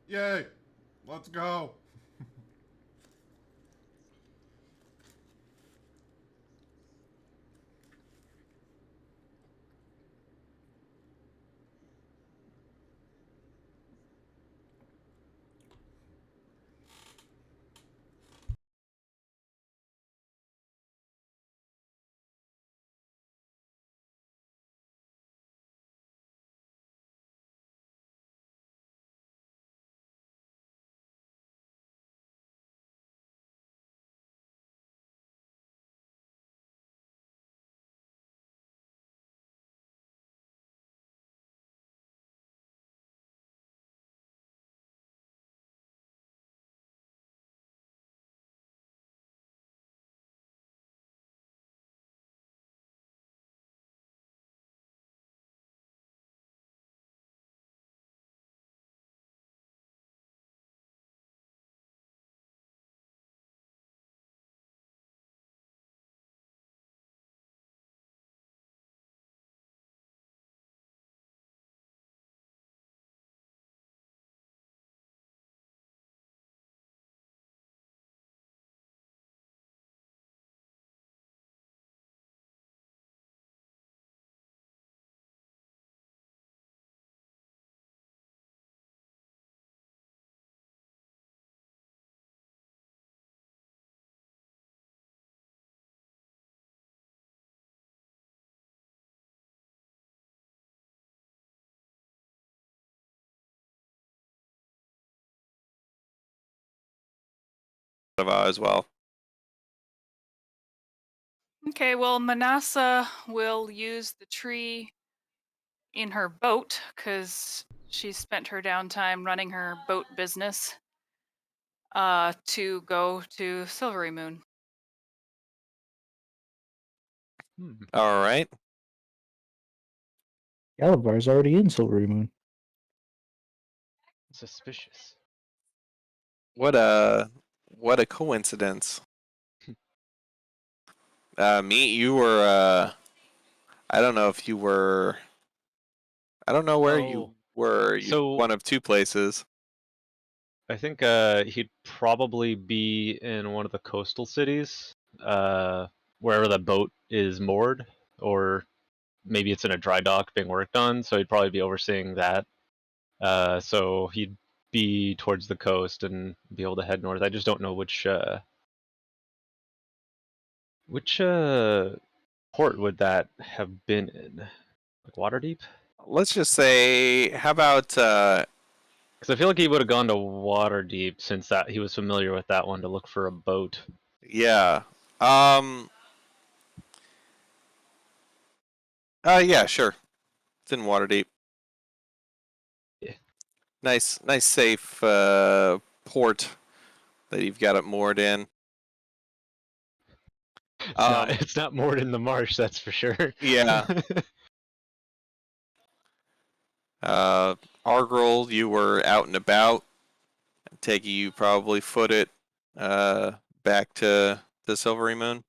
Yay! Let's go! As well. Okay, well, Manassa will use the tree in her boat because she spent her downtime running her boat business to go to Silvery Moon. All right. Galavar's already in Silvery Moon. Suspicious. What a coincidence. Meat, you were I don't know if you were I don't know where you were. You So one of two places. I think he'd probably be in one of the coastal cities, wherever the boat is moored, or maybe it's in a dry dock being worked on. So he'd probably be overseeing that. So he'd be towards the coast and be able to head north. I just don't know which port would that have been in? Like Waterdeep? Let's just say, how about Because I feel like he would have gone to Waterdeep since that he was familiar with that one to look for a boat. yeah. Yeah, sure. It's in Waterdeep. Yeah. Nice safe port that you've got it moored in. It's not moored in the marsh, that's for sure. Yeah. Argrel, you were out and about. I take it you probably foot it back to the Silvery Moon.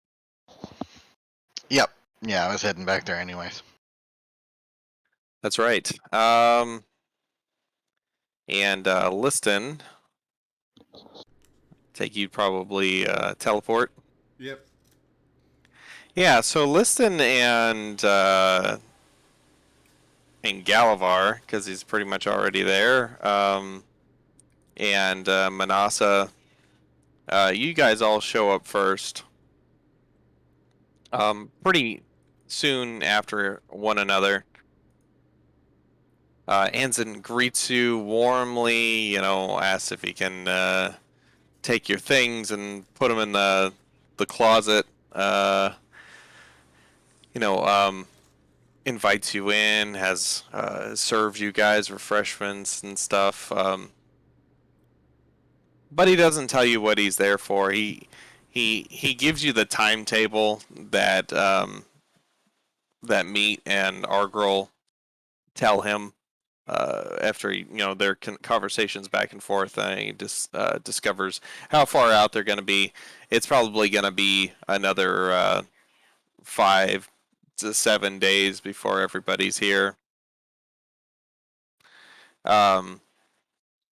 Yep. Yeah, I was heading back there anyways. That's right. And Liston, take you probably teleport. Yep. Yeah, so Liston and Galavar, because he's pretty much already there, and Manasa, you guys all show up first. Pretty soon after one another. Anzen greets you warmly, asks if he can take your things and put them in the closet. You know, invites you in, has served you guys refreshments and stuff. But he doesn't tell you what he's there for. He gives you the timetable that that Meat and Argrel tell him after their conversations back and forth. He just discovers how far out they're going to be. It's probably going to be another 5 to 7 days before everybody's here.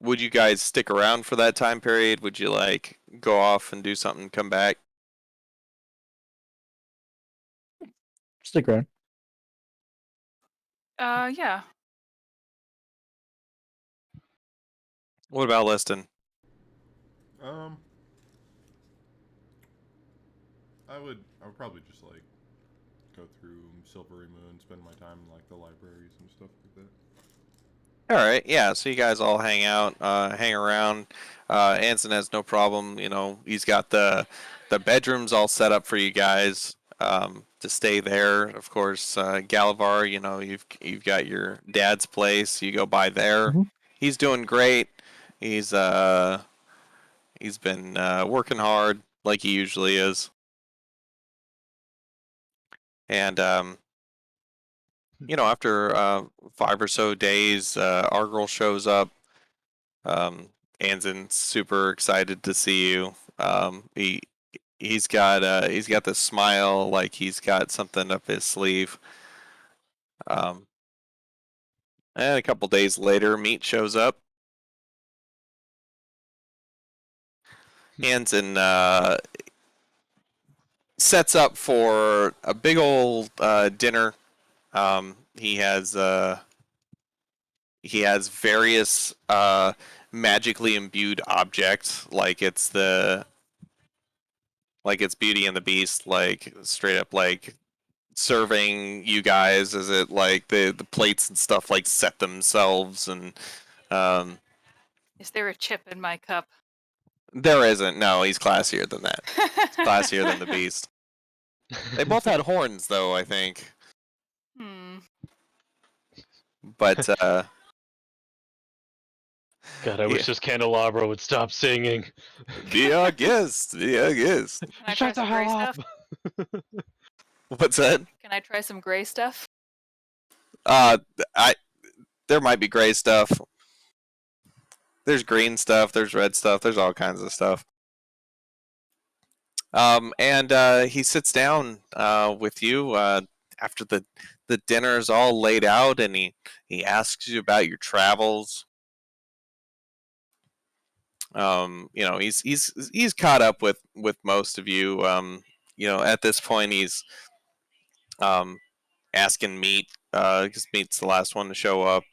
would you guys stick around for that time period? Would you like go off and do something, come back? Stick around. Yeah. What about Liston? Um, I would probably just like go through Silvery Moon, spend my time in like the libraries and stuff like that. All right, yeah. So you guys all hang out, hang around. Anson has no problem. You know, he's got the bedrooms all set up for you guys to stay there. Of course, Galavar. You know, you've got your dad's place. You go by there. Mhm. He's doing great. He's been working hard like he usually is, and you know, after 5 or so days, our girl shows up. Anson's super excited to see you. He's got this smile like he's got something up his sleeve. And a couple days later, Meat shows up. Anson sets up for a big old dinner. He has various magically imbued objects, like it's Beauty and the Beast, like straight up like serving you guys. Is it like the plates and stuff like set themselves, and um, Is there a chip in my cup? there isn't. No, he's classier than that. Classier than the Beast. They both had horns, though, I think. But God, I wish this candelabra would stop singing. be our guest, be our guest. Can I try Shut the some gray hell stuff? up! What's that? Can I try some gray stuff? Uh, there might be gray stuff. There's green stuff. There's red stuff. There's all kinds of stuff. And he sits down with you after the dinner is all laid out, and he asks you about your travels. You know, he's caught up with most of you. You know, at this point, he's asking Meat, because Meat's the last one to show up,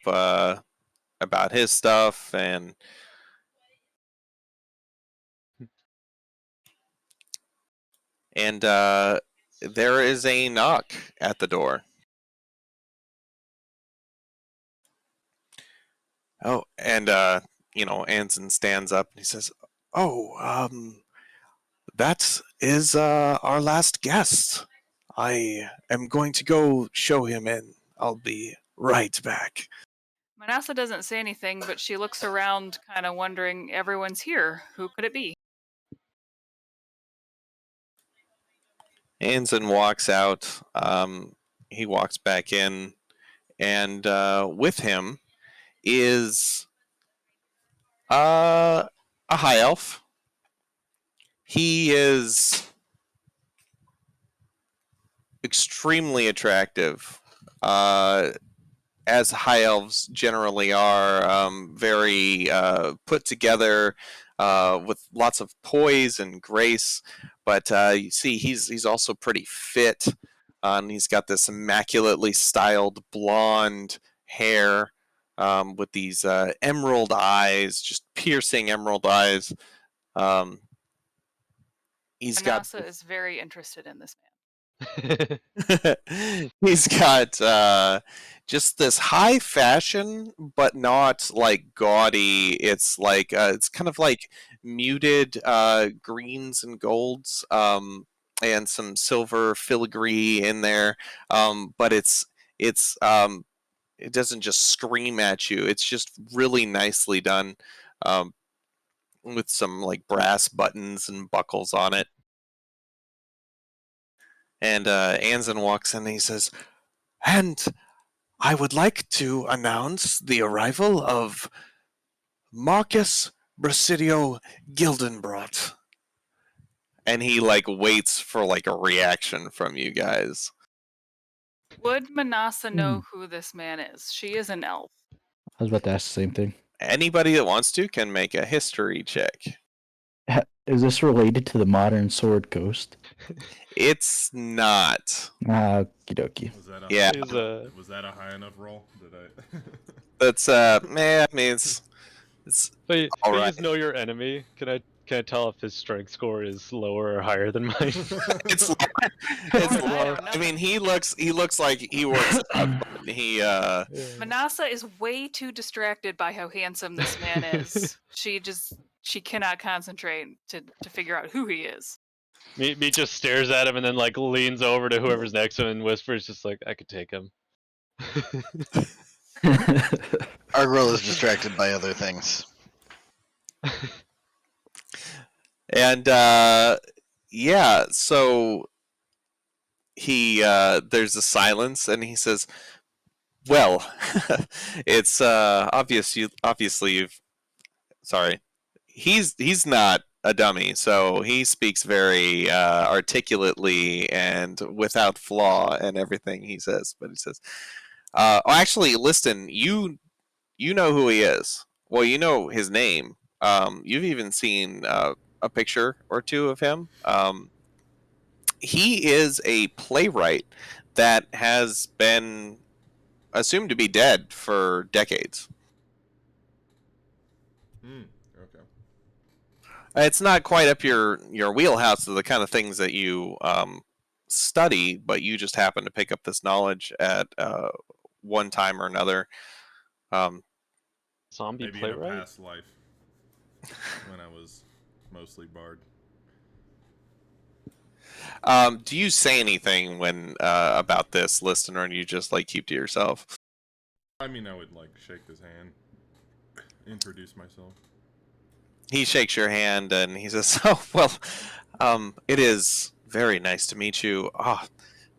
about his stuff, and there is a knock at the door. Oh, and you know, Anson stands up and he says, "Oh, that is our last guest. I am going to go show him in. I'll be right back." Manassa doesn't say anything, but she looks around, kind of wondering, everyone's here. Who could it be? Anson walks out. He walks back in, and with him is a high elf. He is extremely attractive, as high elves generally are, very put together, with lots of poise and grace. But you see, he's also pretty fit. And he's got this immaculately styled blonde hair, with these emerald eyes, just piercing emerald eyes. Um, he's got Manassa is very interested in this man. he's got just this high fashion, but not like gaudy. It's like it's kind of like muted greens and golds, and some silver filigree in there. But it doesn't just scream at you. It's just really nicely done, um, with some like brass buttons and buckles on it. And Anson walks in and he says, "And I would like to announce the arrival of Marcus Brasidio Gildenbrot." And he like waits for like a reaction from you guys. Would Manassa know who this man is? She is an elf. I was about to ask the same thing. Anybody that wants to can make a history check. Is this related to the modern sword ghost? It's not. Okie dokie. Was that a Yeah. was that a high enough roll? Did I? That's man. I mean, it's But you Alright. just know your enemy. Can I tell if his strength score is lower or higher than mine? it's Oh, it's I don't know. I mean, he looks like he works out, but he Yeah. Manasa is way too distracted by how handsome this man is. She cannot concentrate to figure out who he is. Me just stares at him and then like leans over to whoever's next to him and whispers, just like, I could take him. Our girl is distracted by other things. and yeah, so he there's a silence and he says, well, it's obviously you've sorry, he's not a dummy, so he speaks very articulately and without flaw and everything he says. But he says, actually, listen, you know who he is. Well, you know his name. You've even seen a picture or two of him. He is a playwright that has been assumed to be dead for decades. Okay. It's not quite up your wheelhouse of the kind of things that you study, but you just happen to pick up this knowledge at one time or another. Zombie Maybe in a playwright? past life when I was mostly bard. Do you say anything when about this, listener, and you just like keep to yourself? I mean, I would like shake his hand, introduce myself. He shakes your hand and he says, "Oh well, it is very nice to meet you. Ah,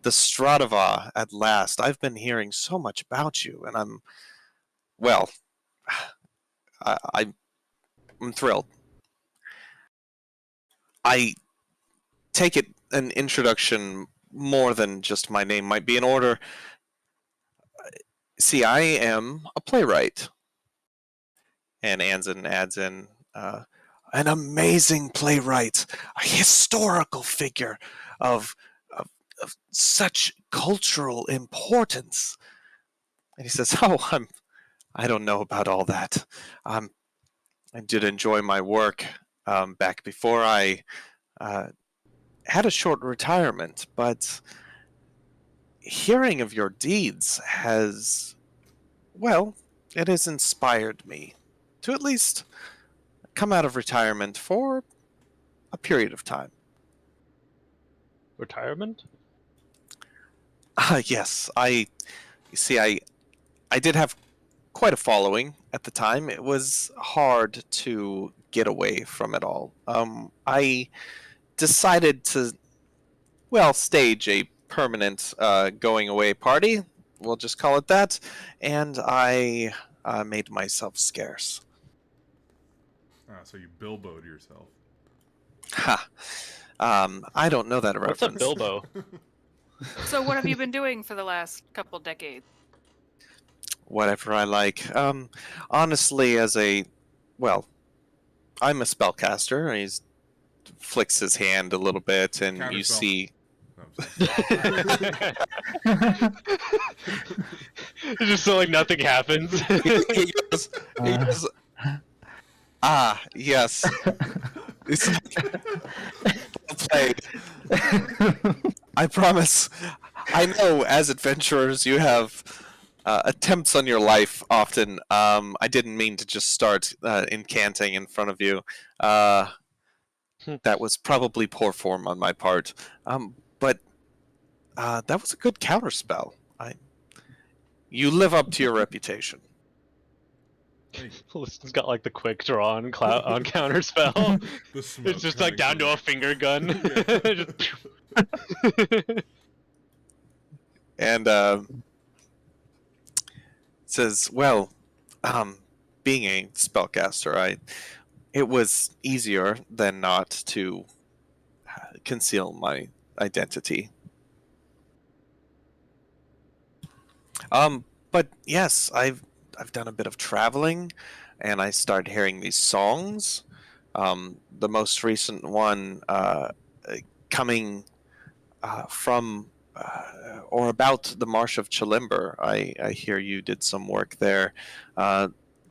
the Stratava at last. I've been hearing so much about you, and I'm well. I'm thrilled. I take it an introduction more than just my name might be in order. See, I am a playwright." And Anzin adds in, an amazing playwright, a historical figure of, of such cultural importance. And he says, "Oh, I don't know about all that. I did enjoy my work back before I had a short retirement, but hearing of your deeds has, well, it has inspired me to at least come out of retirement for a period of time." Retirement? Yes, you see, I did have quite a following at the time. It was hard to get away from it all. I decided to, well, stage a permanent going away party. We'll just call it that. And I made myself scarce. So you Bilbo'd yourself. Ha. I don't know that What's a reference. Bilbo? So what have you been doing for the last couple decades? Whatever I like. Honestly, well, I'm a spellcaster. And he flicks his hand a little bit, and you Counterspell. see. No, I'm sorry. It's just so like nothing happens. he goes, yes. It's well played. I promise. I know, as adventurers, you have attempts on your life often. I didn't mean to just start incanting in front of you. That was probably poor form on my part. But that was a good counterspell. You live up to your reputation. Liston's got like the quick draw on counterspell. The smoke It's just like coming down to from- a finger gun. And says, "Well, being a spellcaster, it was easier than not to conceal my identity. But yes, I've done a bit of traveling, and I started hearing these songs. The most recent one coming from or about the Marsh of Chalimber. I hear you did some work there.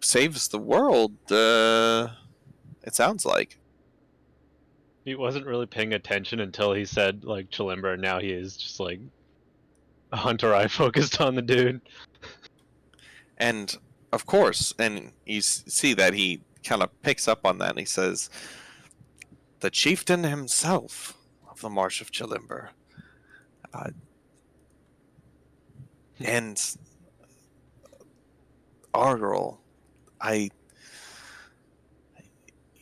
Saves the world, it sounds like. He wasn't really paying attention until he said like Chalimber, and now he is just like a hunter eye focused on the dude. And of course, and you see that he kind of picks up on that, and he says, the chieftain himself of the Marsh of Chalimber. And Argyle,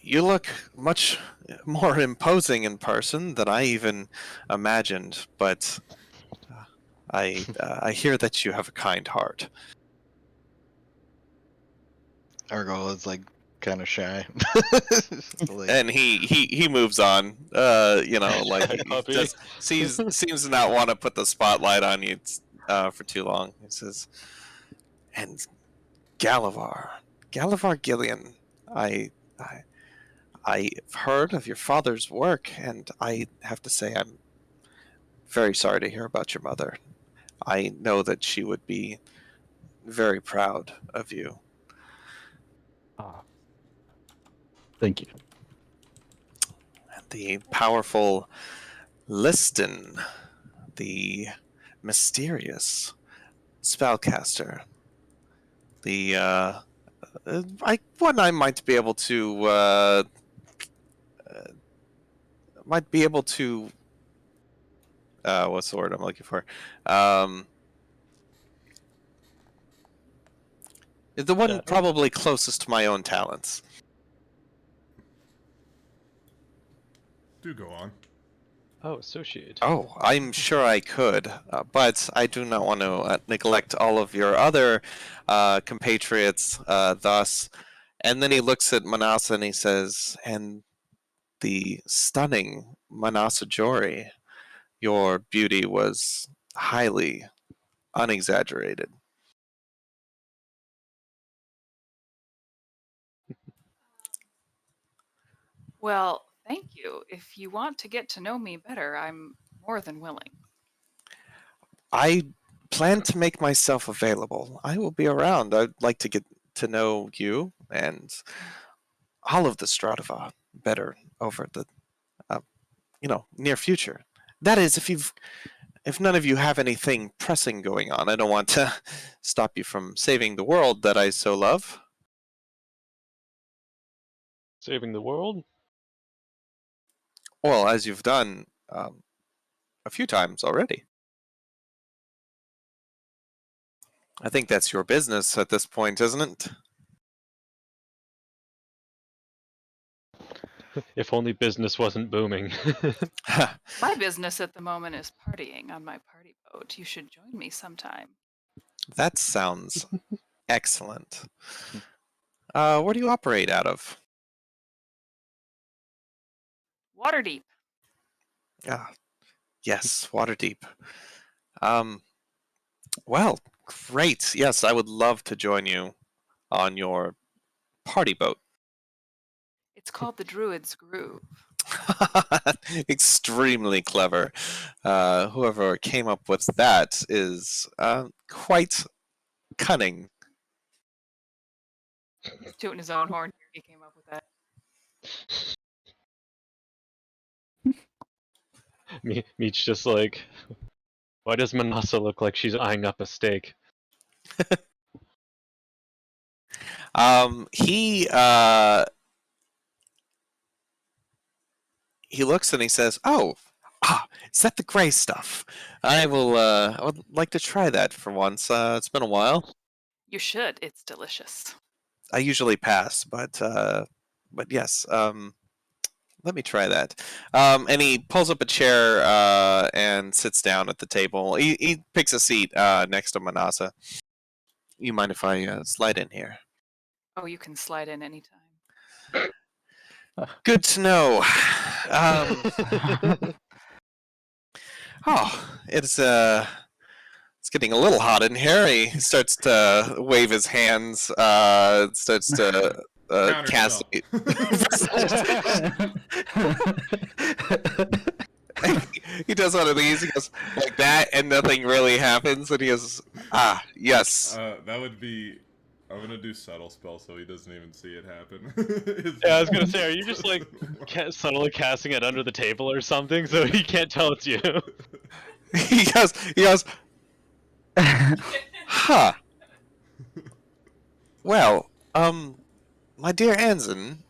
you look much more imposing in person than I even imagined, but I hear that you have a kind heart. Argyle is like kind of shy. Like, And he moves on. Like he Puppy. just seems to not want to put the spotlight on you for too long. He says, and Galavar Gillian, I've heard of your father's work, and I have to say I'm very sorry to hear about your mother. I know that she would be very proud of you. Thank you. The powerful Liston, the mysterious spellcaster, the I might be able to what's the word I'm looking for? The one Shadow? probably closest to my own talents. Do go on. Oh, associate. Oh, I'm sure I could, but I do not want to neglect all of your other compatriots thus. And then he looks at Manasa and he says, and the stunning Manasa Jory, your beauty was highly unexaggerated. Well, thank you. If you want to get to know me better, I'm more than willing. I plan to make myself available. I will be around. I'd like to get to know you and all of the Stratava better over the near future. That is, if none of you have anything pressing going on. I don't want to stop you from saving the world that I so love. Saving the world? Well, as you've done a few times already. I think that's your business at this point, isn't it? If only business wasn't booming. My business at the moment is partying on my party boat. You should join me sometime. That sounds excellent. Where do you operate out of? Waterdeep. Ah, yes, Waterdeep. Um, well, great. Yes, I would love to join you on your party boat. It's called the Druids Groove. Extremely clever. Whoever came up with that is quite cunning. Tooting his own horn. He came up with that. Meech just like, why does Manasa look like she's eyeing up a steak? He looks and he says, "Oh, is that the gray stuff? I would like to try that for once. It's been a while. You should. It's delicious. I usually pass, but yes. Let me try that." And he pulls up a chair and sits down at the table. He picks a seat next to Manasa. You mind if I slide in here? Oh, you can slide in anytime. Good to know. Oh, it's getting a little hot in here. He starts to wave his hands, starts to Counter cast. He does one of these. He goes like that, and nothing really happens. And he goes, "Ah, yes." That would be. I'm gonna do subtle spell so he doesn't even see it happen. Yeah, I was gonna say, are you just like subtly casting it under the table or something so he can't tell it's you? He goes, huh. Well, my dear Anson.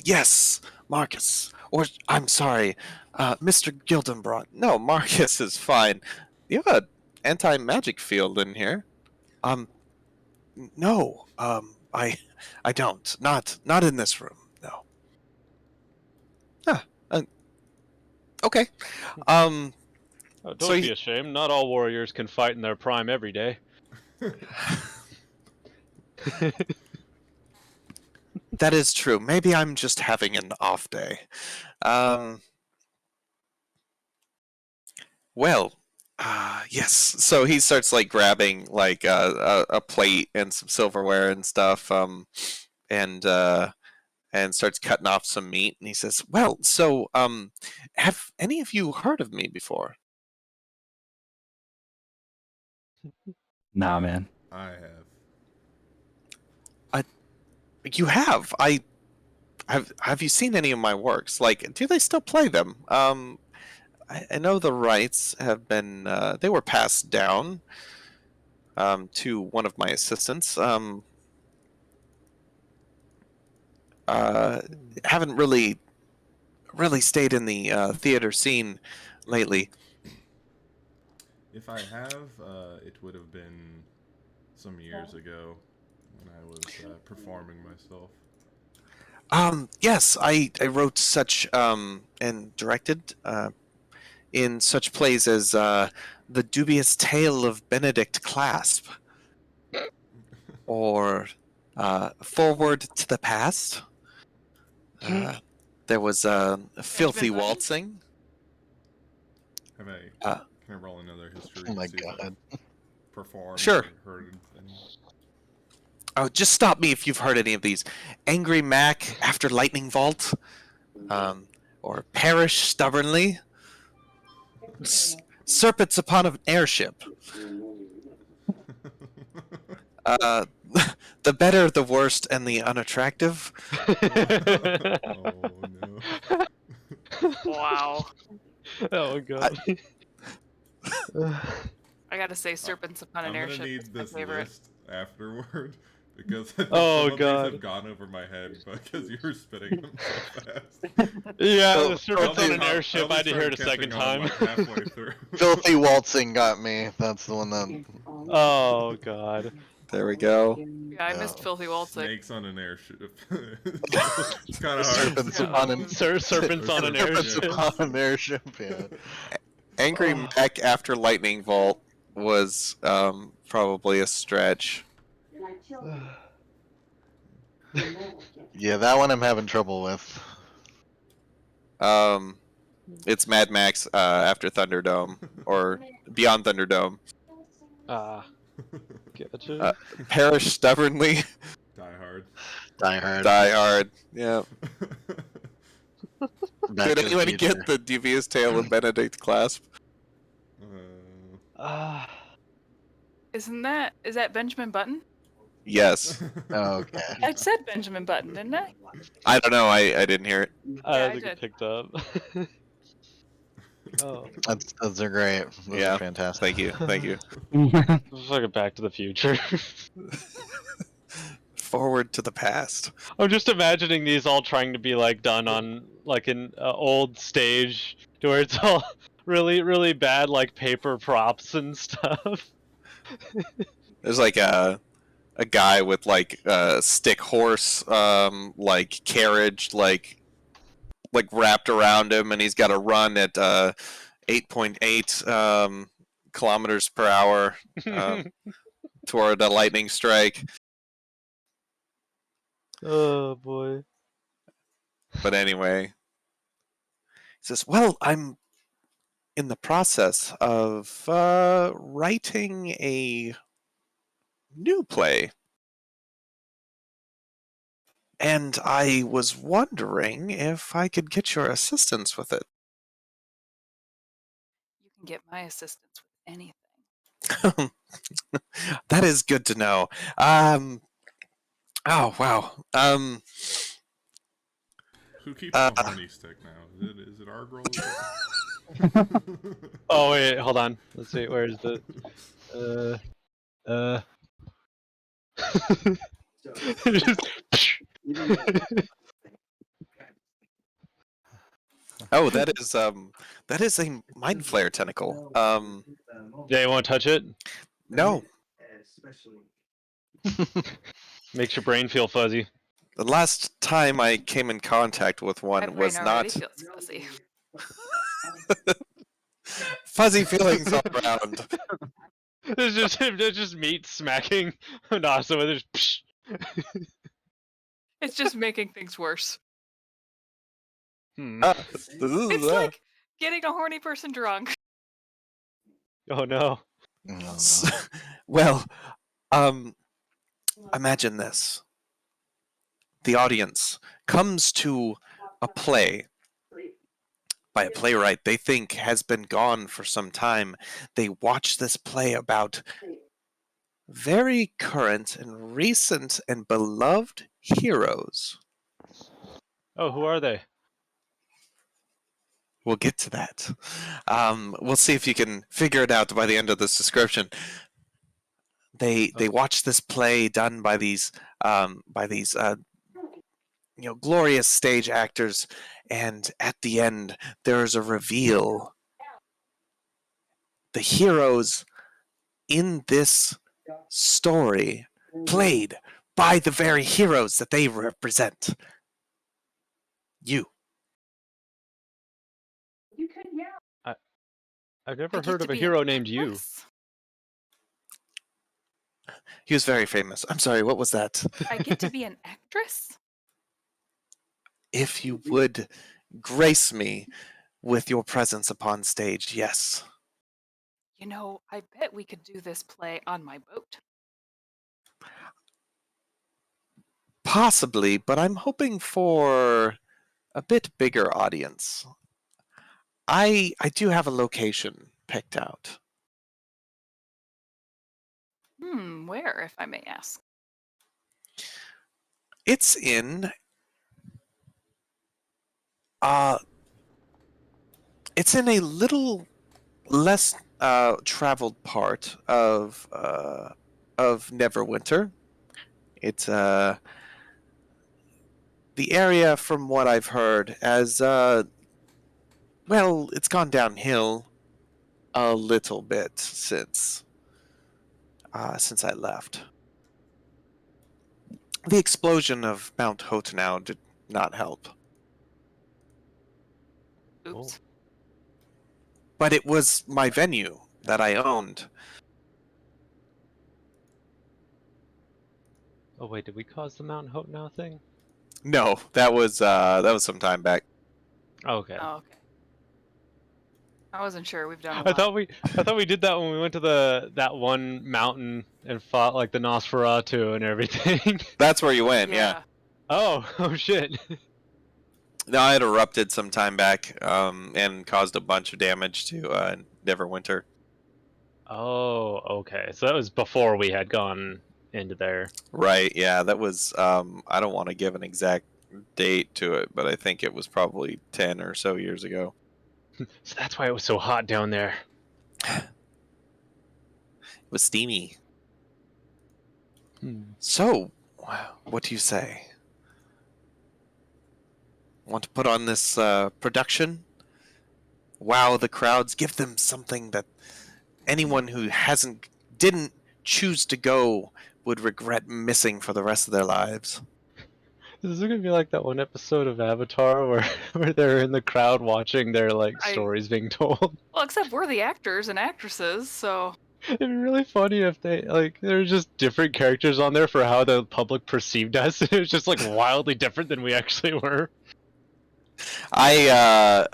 Yes, Marcus. Or, I'm sorry, Mr. Gildenbrot. No, Marcus is fine. You have an anti-magic field in here. No, I don't. Not in this room, no. Huh, okay. Oh, don't So be ashamed. Not all warriors can fight in their prime every day. that is true. Maybe I'm just having an off day. Well, yes. So he starts like grabbing like a plate and some silverware and stuff, and starts cutting off some meat. And he says, "Well, so have any of you heard of me before?" Nah, man. I have. You have. Have you seen any of my works? Like, do they still play them? I know the rights have been they were passed down to one of my assistants. Haven't really stayed in the theater scene lately. If I have, it would have been some years ago when I was performing myself. Yes, I wrote such and directed in such plays as The Dubious Tale of Benedict Clasp or Forward to the Past. There was Filthy Button? Waltzing. Have I? Can I roll another history? Oh my to see if god. I've performed Sure. or heard any? Oh, just stop me if you've heard any of these. Angry Mac After Lightning Vault, or Perish Stubbornly. Serpents Upon an Airship. The Better, the Worst, and the Unattractive. Oh no. Wow. Oh god. I gotta say, Serpents Upon an I'm gonna Airship is need my this favorite. list afterward because I think Oh, some of God. these have gone over my head because you were spitting them so fast. Yeah, Oh, the serpents I'll on be- an airship. I had to hear it a second time. Like halfway through. Filthy waltzing got me. That's the one that. Oh god. There we go. Yeah, I missed Yeah. Filthy Waltzing. Snakes on an airship. It's kind of hard. Serpents Yeah. upon an Serpents on an Serpents airship. upon an airship. Yeah. Angry Mac After Lightning Vault was probably a stretch. Yeah, that one I'm having trouble with. It's Mad Max After Thunderdome or Beyond Thunderdome. Ah, gotcha. Perish Stubbornly, Die Hard. Die Hard. Die Hard. Yeah. Back Did to the anybody Future. get the Dubious Tale of Benedict Clasp? Ah. Is that Benjamin Button? Yes. Okay. I said Benjamin Button, didn't I? I don't know. I didn't hear it. I I think did. it picked up. Oh, Those are great. Those Yeah, are fantastic. Thank you. Thank you. it's like a Back to the Future. Forward to the past. I'm just imagining these all trying to be like done on like an old stage, to where it's all really, really bad like paper props and stuff. There's like a guy with like a stick horse like carriage like wrapped around him, and he's got to run at 8.8 kilometers per hour toward a lightning strike. Oh boy. But anyway, he says, "Well, I'm in the process of writing a new play. And I was wondering if I could get your assistance with it. You can get my assistance with anything. That is good to know. Oh wow. Who keeps the horny stick now? Is it Argrol? Oh wait, hold on. Let's see. Where's the? Just- Oh, that is a mind flare tentacle. yeah, you want to touch it? No. Makes your brain feel fuzzy. The last time I came in contact with My one brain was already not feels fuzzy. fuzzy feelings all around. It's just meat smacking Nasa with his. It's just making things worse. It's It's like getting a horny person drunk. Oh no. Oh, well, imagine this. The audience comes to a play by a playwright they think has been gone for some time. They watch this play about very current and recent and beloved heroes. Oh, who are they? We'll get to that. We'll see if you can figure it out by the end of this description. They watch this play done by these glorious stage actors, and at the end there is a reveal. The heroes in this story played by the very heroes that they represent. You. I've never heard of a hero named you. He was very famous. I'm sorry, what was that? I get to be an actress? If you would grace me with your presence upon stage, yes. You know, I bet we could do this play on my boat. Possibly, but I'm hoping for a bit bigger audience. I do have a location picked out. Where, if I may ask? It's in it's in a little less traveled part of Neverwinter. It's the area, from what I've heard, as well, it's gone downhill a little bit since I left. The explosion of Mount Hotenau did not help. Oops. But it was my venue that I owned. Oh wait, did we cause the Mount Hotenau thing? No, that was some time back. Okay. Oh, okay. I wasn't sure. We've done a I lot. thought we did that when we went to that one mountain and fought like the Nosferatu and everything. That's where you went, yeah. Oh shit. No, it erupted some time back and caused a bunch of damage to Neverwinter. Oh, okay. So that was before we had gone into there. Right, yeah. That was, I don't want to give an exact date to it, but I think it was probably 10 or so years ago. So that's why it was so hot down there. It was steamy. So, what do you say? Want to put on this production? Wow the crowds, give them something that anyone who didn't choose to go would regret missing for the rest of their lives. This is gonna be like that one episode of Avatar where they're in the crowd watching their stories being told. Well, except we're the actors and actresses, so. It'd be really funny if they there's just different characters on there for how the public perceived us. It was just wildly different than we actually were. I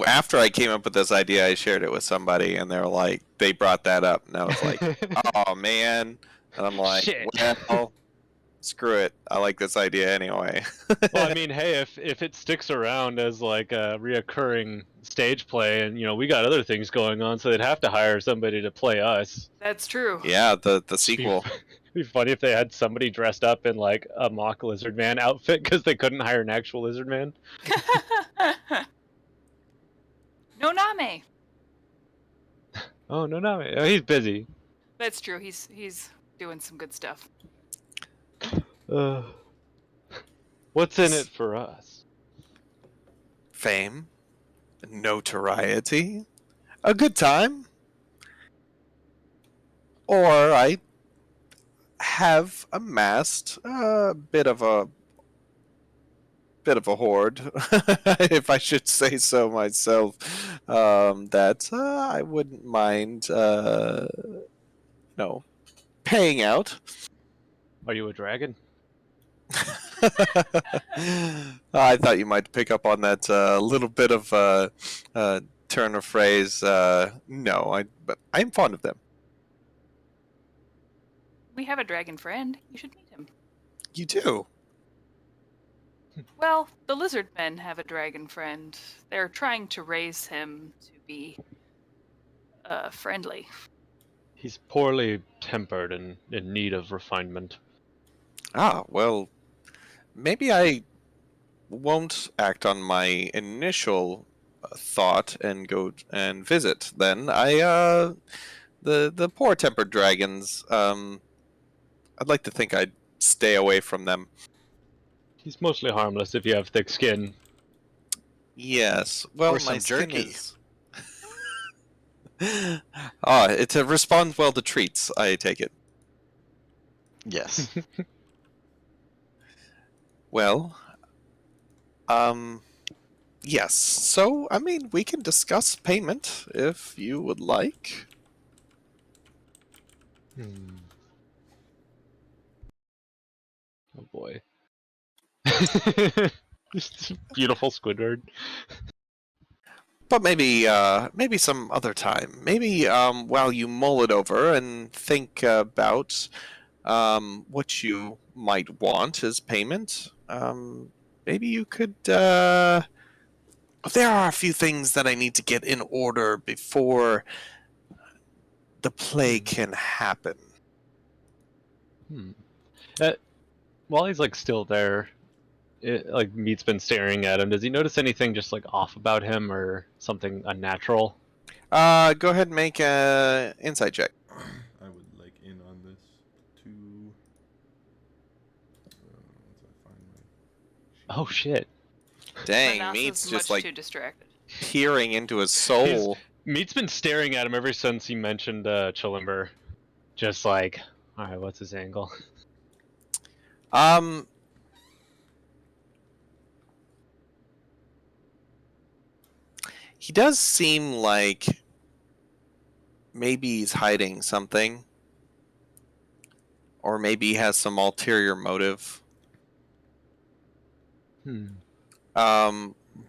after I came up with this idea, I shared it with somebody, and they're like, they brought that up, and I was like, oh man, and I'm like, Shit. well, screw it, I like this idea anyway. Well, I mean, hey, if it sticks around as like a reoccurring stage play, and we got other things going on, so they'd have to hire somebody to play us. That's true. Yeah, the It'd sequel. be funny if they had somebody dressed up in like a mock lizard man outfit because they couldn't hire an actual lizard man. No Name. Oh no, no, he's busy. That's true. He's doing some good stuff. Uh, what's in it for us? Fame, notoriety, a good time, or I have amassed a bit of a hoard, if I should say so myself. That I wouldn't mind, paying out. Are you a dragon? I thought you might pick up on that little bit of turn of phrase. No, but I'm fond of them. We have a dragon friend. You should meet him. You do. Well, the lizard men have a dragon friend. They're trying to raise him to be friendly. He's poorly tempered and in need of refinement. Ah, well, maybe I won't act on my initial thought and go and visit. Then the poor tempered dragons. I'd like to think I'd stay away from them. He's mostly harmless if you have thick skin. Yes. Well, Or my some skin jerky. is. It responds well to treats. I take it. Yes. Well, yes. So, I mean, we can discuss payment if you would like. Oh boy. Beautiful Squidward. But maybe some other time. Maybe while you mull it over and think about what you might want as payment. Maybe you could. There are a few things that I need to get in order before the play can happen. While he's like still there, like Meat's been staring at him. Does he notice anything just like off about him or something unnatural? Go ahead and make a insight check. I would like in on this too. Once I find my Oh shit! Dang, Manasa's Meat's much just like too distracted. peering into his soul. Meat's been staring at him ever since he mentioned Chilimber. Just like, all right, what's his angle? He does seem like maybe he's hiding something. Or maybe he has some ulterior motive.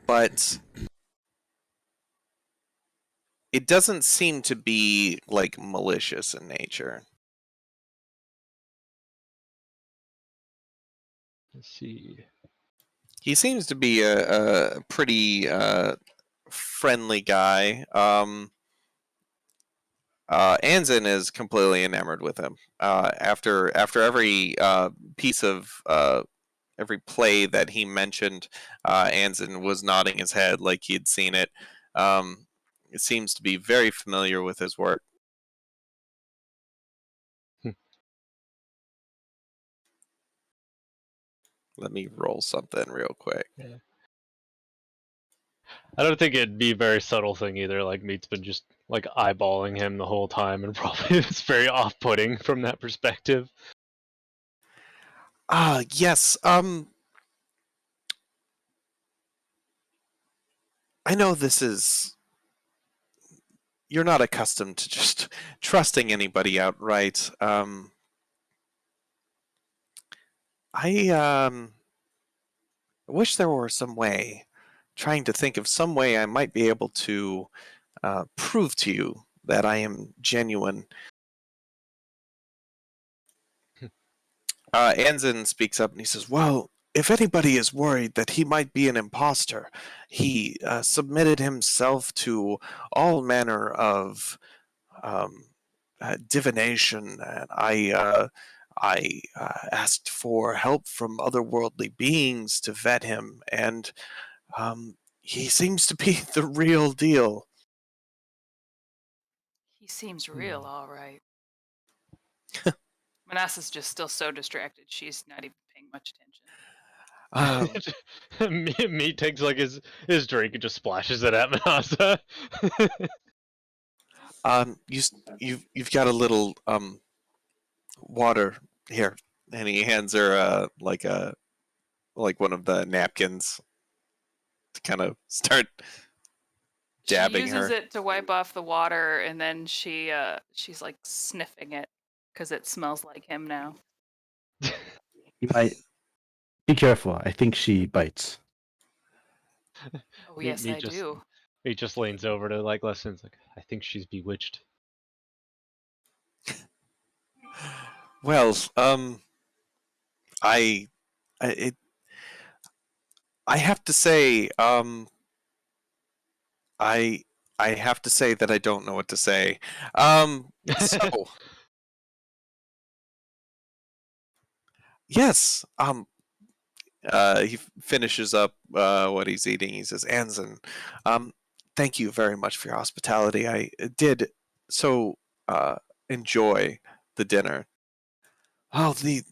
But it doesn't seem to be like malicious in nature. Let's see. He seems to be a pretty friendly guy. Anzin is completely enamored with him. After every piece of every play that he mentioned, Anzin was nodding his head like he'd seen it. It seems to be very familiar with his work. Let me roll something real quick. Yeah. I don't think it'd be a very subtle thing either. Like Meat's been just like eyeballing him the whole time, and probably it's very off-putting from that perspective. Yes. I know this is. You're not accustomed to just trusting anybody outright. I wish there were some way trying to think of some way I might be able to prove to you that I am genuine. Anzin speaks up and he says, well, if anybody is worried that he might be an imposter, he submitted himself to all manner of divination, and I asked for help from otherworldly beings to vet him, and he seems to be the real deal. He seems real, all right. Manasseh's just still so distracted. She's not even paying much attention. Meat takes like his drink and just splashes it at Manasa. You've got a little water here, and he hands her like one of the napkins to kind of start dabbing she uses her. it to wipe off the water, and then she's like sniffing it because it smells like him now. You might be careful. I think she bites. Oh yes, I do. He just leans over to like lessons. Like, I think she's bewitched. Well, I have to say, I have to say that I don't know what to say. So yes, he finishes up what he's eating. He says, Anzin, thank you very much for your hospitality. I did so enjoy the dinner. Oh, the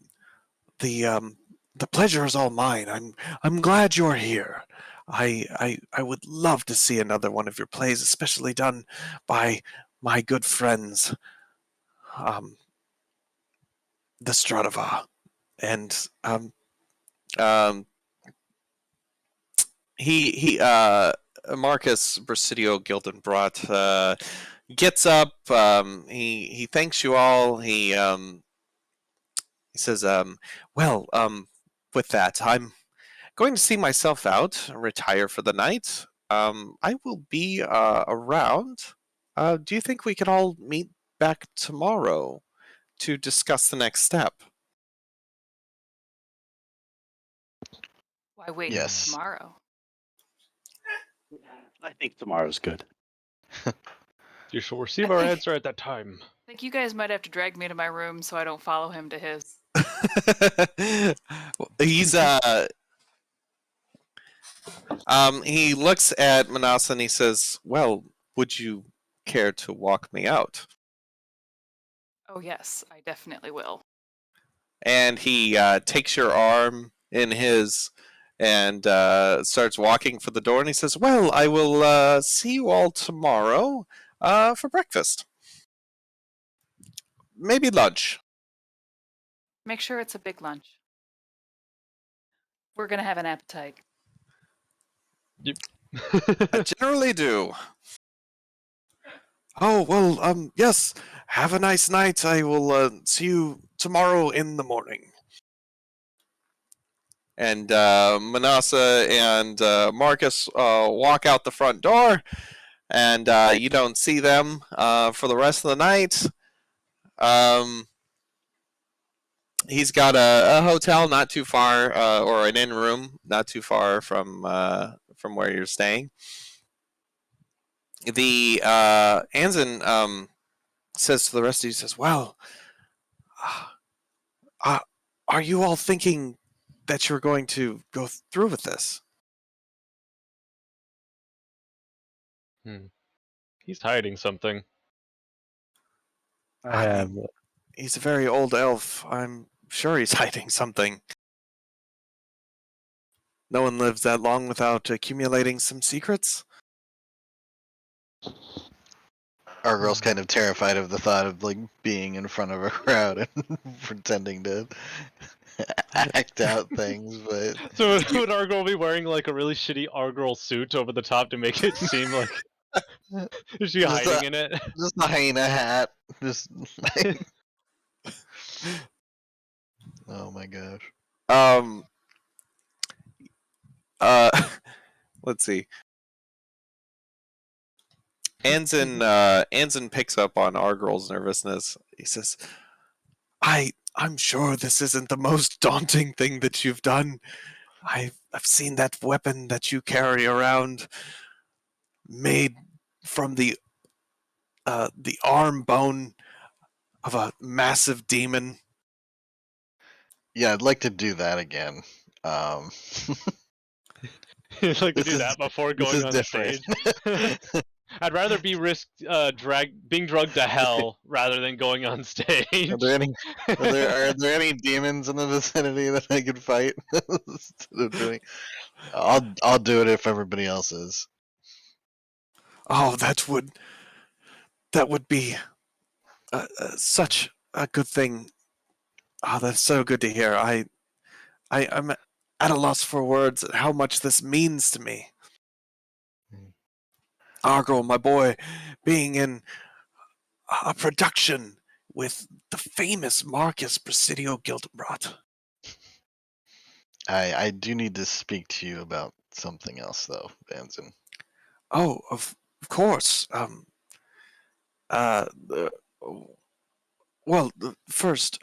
pleasure is all mine. I'm glad you're here. I would love to see another one of your plays, especially done by my good friends, the Stratava, and um, he Marcus Presidio Gildenbrought gets up. He thanks you all. He says, well, with that, I'm going to see myself out, retire for the night. I will be around. Do you think we could all meet back tomorrow to discuss the next step? Why wait until Yes. tomorrow? I think tomorrow's good. You shall receive our answer at that time. I think you guys might have to drag me to my room so I don't follow him to his. He's he looks at Manasa and he says, well, would you care to walk me out? Oh yes, I definitely will. And he takes your arm in his and starts walking for the door. And he says, well, I will see you all tomorrow for breakfast. Maybe lunch. Make sure it's a big lunch. We're gonna have an appetite. I generally do. Oh, well, yes. Have a nice night. I will see you tomorrow in the morning. And Manasa and Marcus walk out the front door, and you don't see them for the rest of the night. He's got a hotel not too far, or an inn room not too far from where you're staying. The Anzin says to the rest of you, he says, well, are you all thinking that you're going to go through with this? He's hiding something. I have. He's a very old elf. I'm sure he's hiding something. No one lives that long without accumulating some secrets. Our girl's kind of terrified of the thought of like being in front of a crowd and pretending to act out things, but So would our girl be wearing like a really shitty Argyle suit over the top to make it seem like is she Just hiding in it? just a hyena hat. Just like... Oh my gosh. Um. Uh. Let's see. Anson picks up on Argyrl's nervousness. He says, I'm sure this isn't the most daunting thing that you've done. I've seen that weapon that you carry around made from the arm bone of a massive demon. Yeah, I'd like to do that again. You'd like to This do is that before this going is on different. stage? I'd rather be being drugged to hell rather than going on stage. Are there any demons in the vicinity that I could fight instead of doing? I'll do it if everybody else is. Oh, that would be such a good thing. Oh, that's so good to hear. I'm at a loss for words at how much this means to me. Argyll, my boy, being in a production with the famous Marcus Presidio Gildenbrot. I do need to speak to you about something else, though, Vanson. Oh, of course. Uh, well, first,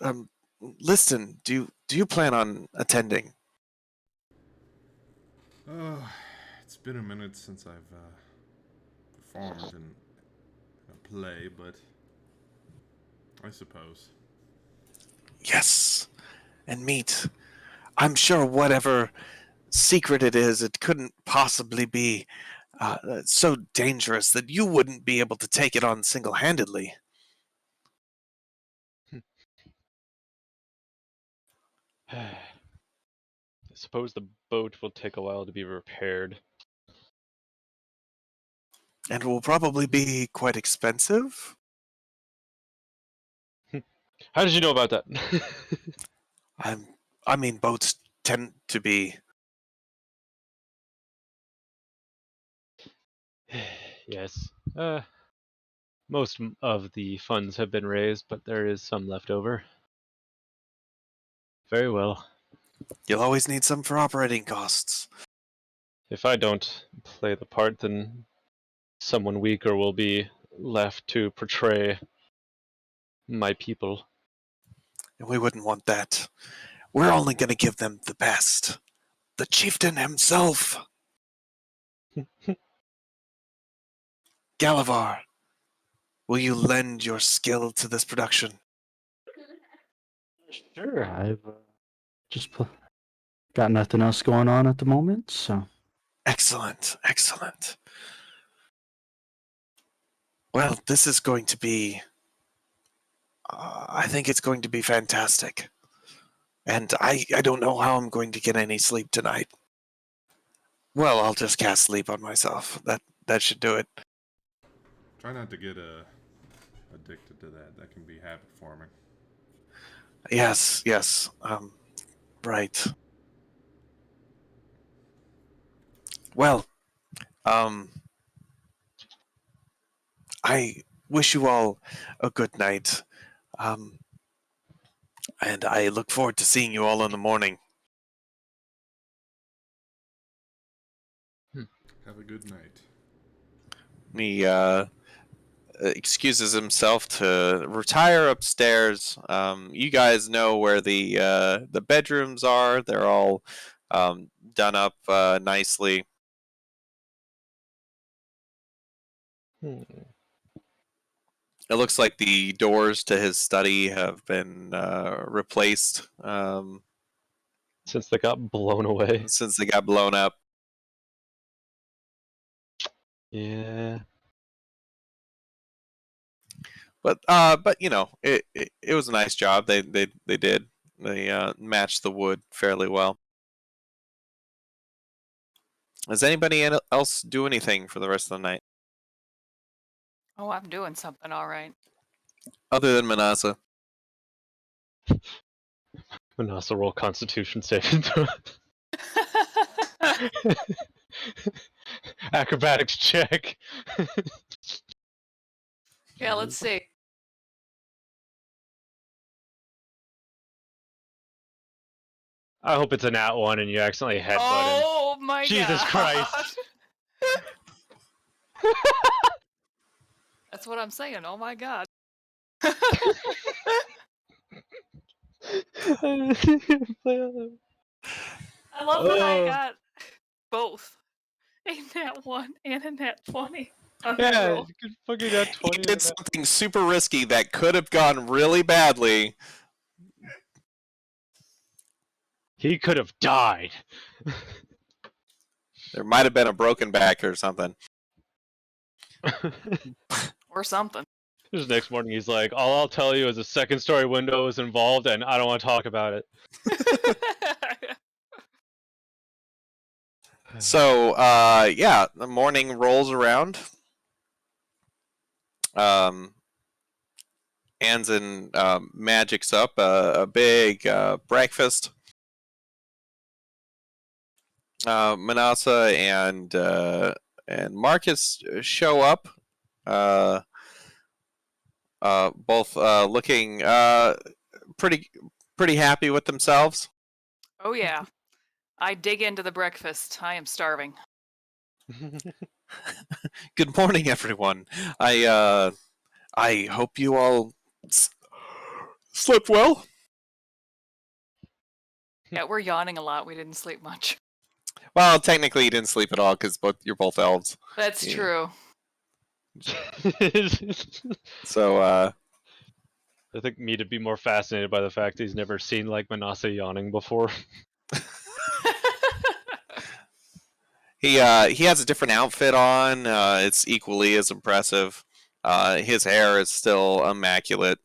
listen. Do you plan on attending? It's been a minute since I've performed in a play, but I suppose. Yes, and meet. I'm sure whatever secret it is, it couldn't possibly be so dangerous that you wouldn't be able to take it on single-handedly. I suppose the boat will take a while to be repaired. And will probably be quite expensive. How did you know about that? I mean, boats tend to be. Yes. Most of the funds have been raised, but there is some left over. Very well. You'll always need some for operating costs. If I don't play the part, then someone weaker will be left to portray my people. And we wouldn't want that. We're only going to give them the best. The chieftain himself. Galavar, will you lend your skill to this production? Sure, I've just got nothing else going on at the moment, so. Excellent, excellent. Well, this is going to be. I think it's going to be fantastic. And I don't know how I'm going to get any sleep tonight. Well, I'll just cast sleep on myself. That should do it. Try not to get addicted to that. That can be habit forming. Yes. Right. Well, I wish you all a good night. And I look forward to seeing you all in the morning. Have a good night. He excuses himself to retire upstairs. You guys know where the bedrooms are. They're all done up nicely. It looks like the doors to his study have been replaced Since they got blown away. since they got blown up. Yeah. But you know, it was a nice job. They did. They matched the wood fairly well. Does anybody else do anything for the rest of the night Oh, I'm doing something all right. other than Manasa? Manasa roll Constitution saving throw. Acrobatics check. Yeah, let's see. I hope it's a nat one and you accidentally headbutt him. Oh my god. Jesus Christ. That's what I'm saying. Oh my god. I love that I got both a nat 1 and a nat 20 on that Yeah, roll. you could fucking add He 20 did and that. something super risky that could have gone really badly. He could have died. There might have been a broken back or something. Or something. Just next morning, he's like, "All I'll tell you is a second-story window is involved, and I don't want to talk about it." So, yeah, the morning rolls around. Anzin magics up a big breakfast. Manasa and Marcus show up, both looking pretty happy with themselves. Oh yeah. I dig into the breakfast. I am starving. Good morning, everyone. I hope you all slept well. Yeah, we're yawning a lot. We didn't sleep much. Well, technically, you didn't sleep at all because you're both elves. That's Yeah. true. So, I think me to be more fascinated by the fact he's never seen like Manasa yawning before. he has a different outfit on. It's equally as impressive. His hair is still immaculate.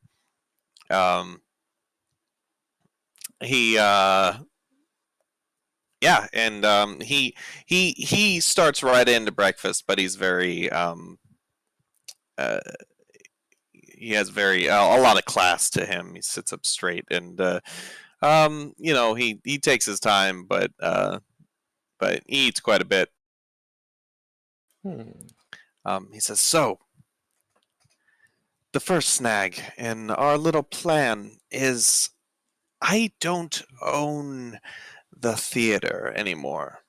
He yeah, and he starts right into breakfast, but he's very uh, he has very a lot of class to him. He sits up straight and he takes his time, but he eats quite a bit. He says, "So, the first snag in our little plan is I don't own the theater anymore.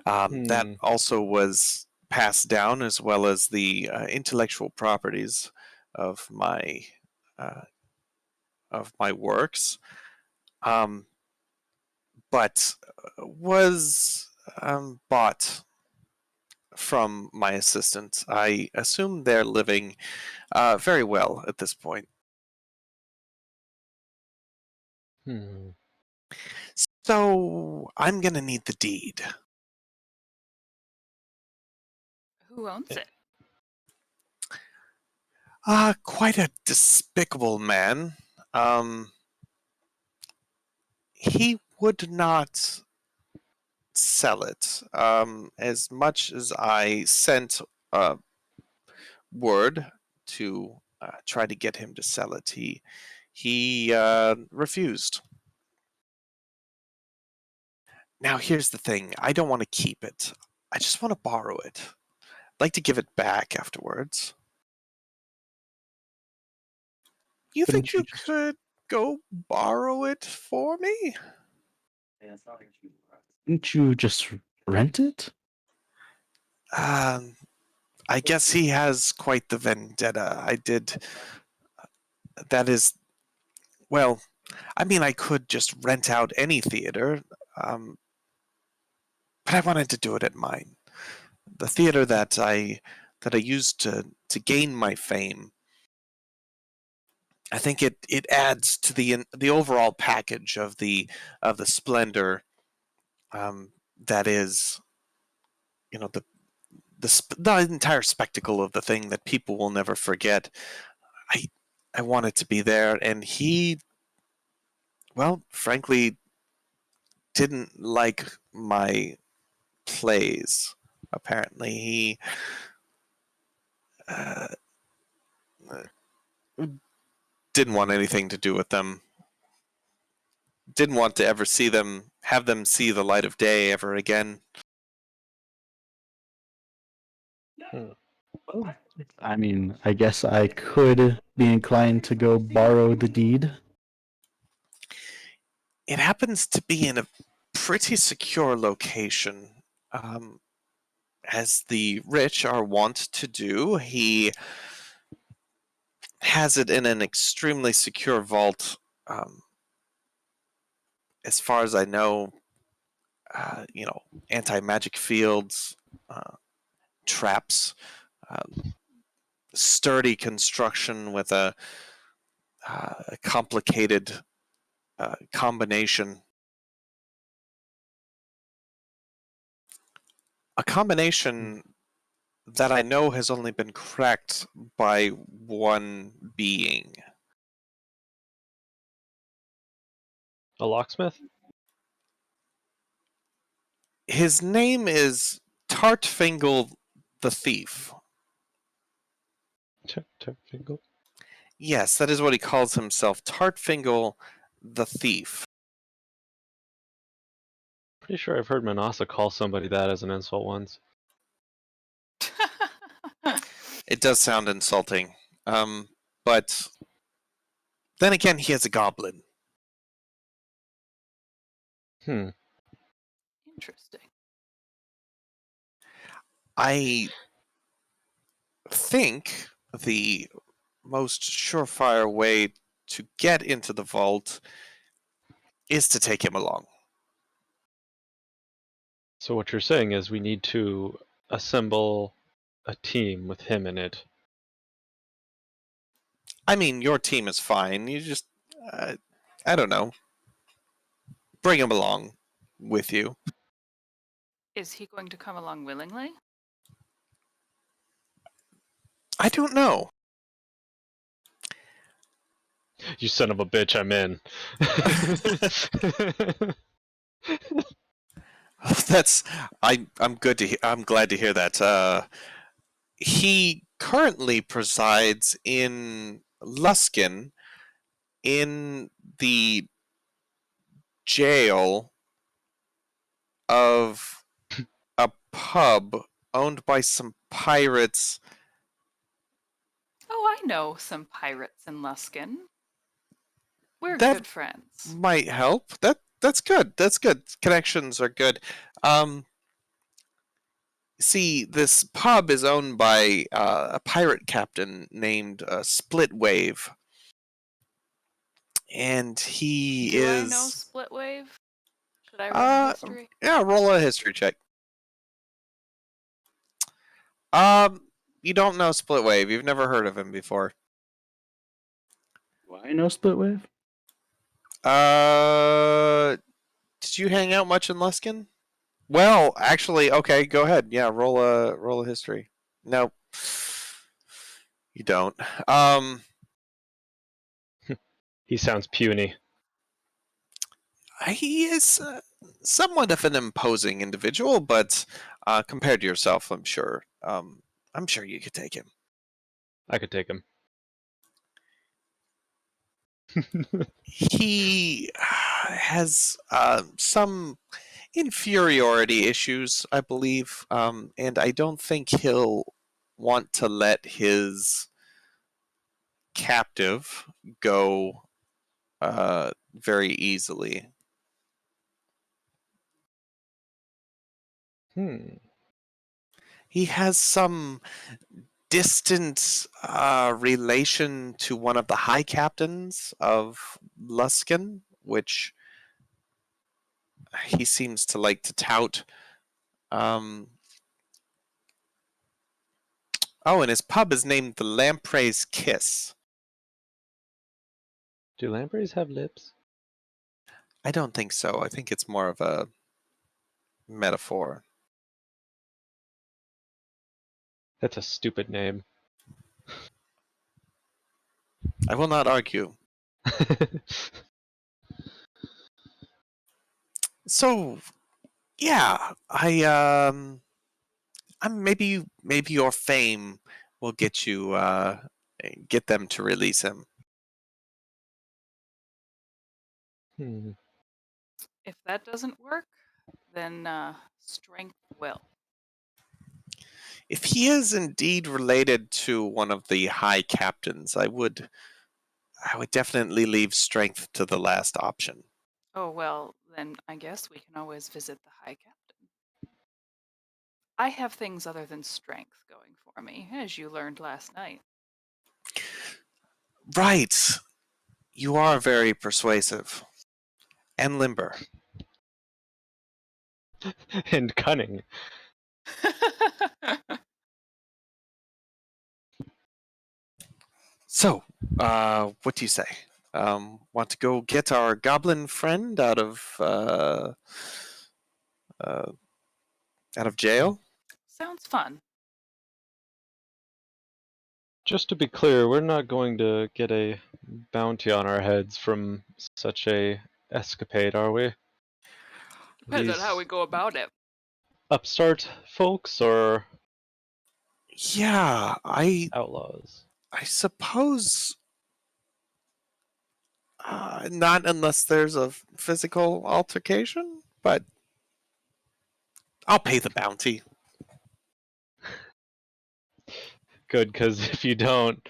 That also was passed down, as well as the intellectual properties of my works, but was bought from my assistant. I assume they're living very well at this point. So I'm gonna need the deed." Who owns it? Quite a despicable man. He would not sell it. As much as I sent word to try to get him to sell it, he refused. Now here's the thing: I don't want to keep it. I just want to borrow it. I'd like to give it back afterwards. You think you could go borrow it for me? Didn't you just rent it? I guess he has quite the vendetta. I did. That is, well, I mean, I could just rent out any theater, but I wanted to do it at mine. The theater that I used to gain my fame. I think it adds to the overall package of the splendor that is, the entire spectacle of the thing that people will never forget. I wanted to be there, and he, well, frankly, didn't like my plays. Apparently, he didn't want anything to do with them. Didn't want to ever have them see the light of day ever again. I mean, I guess I could be inclined to go borrow the deed. It happens to be in a pretty secure location. as the rich are wont to do, he has it in an extremely secure vault. As far as I know, anti-magic fields, traps, sturdy construction with a complicated combination. A combination that I know has only been cracked by one being. A locksmith? His name is Tartfingle the Thief. Tartfingle? Yes, that is what he calls himself, Tartfingle the Thief. Pretty sure I've heard Manasa call somebody that as an insult once. It does sound insulting. But then again, he is a goblin. Interesting. I think the most surefire way to get into the vault is to take him along. So what you're saying is we need to assemble a team with him in it. I mean, your team is fine. You just, I don't know, bring him along with you. Is he going to come along willingly? I don't know. You son of a bitch, I'm in. I'm glad to hear that. He currently presides in Luskin in the jail of a pub owned by some pirates. Oh, I know some pirates in Luskin. We're That good friends. might help. That's good. That's good. Connections are good. See, this pub is owned by a pirate captain named Splitwave, and he Do is. I know Splitwave? Should I roll a history? Yeah, roll a history check. You don't know Splitwave. You've never heard of him before. Do I know Splitwave? Did you hang out much in Luskin? Well, actually, okay, go ahead. Yeah, roll a history. No, you don't. He sounds puny. He is somewhat of an imposing individual, but compared to yourself, I'm sure you could take him. I could take him. He has some inferiority issues, I believe, and I don't think he'll want to let his captive go very easily. He has some distant relation to one of the high captains of Luskin, which he seems to like to tout. And his pub is named the Lamprey's Kiss. Do lampreys have lips? I don't think so. I think it's more of a metaphor. That's a stupid name. I will not argue. So, yeah, I'm maybe your fame will get you get them to release him. If that doesn't work, then strength will. If he is indeed related to one of the high captains, I would definitely leave strength to the last option. Oh, well, then I guess we can always visit the High Captain. I have things other than strength going for me, as you learned last night. Right. You are very persuasive. And limber. And cunning. So, what do you say? Want to go get our goblin friend out of jail? Sounds fun. Just to be clear, we're not going to get a bounty on our heads from such a escapade, are we? Depends on These how we go about it. upstart folks or Yeah, outlaws? I suppose not unless there's a physical altercation, but I'll pay the bounty. Good, because if you don't,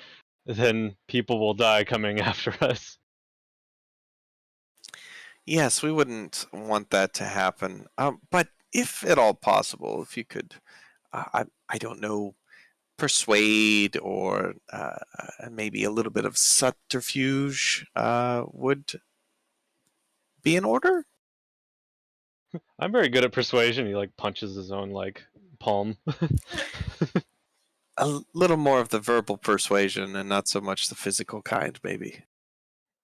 then people will die coming after us. Yes, we wouldn't want that to happen. But if at all possible, if you could, I don't know, persuade or maybe a little bit of subterfuge would be in order. I'm very good at persuasion. He like punches his own like palm. A little more of the verbal persuasion and not so much the physical kind, maybe.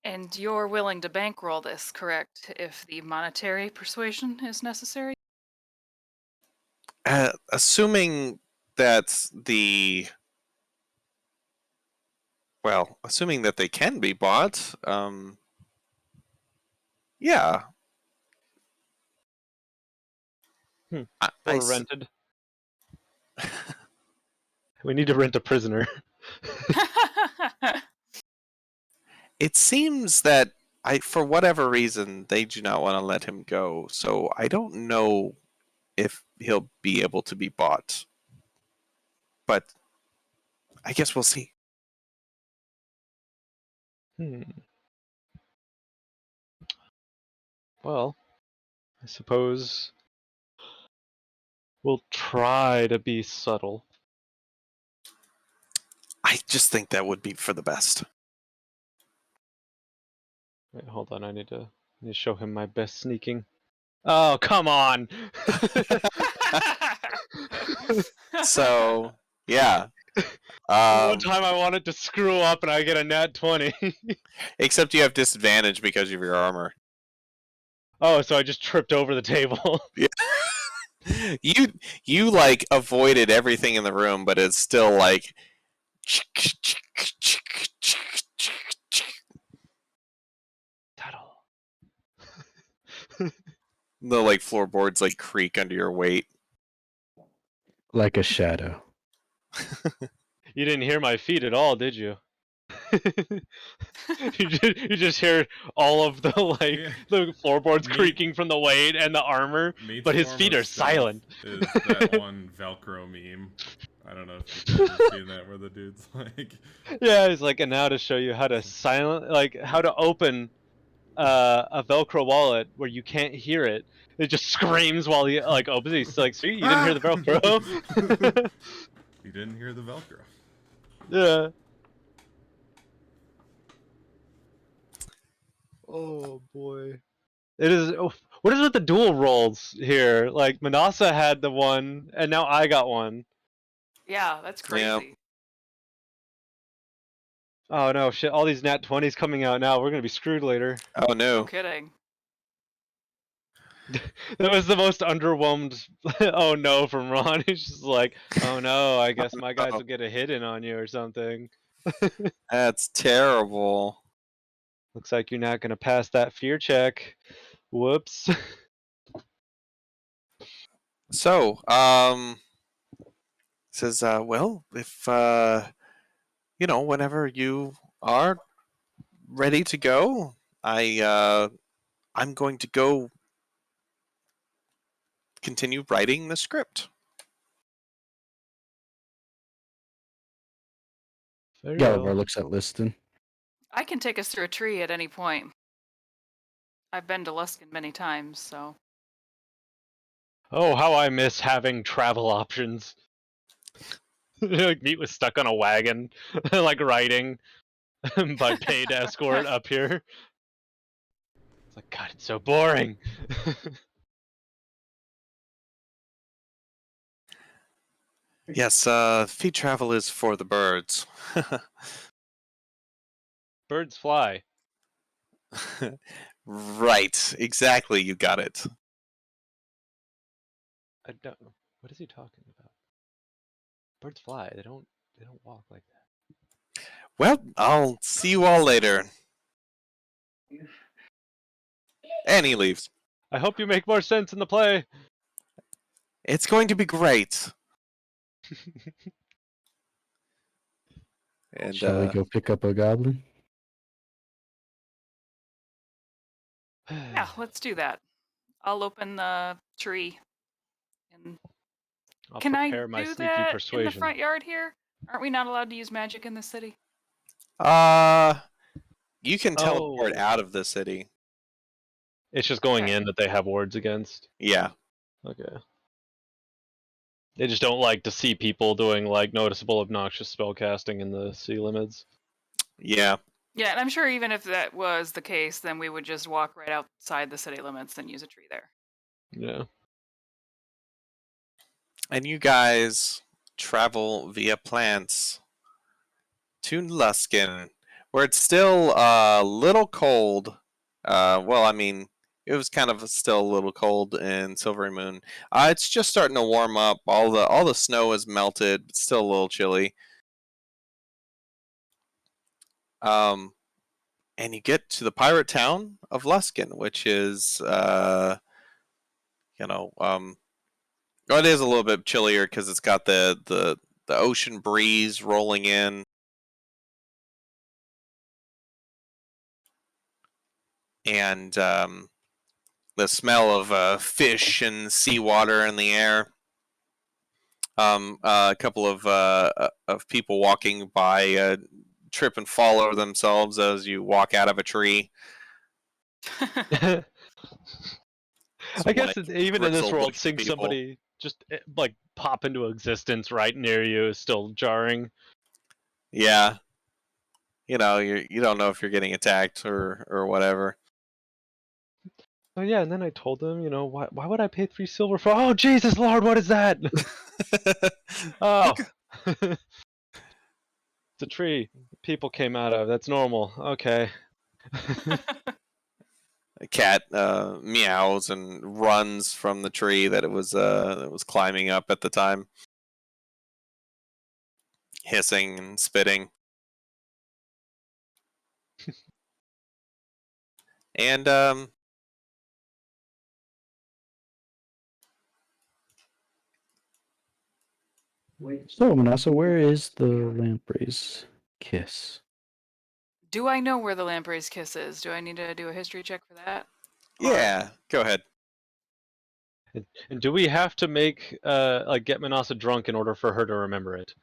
And you're willing to bankroll this, correct? If the monetary persuasion is necessary? Assuming that assuming that they can be bought, yeah. Or rented. We need to rent a prisoner. It seems that for whatever reason, they do not want to let him go. So I don't know if he'll be able to be bought. But I guess we'll see. Well, I suppose we'll try to be subtle. I just think that would be for the best. Wait, hold on. I need to show him my best sneaking. Oh, come on! So, yeah. One time I wanted to screw up and I get a nat 20. Except you have disadvantage because of your armor. Oh, so I just tripped over the table. You like avoided everything in the room, but it's still like the like floorboards like creak under your weight. Like a shadow. You didn't hear my feet at all, did you? You just hear all of the the floorboards creaking from the weight and the armor, but his feet are silent. Is that one Velcro meme? I don't know if you guys have seen that where the dude's like, yeah, he's like, and now to show you how to how to open a Velcro wallet where you can't hear it. It just screams while he like opens it. He's like, "See, you didn't hear the Velcro." You didn't hear the Velcro. Yeah. Oh boy. It is. What is with the dual rolls here? Like Manasa had the one, and now I got one. Yeah, that's crazy. Yeah. Oh no, shit! All these nat 20s coming out now. We're gonna be screwed later. Oh No no. kidding. That was the most underwhelmed. Oh no, from Ron. He's just like, oh no, I guess my guys will get a hit in on you or something. That's terrible. Looks like you're not gonna pass that fear check. Whoops. So, says, well, if whenever you are ready to go, I'm going to go continue writing the script. Very Gulliver well. looks at Liston. I can take us through a tree at any point. I've been to Luskin many times, so. Oh, how I miss having travel options. Like Meat was stuck on a wagon, like riding by paid escort up here. It's like, God, it's so boring. Yes, feed travel is for the birds. Birds fly. Right, exactly, you got it. I don't. What is he talking about? Birds fly. They don't walk like that. Well, I'll see you all later. And he leaves. I hope you make more sense in the play. It's going to be great. And Shall we go pick up a goblin? Yeah, let's do that. I'll open the tree. And I'll can I prepare my do sneaky that in the persuasion. front yard here? Aren't we not allowed to use magic in the city? you can teleport Oh. out of the city. It's just going Okay. in that they have wards against. Yeah. Okay. They just don't like to see people doing like noticeable obnoxious spellcasting in the city limits. Yeah. Yeah, and I'm sure even if that was the case, then we would just walk right outside the city limits and use a tree there. Yeah. And you guys travel via plants to Luskin, where it's still a little cold. Well, I mean, it was kind of still a little cold in Silvery Moon. It's just starting to warm up. All the snow is melted, but still a little chilly. And you get to the pirate town of Luskin, which is, well, it is a little bit chillier because it's got the ocean breeze rolling in. And the smell of fish and seawater in the air. A couple of people walking by trip and fall over themselves as you walk out of a tree. I guess like, even in this grizzled world, looking seeing people. somebody just like pop into existence right near you is still jarring. Yeah, you don't know if you're getting attacked or whatever. Oh yeah, and then I told them, why would I pay 3 silver for? Oh Jesus Lord, what is that? Oh, it's a tree. People came out of. That's normal. Okay. A cat meows and runs from the tree that it was climbing up at the time, hissing and spitting. And So, Manasa, where is the lamprey's kiss? Do I know where the lamprey's kiss is? Do I need to do a history check for that? yeah, go ahead. And do we have to make get Manasa drunk in order for her to remember it?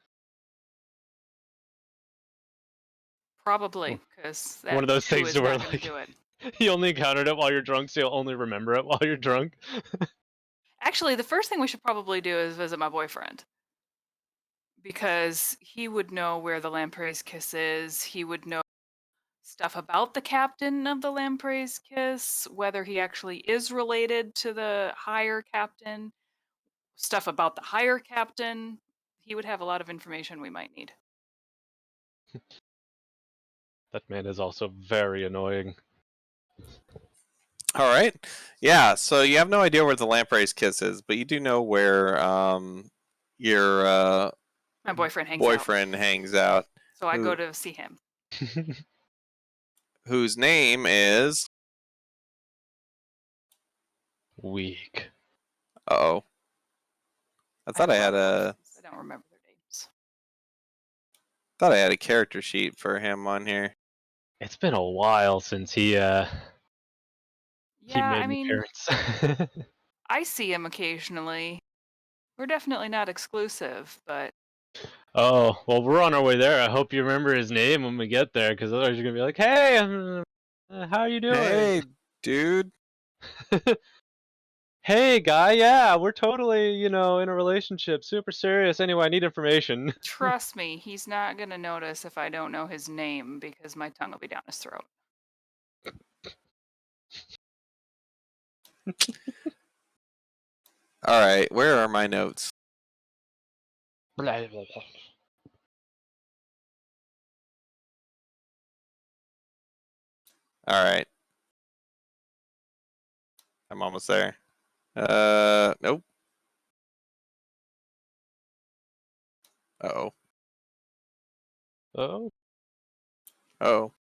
Probably, because that One of those too things is where not going to do it. you only encountered it while you're drunk, so you'll only remember it while you're drunk. Actually, the first thing we should probably do is visit my boyfriend. Because he would know where the lamprey's kiss is. He would know stuff about the captain of the lamprey's kiss, whether he actually is related to the higher captain, stuff about the higher captain. He would have a lot of information we might need. That man is also very annoying. All right. Yeah, so you have no idea where the lamprey's kiss is, but you do know where your My boyfriend hangs boyfriend out. hangs out. So I go to see him. Whose name is Weak. Uh-oh. I thought I had a I don't remember their names. thought I had a character sheet for him on here. It's been a while since he Yeah, made I an mean, appearance. I see him occasionally. We're definitely not exclusive, but Oh, well, we're on our way there. I hope you remember his name when we get there, because otherwise you're going to be like, hey, how are you doing? Hey, dude. hey guy, yeah, we're totally, you know, in a relationship, super serious. Anyway, I need information. Trust me, he's not gonna notice if I don't know his name because my tongue will be down his throat. All right, where are my notes? Blah, blah, blah. All right, I'm almost there. Nope. Uh-oh. Oh, Oh.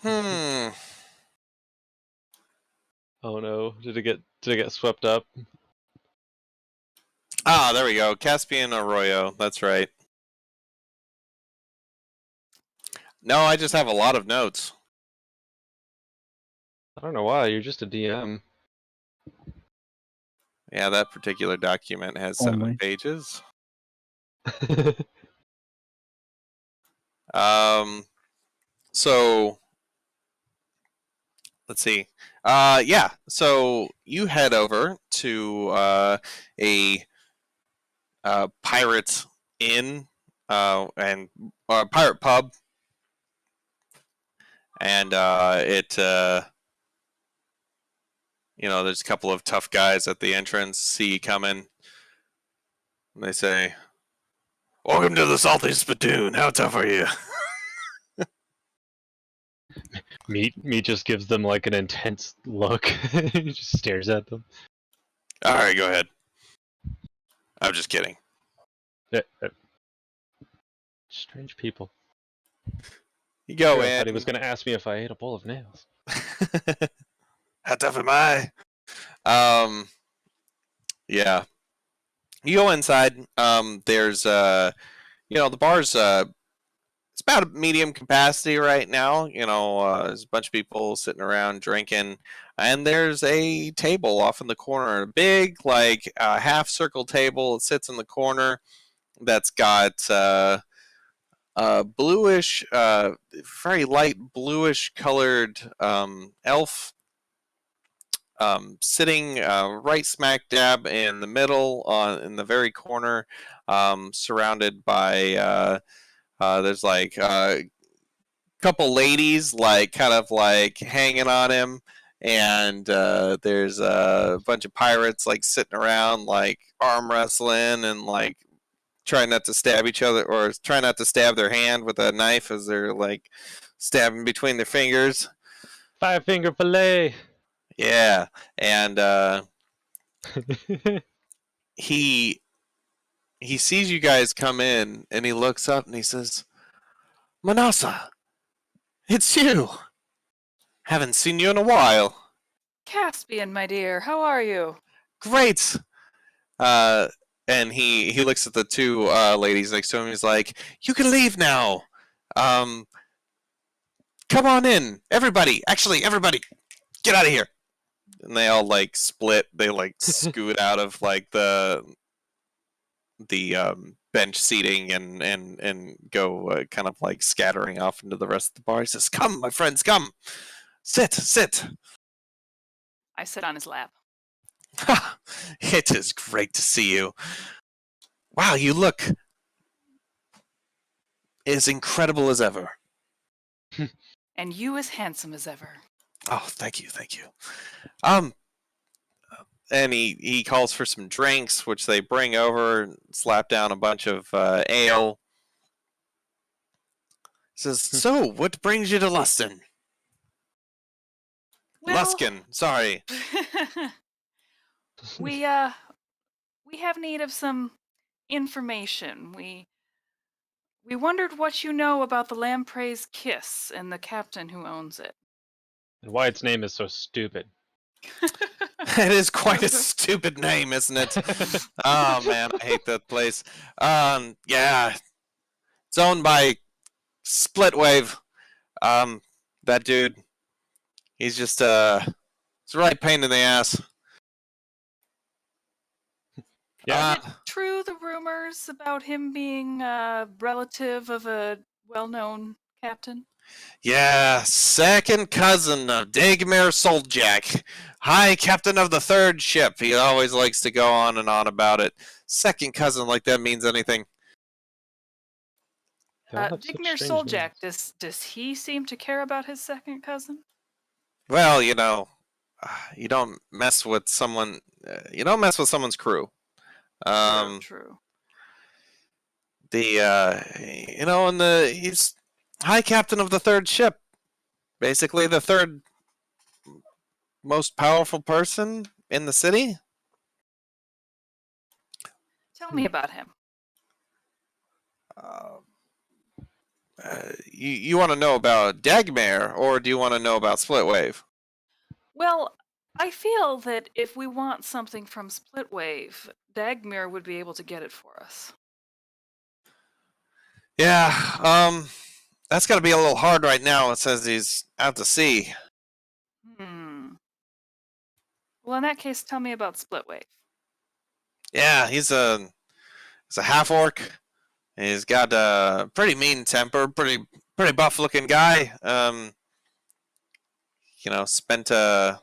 Hmm. oh no, did it get swept up? Ah, there we go. Caspian Arroyo. That's right. No, I just have a lot of notes. I don't know why. You're just a DM. Yeah, that particular document has 7 Only. pages. So let's see. Yeah. So you head over to a pirate inn and pirate pub, and there's a couple of tough guys at the entrance. See you coming, and they say, "Welcome to the Salty Spittoon. How tough are you?" Meat just gives them like an intense look. He just stares at them. All right, go ahead. I'm just kidding. Strange people. You go Sure, I in. thought he was gonna ask me if I ate a bowl of nails. How tough am I? Yeah. You go inside. There's the bar's it's about a medium capacity right now. There's a bunch of people sitting around drinking, and there's a table off in the corner, a big like half circle table. It sits in the corner. That's got bluish, very light bluish colored elf sitting right smack dab in the middle, in the very corner, surrounded by there's like a couple ladies like kind of like hanging on him, and there's a bunch of pirates like sitting around like arm wrestling and like trying not to stab each other or trying not to stab their hand with a knife as they're like stabbing between their fingers. 5-finger fillet. Yeah, and he he sees you guys come in and he looks up and he says, "Manasa, it's you. Haven't seen you in a while. Caspian, my dear, how are you? Great." Uh, and he looks at the two ladies next to him. He's like, "You can leave now. Um, come on in, everybody. Actually, everybody, get out of here." And they all like split. They like scoot out of like the bench seating and go kind of like scattering off into the rest of the bar. He says, "Come, my friends, come. Sit. I sit on his lap. It is great to see you. Wow, you look as incredible as ever." And you as handsome as ever. Oh, thank you. Um, and he calls for some drinks, which they bring over and slap down a bunch of ale. He says, "So, what brings you to Luskin?" Well, Luskin, sorry. we have need of some information. We wondered what you know about the Lamprey's Kiss and the captain who owns it. And why its name is so stupid. It is quite a stupid name, isn't it? Oh man, I hate that place. Yeah, it's owned by Splitwave. That dude, he's just it's a right pain in the ass. Yeah. Is it true the rumors about him being a relative of a well-known captain? Yeah, second cousin of Dagmar Soljack, High Captain of the Third Ship. He always likes to go on and on about it. Second cousin, like that means anything. They all have such Digmir strange Soljak, names. does he seem to care about his second cousin? Well, you don't mess with someone. You don't mess with someone's crew. True. He's High Captain of the Third Ship. Basically, the third most powerful person in the city. Tell me about him. You want to know about Dagmar, or do you want to know about Splitwave? Well, I feel that if we want something from Splitwave, Dagmir would be able to get it for us. Yeah, that's got to be a little hard right now. It says he's out to sea. Well, in that case, tell me about Splitwave. Yeah, he's a half orc. He's got a pretty mean temper, pretty buff looking guy. Spent a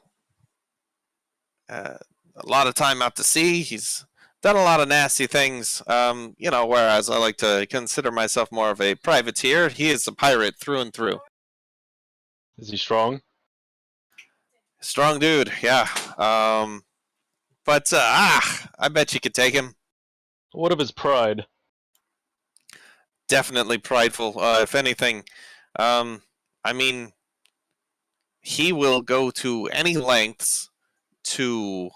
lot of time out to sea. He's done a lot of nasty things. Whereas I like to consider myself more of a privateer, he is a pirate through and through. Is he strong? Strong dude, yeah. I bet you could take him. What of his pride? Definitely prideful. If anything, he will go to any lengths to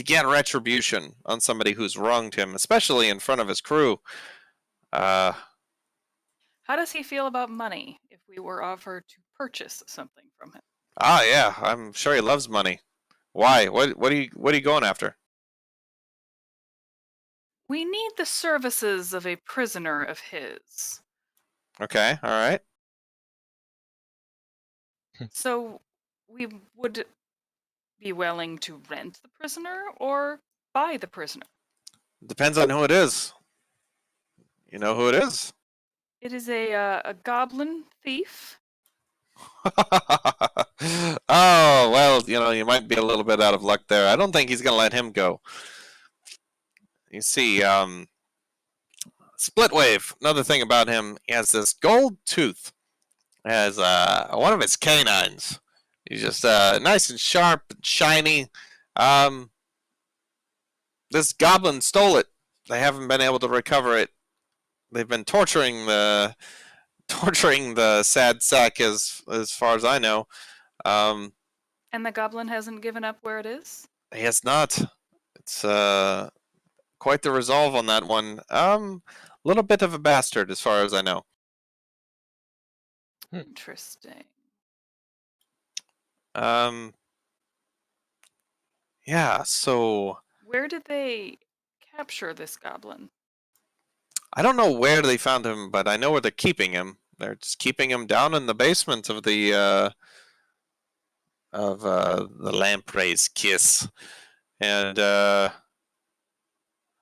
get retribution on somebody who's wronged him, especially in front of his crew. How does he feel about money if we were offered to purchase something from him? Yeah, I'm sure he loves money. Why? What are you going after? We need the services of a prisoner of his. Okay, all right. So we would be willing to rent the prisoner or buy the prisoner. Depends on who it is. You know who it is? It is a goblin thief. Oh, well, you might be a little bit out of luck there. I don't think he's going to let him go. You see, Splitwave, another thing about him, he has this gold tooth as one of his canines. He's just nice and sharp and shiny. This goblin stole it. They haven't been able to recover it. They've been torturing the sad sack as far as I know. And the goblin hasn't given up where it is? He has not. It's quite the resolve on that one. Little bit of a bastard as far as I know. Interesting. Yeah, so Where did they capture this goblin? I don't know where they found him, but I know where they're keeping him. They're just keeping him down in the basement of the Lamprey's Kiss. And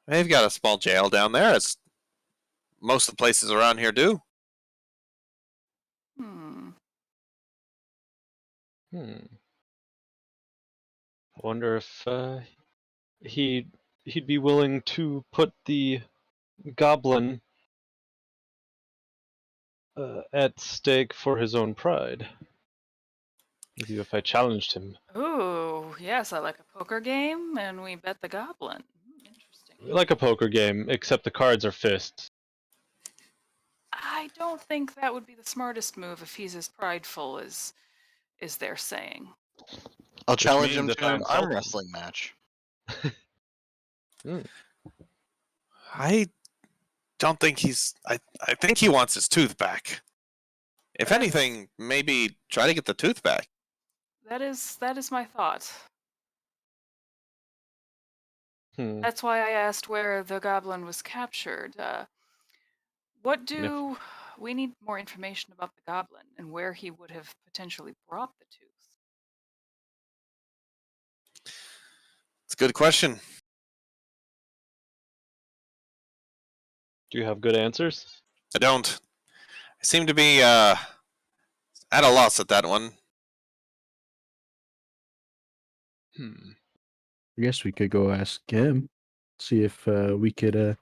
they've got a small jail down there, as most of the places around here do. I wonder if he'd be willing to put the goblin at stake for his own pride. Maybe if I challenged him. Ooh, yes, I like a poker game, and we bet the goblin. Interesting. Like a poker game, except the cards are fists. I don't think that would be the smartest move if he's as prideful as they're saying. I'll challenge him means if to I an insult arm him. wrestling match. I don't think I think he wants his tooth back. If anything, maybe try to get the tooth back. That is my thought. Hmm. That's why I asked where the goblin was captured. We need more information about the goblin and where he would have potentially brought the tooth. It's a good question. Do you have good answers? I don't. seem to be at a loss at that one. I guess we could go ask him, see if we could We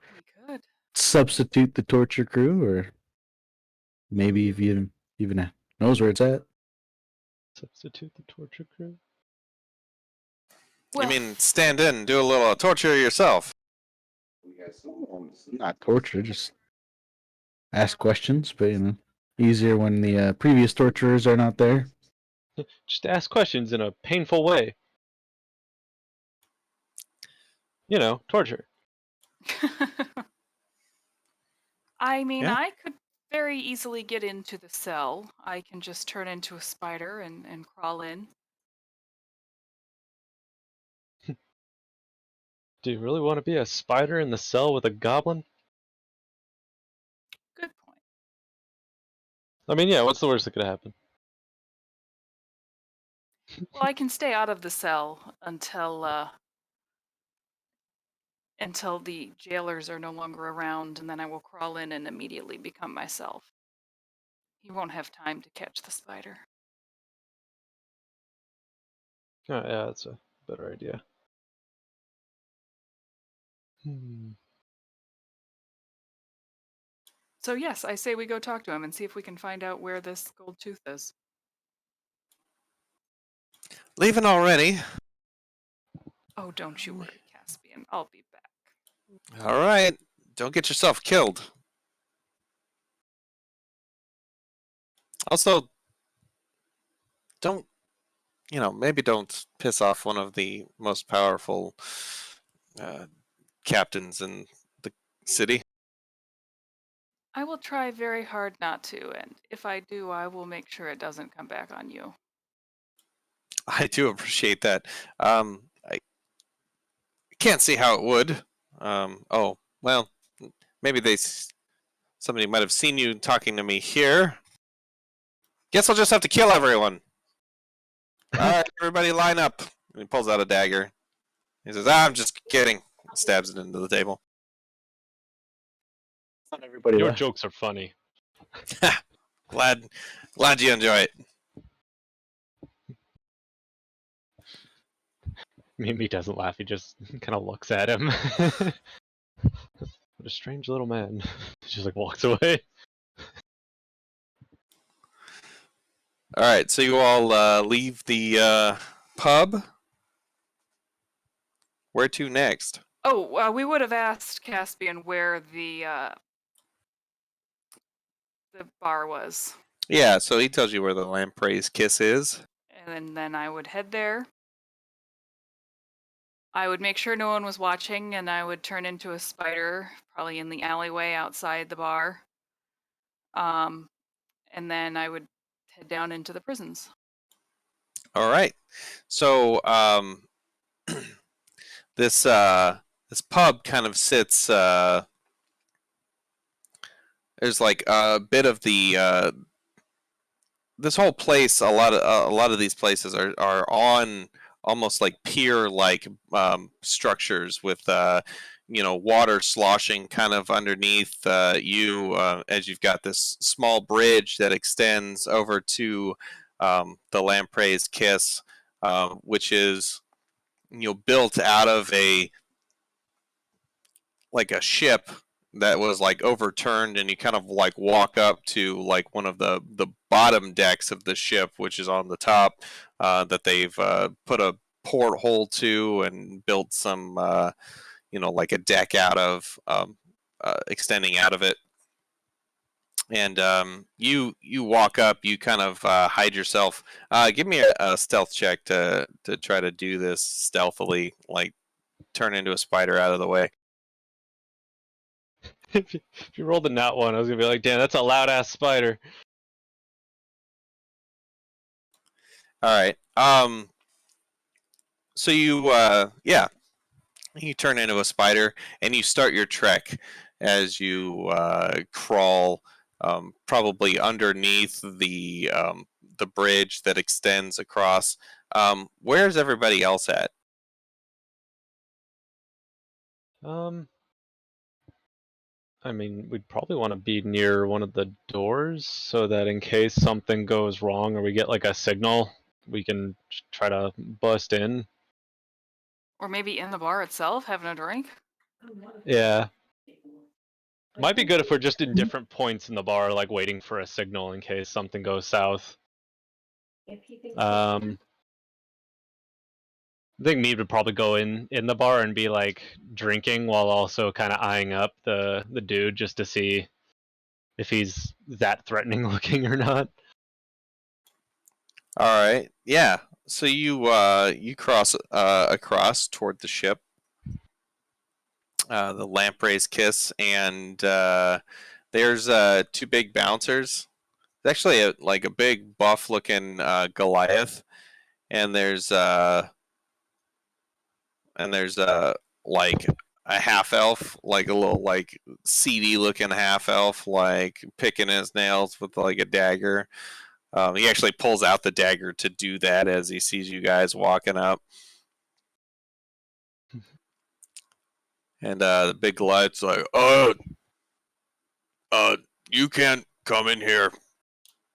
could. substitute the torture crew, or maybe if you even knows where it's at. Substitute the torture crew. Well, You mean stand in and do a little torture yourself? Not torture, just ask questions. But easier when the previous torturers are not there. Just ask questions in a painful way. You know, torture. I mean, Yeah. I could very easily get into the cell. I can just turn into a spider and crawl in. Do you really want to be a spider in the cell with a goblin? Good point. I mean, yeah, what's the worst that could happen? Well, I can stay out of the cell until the jailers are no longer around, and then I will crawl in and immediately become myself. He won't have time to catch the spider. Oh, yeah, that's a better idea. So yes, I say we go talk to him and see if we can find out where this gold tooth is. Leaving already? Oh, don't you worry, Caspian. I'll be back. All right. Don't get yourself killed. Also, don't, maybe don't piss off one of the most powerful captains in the city. I will try very hard not to, and if I do, I will make sure it doesn't come back on you. I do appreciate that. I can't see how it would. Oh, well, maybe somebody might have seen you talking to me here. Guess I'll just have to kill everyone. All right, everybody line up. And he pulls out a dagger. He says, I'm just kidding. Stabs it into the table. Not everybody Your left. jokes are funny. Glad you enjoy it. Mimi doesn't laugh, he just kind of looks at him. What a strange little man. Just like walks away. All right, so you all leave the pub. Where to next? Oh, we would have asked Caspian where the bar was, Yeah, so he tells you where the Lamprey's Kiss is. and then I would head there. I would make sure no one was watching, and I would turn into a spider, probably in the alleyway outside the bar. And then I would head down into the prisons. All right. So this pub kind of sits. There's like a bit of the this whole place. A lot of these places are on almost like pier like structures with water sloshing kind of underneath you as you've got this small bridge that extends over to the Lamprey's Kiss, which is built out of a ship that was like overturned, and you kind of like walk up to like one of the bottom decks of the ship, which is on the top, that they've put a porthole to and built some like a deck out of, extending out of it. And you walk up, you kind of hide yourself. Give me a stealth check to try to do this stealthily, like turn into a spider out of the way. If you rolled a nat one, I was gonna be like, damn, that's a loud ass spider. All right. So you you turn into a spider and you start your trek as you crawl, probably underneath the bridge that extends across. Where's everybody else at? I mean, we'd probably want to be near one of the doors so that in case something goes wrong or we get like a signal, we can try to bust in. Or maybe in the bar itself, having a drink. Yeah. Might be good if we're just in different points in the bar, like waiting for a signal in case something goes south. I think Mead would probably go in the bar and be like drinking while also kind of eyeing up the dude just to see if he's that threatening looking or not. All right. Yeah. So you cross across toward the ship, the Lamprey's Kiss, and there's two big bouncers. It's actually like a big buff looking Goliath, and there's like a half elf, like a little like seedy looking half elf, like picking his nails with like a dagger. He actually pulls out the dagger to do that as he sees you guys walking up. And the big Goliath's like, you can't come in here.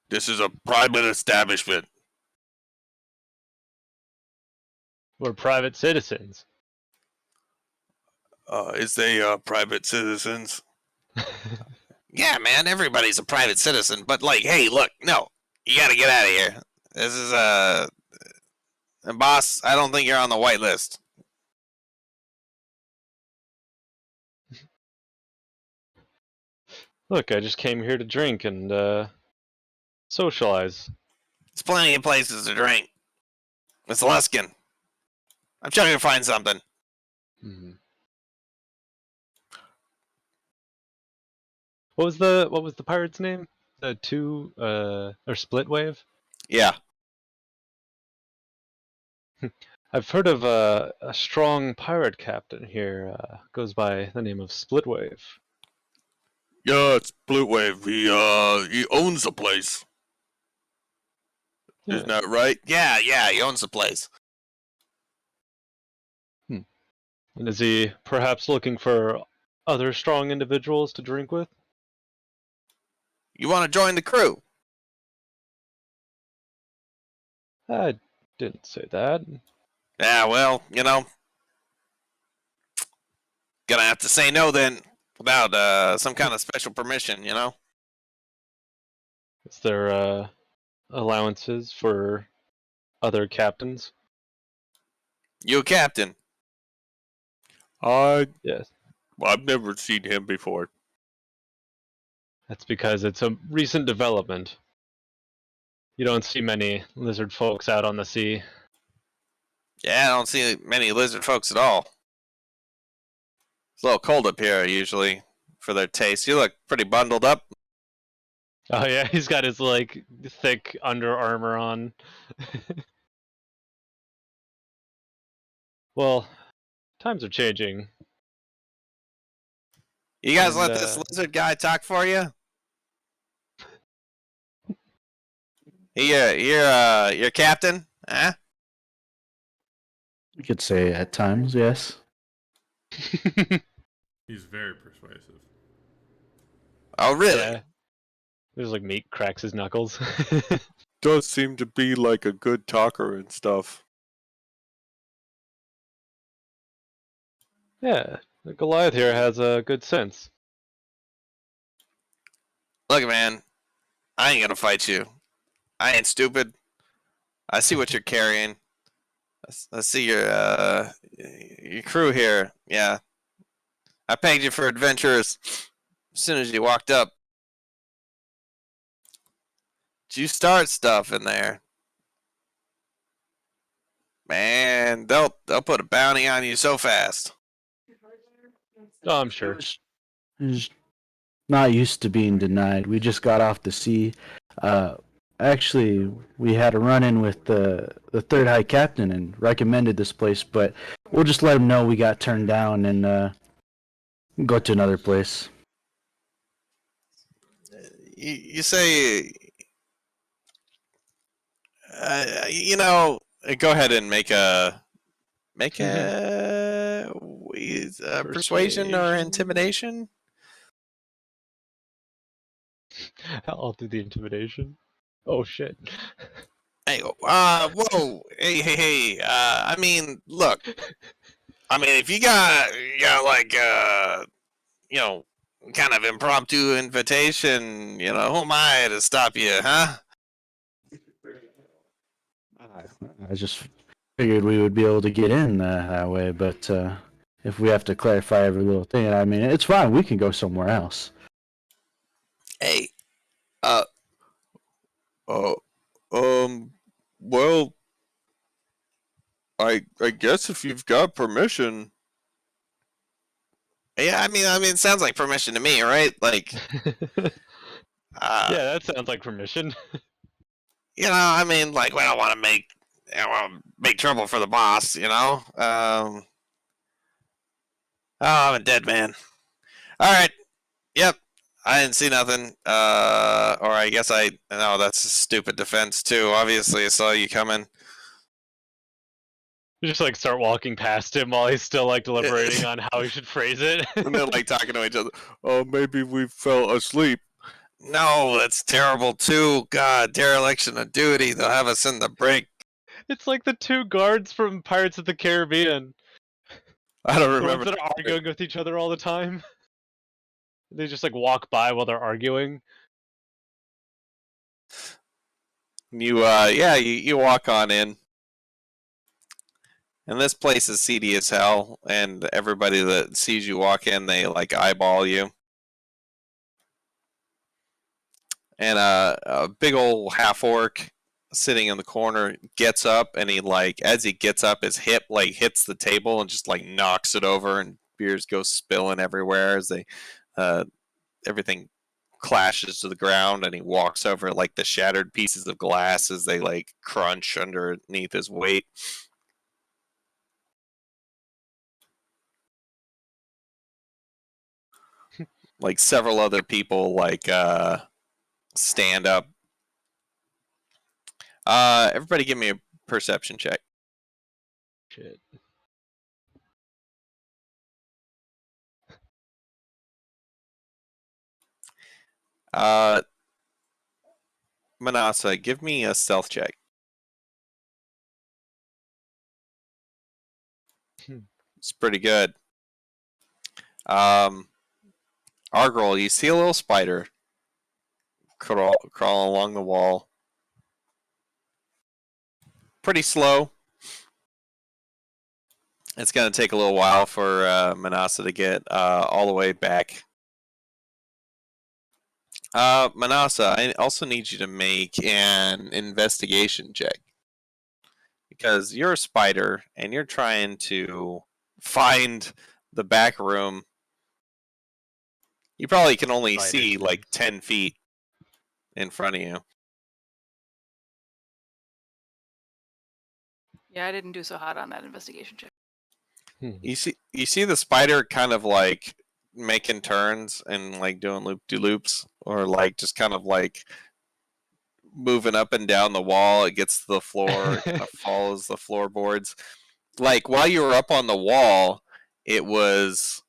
This is a private establishment. We're private citizens. Is they private citizens? Yeah, man, everybody's a private citizen. But like, hey, look, no, you gotta get out of here. This is boss. I don't think you're on the white list. Look, I just came here to drink and socialize. There's plenty of places to drink. It's Luskin. I'm trying to find something. Mm-hmm. What was the pirate's name? The two or Split Wave? Yeah. I've heard of a strong pirate captain here. Goes by the name of Splitwave. Yeah, it's Blue Wave. He owns the place. Yeah. Isn't that right? Yeah, he owns the place. And is he perhaps looking for other strong individuals to drink with? You want to join the crew? I didn't say that. Yeah, well, gonna have to say no then, without some kind of special permission, Is there allowances for other captains? You a captain? Yes. I've never seen him before. That's because it's a recent development. You don't see many lizard folks out on the sea. Yeah, I don't see many lizard folks at all. It's a little cold up here usually for their taste. You look pretty bundled up. Oh yeah, he's got his like thick Under Armour on. Well, times are changing. You guys And, let this lizard guy talk for you? You're captain, huh? You could say at times, yes. He's very persuasive. Oh, really? Yeah. There's like Meat cracks his knuckles. Does seem to be like a good talker and stuff. Yeah, the Goliath here has a good sense. Look, man, I ain't gonna fight you. I ain't stupid. I see what you're carrying. I see your crew here. Yeah, I pegged you for adventurers as soon as you walked up. Did you start stuff in there? Man, they'll put a bounty on you so fast. Oh, I'm sure. It's not used to being denied. We just got off the sea. Actually, we had a run-in with the third high captain and recommended this place, but we'll just let him know we got turned down and go to another place. You say, go ahead and make a persuasion or intimidation. I'll do the intimidation. Oh shit. Hey, whoa, hey. I mean, look. I mean, if you got like, you know, kind of impromptu invitation, who am I to stop you, huh? I just figured we would be able to get in that way, but if we have to clarify every little thing, I mean, it's fine. We can go somewhere else. Hey, uh, uh, well, I guess if you've got permission. Yeah, I mean, it sounds like permission to me, right? Like, Yeah, that sounds like permission. I mean, like, we don't want to make trouble for the boss, Oh, I'm a dead man. All right. Yep. I didn't see nothing. Or I guess no, that's a stupid defense too. Obviously, I saw you coming. You just like start walking past him while he's still like deliberating on how he should phrase it. And they're like talking to each other. Oh, maybe we fell asleep. No, that's terrible too. God, dereliction of duty. They'll have us in the brig. It's like the two guards from Pirates of the Caribbean. I don't The ones remember. that are arguing with each other all the time. They just like walk by while they're arguing. You walk on in. And this place is seedy as hell, and everybody that sees you walk in, they like eyeball you. And a big old half orc sitting in the corner gets up, and as he gets up, his hip like hits the table and just like knocks it over, and beers go spilling everywhere as everything clashes to the ground, and he walks over like the shattered pieces of glass as they like crunch underneath his weight. Like several other people stand up. Everybody give me a perception check. Shit. Manasa, give me a stealth check. It's pretty good. Argral, you see a little spider crawl along the wall. Pretty slow. It's going to take a little while for Manasa to get all the way back. Manasa, I also need you to make an investigation check. Because you're a spider and you're trying to find the back room. You probably can only see like 10 feet in front of you. Yeah, I didn't do so hot on that investigation check. You see the spider kind of like making turns and like doing loop-de-loops, or like just kind of like moving up and down the wall. It gets to the floor, it kind of follows the floorboards. Like while you were up on the wall, it was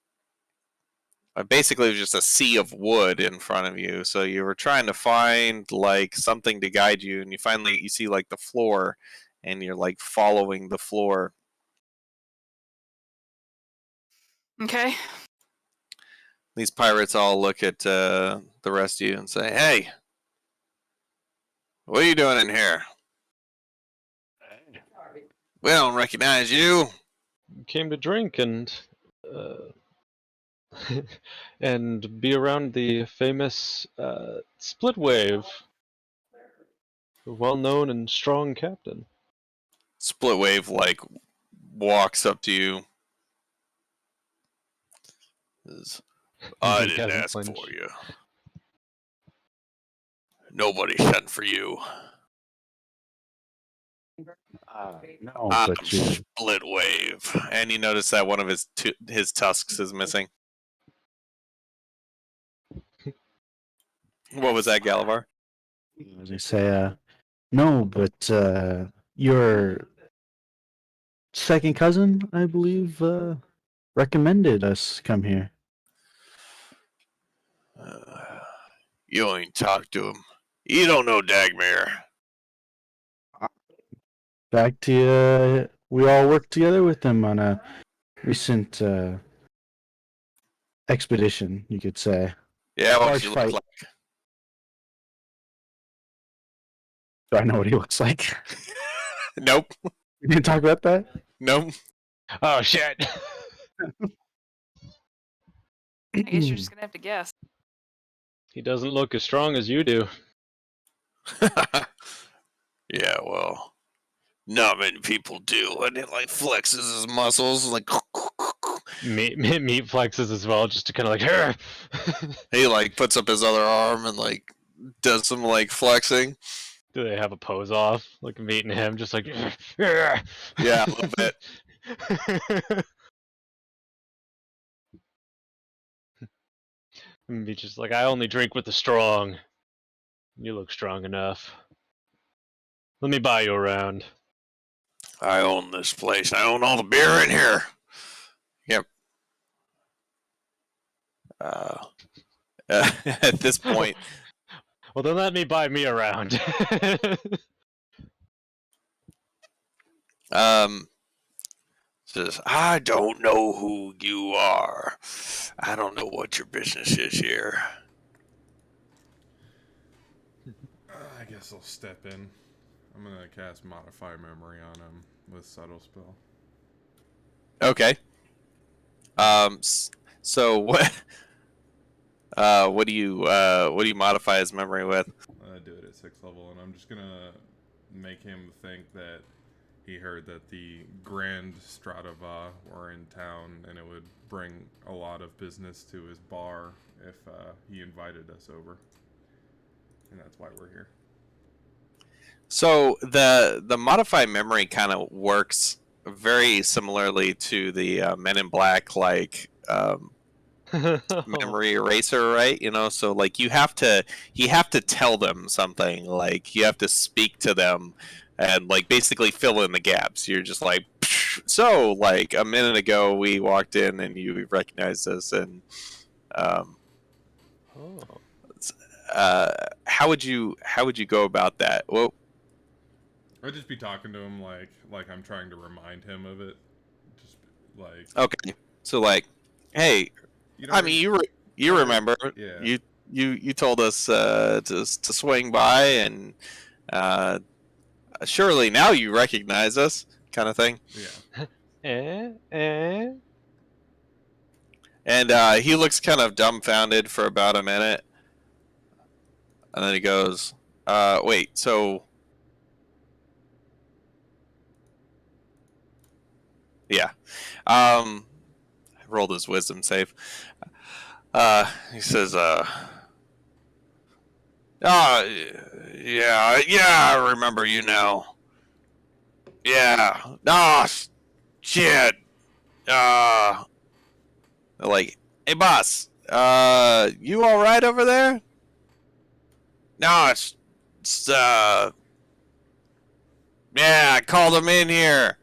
basically just a sea of wood in front of you. So you were trying to find like something to guide you, and you see like the floor, and you're like following the floor. Okay. These pirates all look at the rest of you and say, "Hey, what are you doing in here? We don't recognize you." Came to drink and and be around the famous Split Wave, a well-known and strong captain. Splitwave like walks up to you. I He didn't hasn't ask flinched. for you. Nobody sent for you. No, I'm but you. Splitwave, and you notice that one of his tusks is missing. What was that, Galavar? As I say, no, but your second cousin, I believe, recommended us come here. You ain't talked to him. You don't know Dagmar. Back to we all worked together with them on a recent expedition, you could say. Yeah, what Large you fight. look Do I know what he looks like? like. Nope. We didn't talk about that. Nope. Oh shit! I guess you're just gonna have to guess. He doesn't look as strong as you do. Yeah, well, not many people do. And it like flexes his muscles, like Meat flexes as well, just to kind of like. he like puts up his other arm and like does some like flexing. Do they have a pose off, like Meat and him, just like? Yeah, a little bit. Meat's just like, I only drink with the strong. You look strong enough. Let me buy you around. I own this place. I own all the beer in here. Yep. At this point, Well, then let me buy me around. says, I don't know who you are. I don't know what your business is here. I guess I'll step in. I'm gonna cast Modify Memory on him with Subtle Spell. Okay. So what? What do you modify his memory with? I do it at 6th level, and I'm just gonna make him think that he heard that the Grand Stratava were in town, and it would bring a lot of business to his bar if he invited us over, and that's why we're here. So the modify memory kind of works very similarly to the Men in Black like memory eraser, right? You know, so like you have to tell them something, like you have to speak to them and like basically fill in the gaps. You're just like, so like a minute ago we walked in and you recognized us, and how would you go about that? Well, I'd just be talking to him like I'm trying to remind him of it. Just like, okay, so like, hey, you know, I mean, you remember, yeah. you told us to swing by, and surely now you recognize us, kind of thing. Yeah. And he looks kind of dumbfounded for about a minute, and then he goes, "Wait, so." Yeah. I rolled his wisdom save. He says, yeah, I remember you now. Yeah. Oh, shit. Like, hey, boss, you all right over there? No, yeah, I called him in here.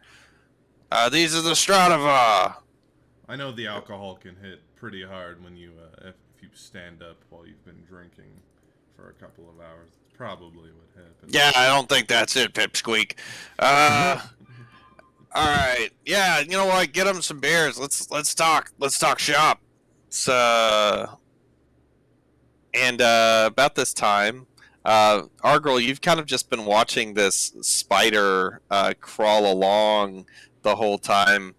These are the Stratava. I know the alcohol can hit pretty hard when you if you stand up while you've been drinking for a couple of hours. That's probably what happened. Yeah, I don't think that's it, Pipsqueak. All right. Yeah, you know what? Get him some beers. Let's talk. Let's talk shop. And about this time, Argyle, you've kind of just been watching this spider crawl along the whole time,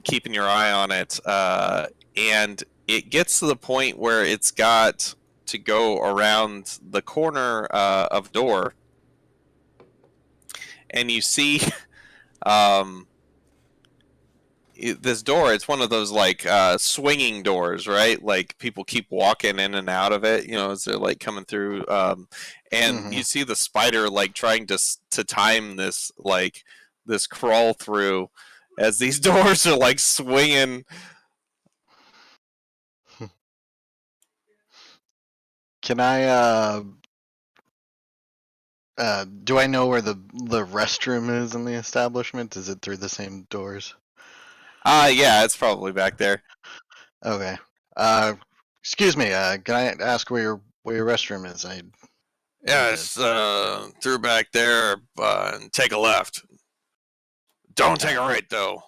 keeping your eye on it, and it gets to the point where it's got to go around the corner of a door, and you see this door. It's one of those like swinging doors, right? Like people keep walking in and out of it, you know, as they're like coming through, and you see the spider like trying to time this like this crawl through as these doors are like swinging. Can I do I know where the restroom is in the establishment? Is it through the same doors? Yeah, it's probably back there. Okay. Excuse me. Can I ask where your restroom is? I Yeah, need it's through back there, and take a left. Don't take a right though.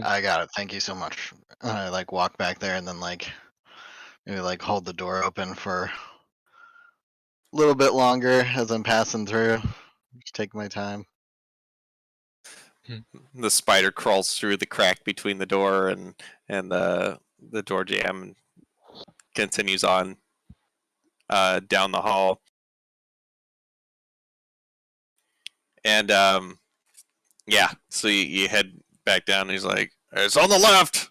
I got it. Thank you so much. I like walk back there and then like maybe like hold the door open for a little bit longer as I'm passing through. Just take my time. The spider crawls through the crack between the door and the door jamb and continues on down the hall. And yeah, so you head back down. And he's like, "It's on the left,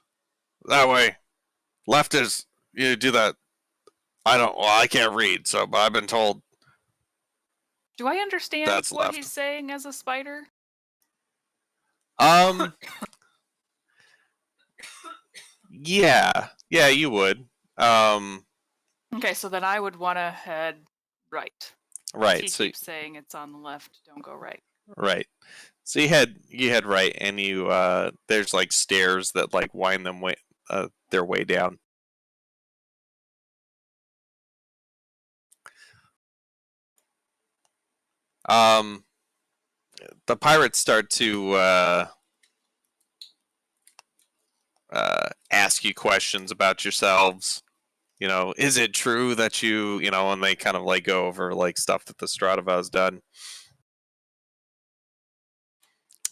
that way. Left is you do that. I don't. Well, I can't read, so but I've been told Do I understand that's what left." he's saying as a spider? Um. Yeah, you would. Um. Okay, so then I would want to head right. 'Cause Right. he So keeps saying it's on the left, don't go right. right. So you head right, and you there's like stairs that like wind them way their way down. Um, the pirates start to ask you questions about yourselves. You know, is it true that you know, and they kind of like go over like stuff that the Stratava has done.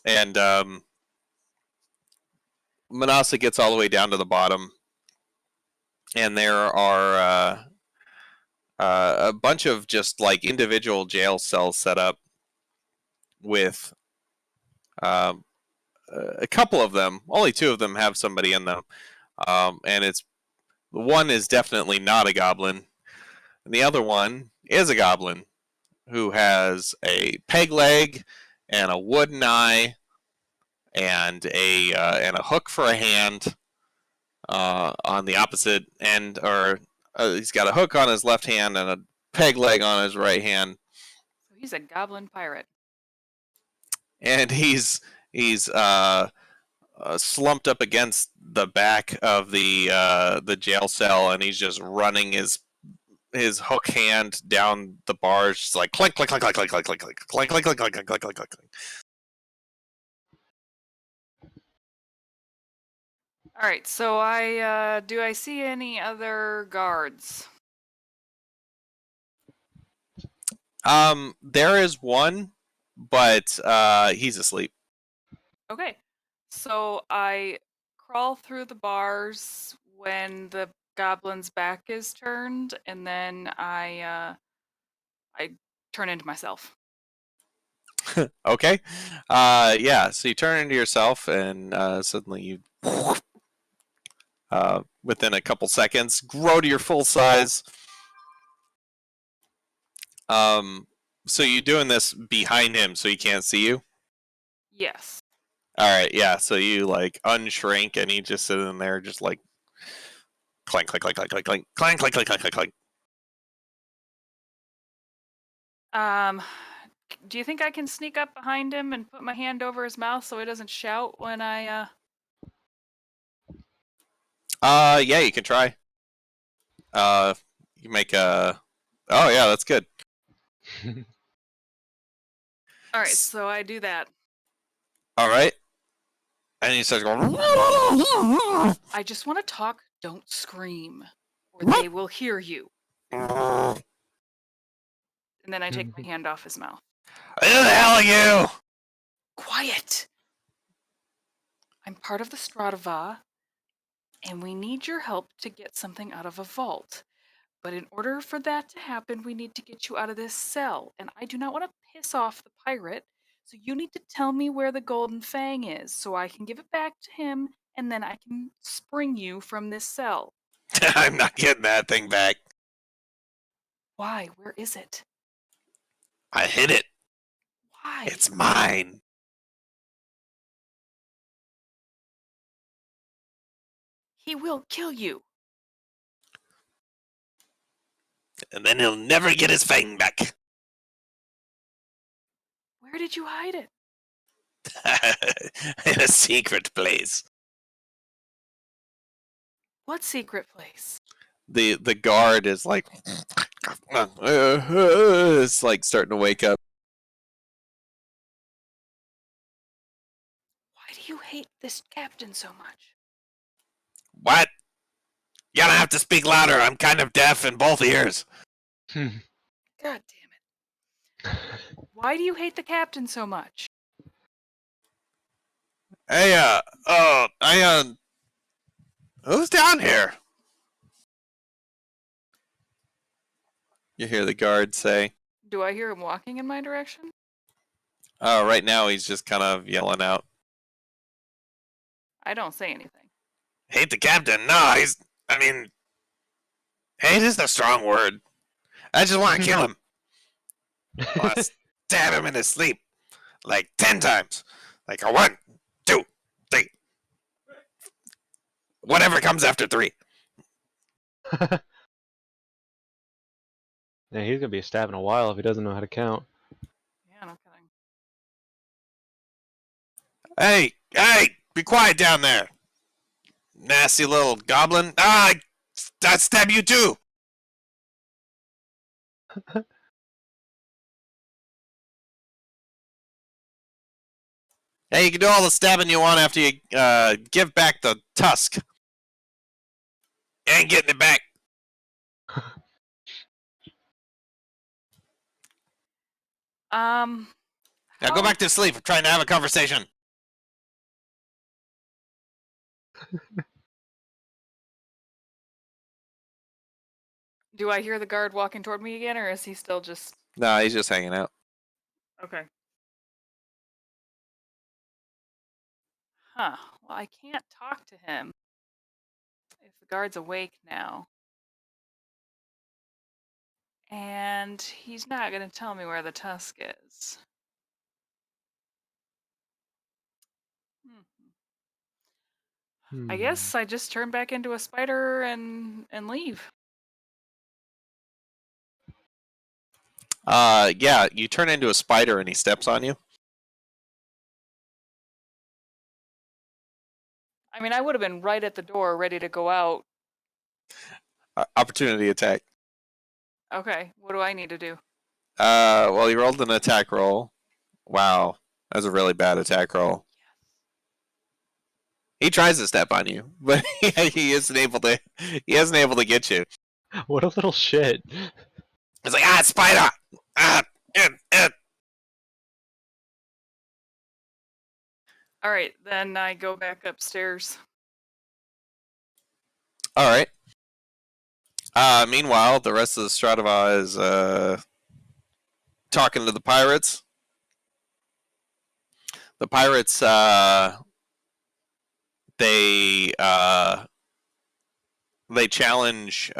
And Manasa gets all the way down to the bottom, and there are a bunch of just like individual jail cells set up with um, a couple of them. Only two of them have somebody in them, and it's one is definitely not a goblin, and the other one is a goblin who has a peg leg and a wooden eye and a hook for a hand on the opposite end, or he's got a hook on his left hand and a peg leg on his right hand, So he's a goblin pirate. and he's slumped up against the back of the jail cell, and he's just running his hook hand down the bars, just like clink clink clink clink clink clink clink clink clink clink clink clink clink clink clink. All right, so I see any other guards? There is one, but he's asleep. Okay, so I crawl through the bars when the goblin's back is turned, and then I turn into myself. Okay. Yeah. So you turn into yourself, and suddenly you, within a couple seconds, grow to your full size. So you're doing this behind him, so he can't see you. Yes. All right. Yeah. So you like unshrink, and he just sitting there, just like clank, clank, clank, clank, clank, clank, clank, clank, clank, clank, clank, clank. Um, do you think I can sneak up behind him and put my hand over his mouth so he doesn't shout when I Yeah, you can try. You make a. Oh yeah, that's good. All right, so I do that. All right. And he starts going. I just want to talk, don't scream, or they will hear you. And then I take my hand off his mouth. Who the hell are you? Quiet! I'm part of the Stratava, and we need your help to get something out of a vault. But in order for that to happen, we need to get you out of this cell. And I do not want to piss off the pirate, so you need to tell me where the golden fang is so I can give it back to him, and then I can spring you from this cell. I'm not getting that thing back. Why? Where is it? I hid it. Why? It's mine. He will kill you. And then he'll never get his fang back. Where did you hide it? In a secret place. What secret place? The guard is like, it's like starting to wake up. Why do you hate this captain so much? What? You're gonna have to speak louder. I'm kind of deaf in both ears. God damn it. Why do you hate the captain so much? Hey, who's down here? You hear the guard say. Do I hear him walking in my direction? Right now he's just kind of yelling out. I don't say anything. Hate the captain? No, hate is the strong word. I just want to kill him. I want to stab him in his sleep. Like 10 times. Like a 1, 2, 3. Whatever comes after 3. Yeah, he's gonna be stabbing a while if he doesn't know how to count. Yeah, no kidding. Hey, be quiet down there. Nasty little goblin. I stab you too. Hey, you can do all the stabbing you want after you give back the tusk. You ain't getting it back. Now go back to sleep. I'm trying to have a conversation. Do I hear the guard walking toward me again, or is he still just... No, he's just hanging out. Okay. Huh. Well, I can't talk to him if the guard's awake now. And he's not going to tell me where the tusk is. I guess I just turn back into a spider and leave. Yeah, you turn into a spider and he steps on you. I mean, I would have been right at the door, ready to go out. Opportunity attack. Okay, what do I need to do? Well, you rolled an attack roll. Wow, that's a really bad attack roll. He tries to step on you, but he isn't able to. He isn't able to get you. What a little shit. It's like spider. All right, then I go back upstairs. All right. Meanwhile, the rest of the Stratava is talking to the pirates. The pirates, they challenge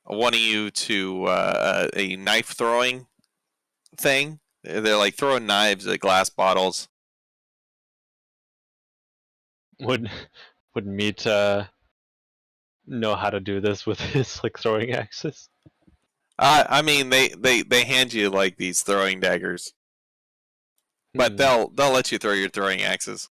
one of you to a knife throwing thing. They're like throwing knives at glass bottles. Would Meat know how to do this with his like throwing axes? I mean, they hand you like these throwing daggers, but they'll let you throw your throwing axes.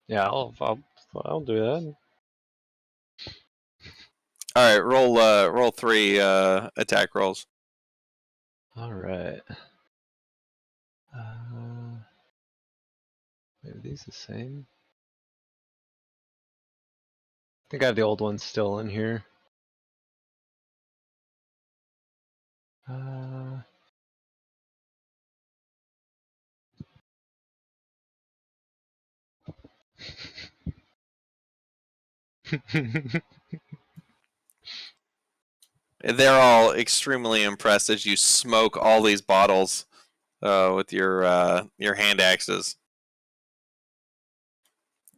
Yeah, I'll do that. All right, roll 3 attack rolls. All right. Wait, are these the same? I think I have the old ones still in here. They're all extremely impressed as you smoke all these bottles with your hand axes.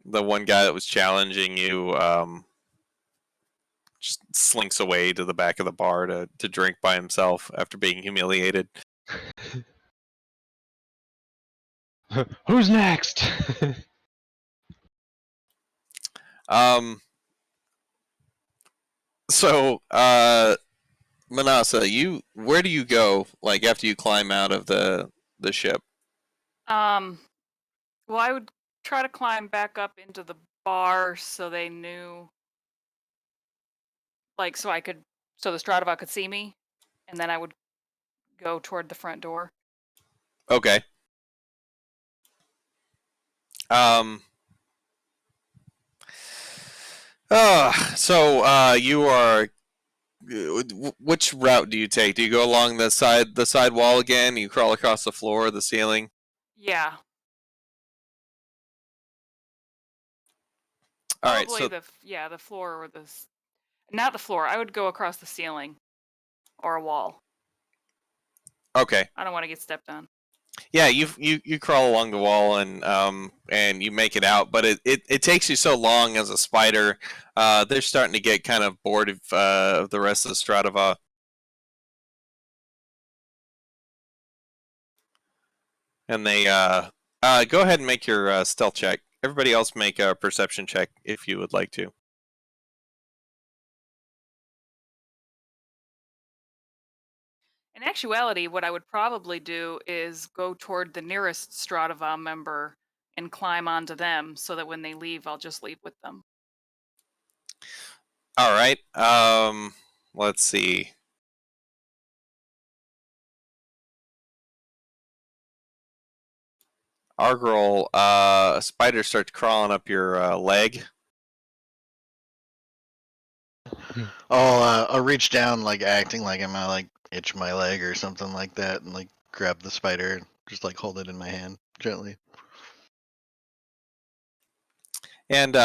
The one guy that was challenging you just slinks away to the back of the bar to drink by himself after being humiliated. Who's next? So Manasa, where do you go? Like after you climb out of the ship? Well, I would try to climb back up into the bar so they knew, like, so the Stratava could see me, and then I would go toward the front door. Okay. You are. Which route do you take? Do you go along the side wall again? You crawl across the floor, the ceiling? Yeah. All right. Probably So the floor or not the floor. I would go across the ceiling or a wall. okay. I don't want to get stepped on. Yeah, you crawl along the wall and you make it out, but it takes you so long as a spider. They're starting to get kind of bored of the rest of the Stratava. And they go ahead and make your stealth check. Everybody else make a perception check if you would like to. In actuality, what I would probably do is go toward the nearest Stratava member and climb onto them so that when they leave, I'll just leave with them. All right. Let's see. Argrel, a spider starts crawling up your leg. I'll reach down, like acting like I'm gonna like itch my leg or something like that, and like grab the spider and just like hold it in my hand gently. And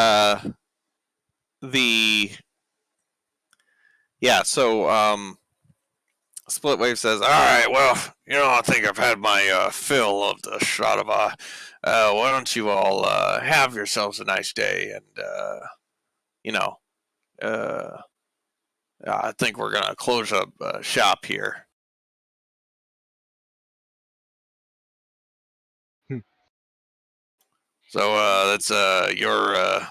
Split Wave says, "All right, well, I think I've had my fill of the Stratava. Why don't you all have yourselves a nice day? And I think we're gonna close up shop here." So that's your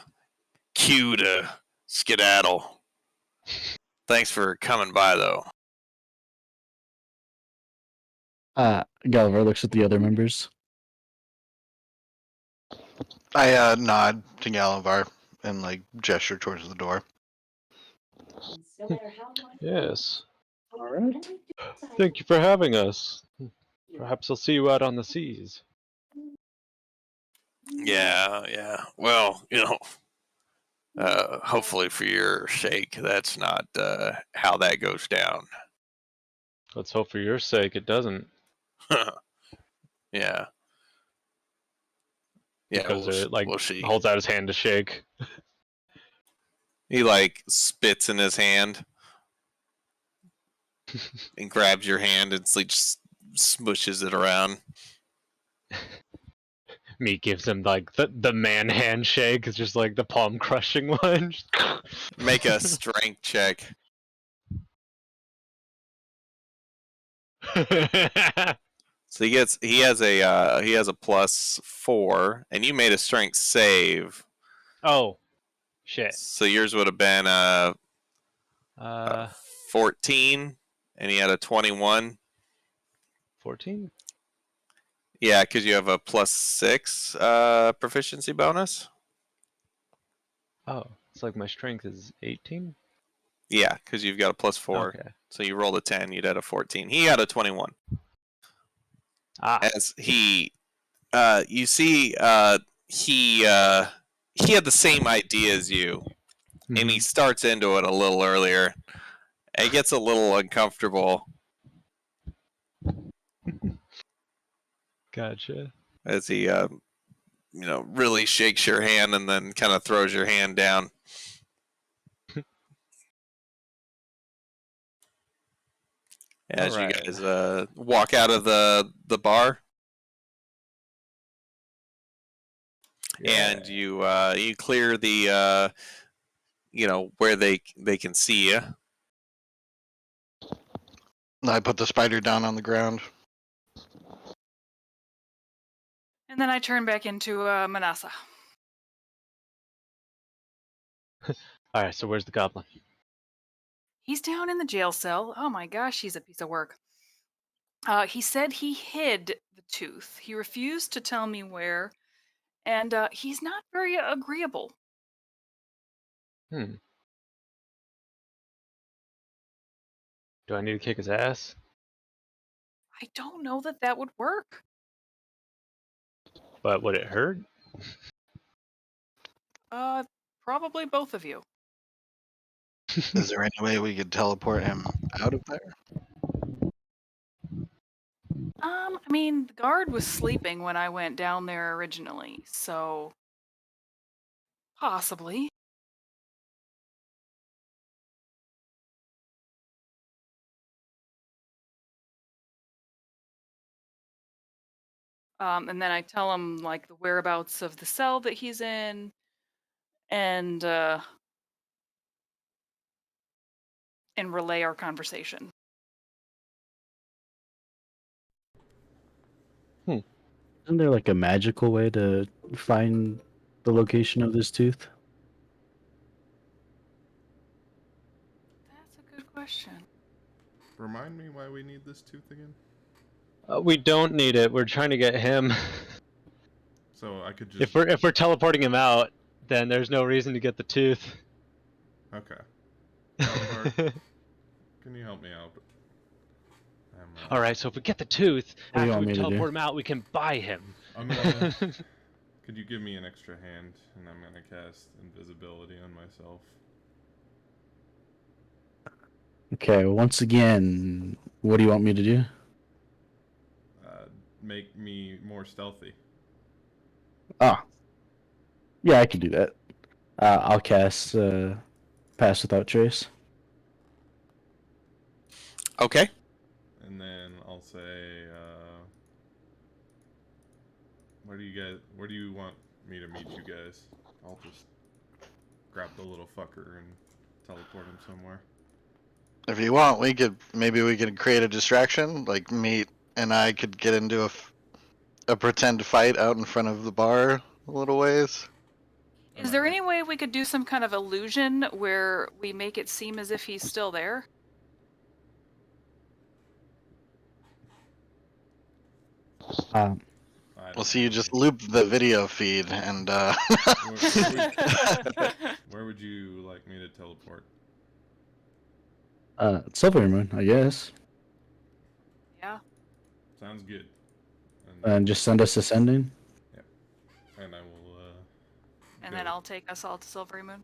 cue to skedaddle. Thanks for coming by, though. Gulliver looks at the other members. I nod to Galavar and like gesture towards the door. Yes. All right. Thank you for having us. Perhaps I'll see you out on the seas. Yeah. Well, hopefully for your sake, that's not how that goes down. Let's hope for your sake it doesn't. Yeah. Because it we'll see. holds out his hand to shake. He spits in his hand and grabs your hand and just smushes it around. Meat gives him the man handshake. It's just like the palm crushing one. Make a strength check. So he has a +4, and you made a strength save. Oh, shit. So yours would have been 14, and he had a 21. 14? Yeah, because you have a +6 proficiency bonus. Oh, it's like my strength is 18? Yeah, because you've got a +4. Okay. So you rolled a 10, you'd had a 14. He had a 21. As he, you see, he had the same idea as you, and he starts into it a little earlier. It gets a little uncomfortable. Gotcha. As he, really shakes your hand and then kind of throws your hand down. As you guys walk out of the bar, and you clear the where they can see you. I put the spider down on the ground. And then I turn back into Manasa. Alright, so where's the goblin? He's down in the jail cell. Oh my gosh, he's a piece of work. He said he hid the tooth. He refused to tell me where, and he's not very agreeable. Hmm. Do I need to kick his ass? I don't know that that would work. But would it hurt? Probably both of you. Is there any way we could teleport him out of there? I mean, the guard was sleeping when I went down there originally, so possibly. And then I tell him like the whereabouts of the cell that he's in, and relay our conversation. Isn't there like a magical way to find the location of this tooth? That's a good question. Remind me why we need this tooth again. We don't need it. We're trying to get him. So I could just. If we're teleporting him out, then there's no reason to get the tooth. Okay. Teleport. Can you help me out? All right. So if we get the tooth, What do you after want we me to do? teleport him out, we can buy him. I'm gonna. Could you give me an extra hand, and I'm gonna cast invisibility on myself. Okay, once again, what do you want me to do? Make me more stealthy. Ah, yeah, I can do that. I'll cast Pass Without Trace. Okay. And then I'll say, where do you want me to meet you guys? I'll just grab the little fucker and teleport him somewhere. If you want, maybe we could create a distraction. Like Meat and I could get into a pretend fight out in front of the bar a little ways. Is there any way we could do some kind of illusion where we make it seem as if he's still there? Well, see, you just loop the video feed and. Where would you like me to teleport? Silver Moon, I guess. Yeah. Sounds good. And just send us ascending. And I will. And go. then I'll take us all to Silvery Moon.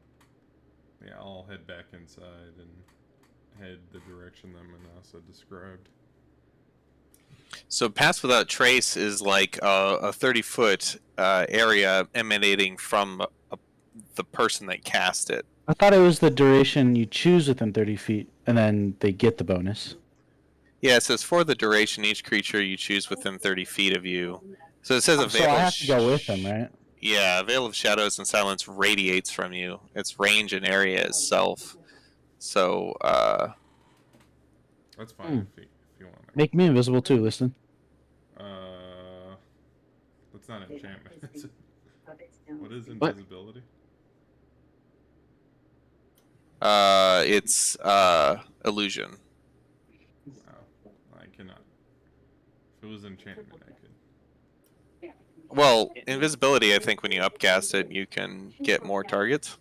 Yeah, I'll head back inside and head the direction that Manasa described. So Pass Without Trace is like a 30-foot area emanating from the person that cast it. I thought it was the duration you choose within 30 feet, and then they get the bonus. Yeah, it says for the duration, each creature you choose within 30 feet of you. So it says a So veil. I have to go with them, right? Yeah, a veil of shadows and silence radiates from you. Its range and area itself. So, That's fine if you want. Make me invisible too. Listen. That's not enchantment. What is invisibility? It's illusion. Wow, I cannot. If it was enchantment, I could. Well, invisibility, I think when you upcast it, you can get more targets.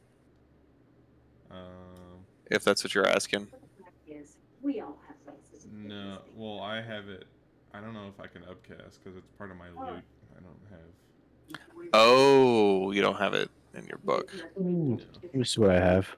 If that's what you're asking. No, well, I have it. I don't know if I can upcast because it's part of my loot. I don't have. Oh, you don't have it in your book. Ooh, let me see what I have.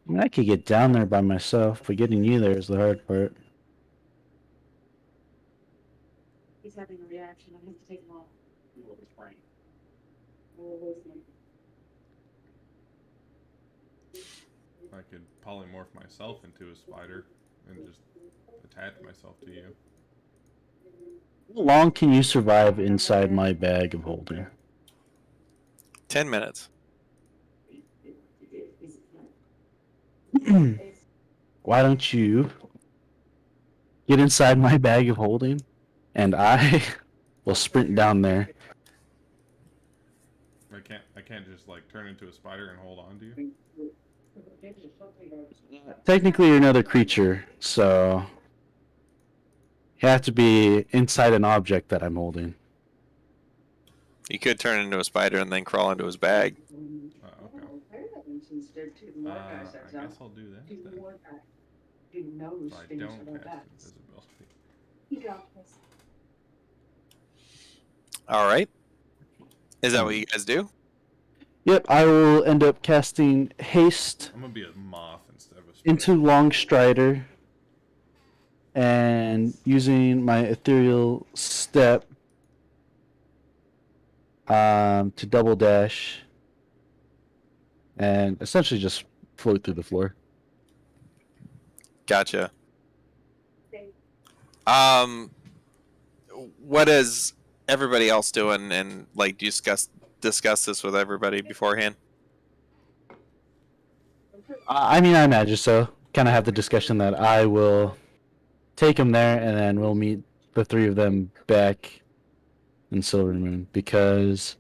I mean, I could get down there by myself, but getting you there is the hard part. He's having a reaction. I have to take him off. I could polymorph myself into a spider and just attach myself to you. How long can you survive inside my bag of holding? 10 minutes. Why don't you get inside my bag of holding, and I will sprint down there. I can't just like turn into a spider and hold on to you. Technically, you're another creature, so you have to be inside an object that I'm holding. You could turn into a spider and then crawl into his bag. Okay. I guess I'll do that then. So I don't cast invisibility. All right. Is that what you guys do? Yep, I will end up casting haste I'm gonna be a moth instead of a spider. into Longstrider and using my ethereal step to double dash and essentially just float through the floor. Gotcha. What is everybody else doing? And like, do you discuss this with everybody beforehand? I mean, I imagine so. Kind of have the discussion that I will take him there, and then we'll meet the three of them back in Silvermoon, because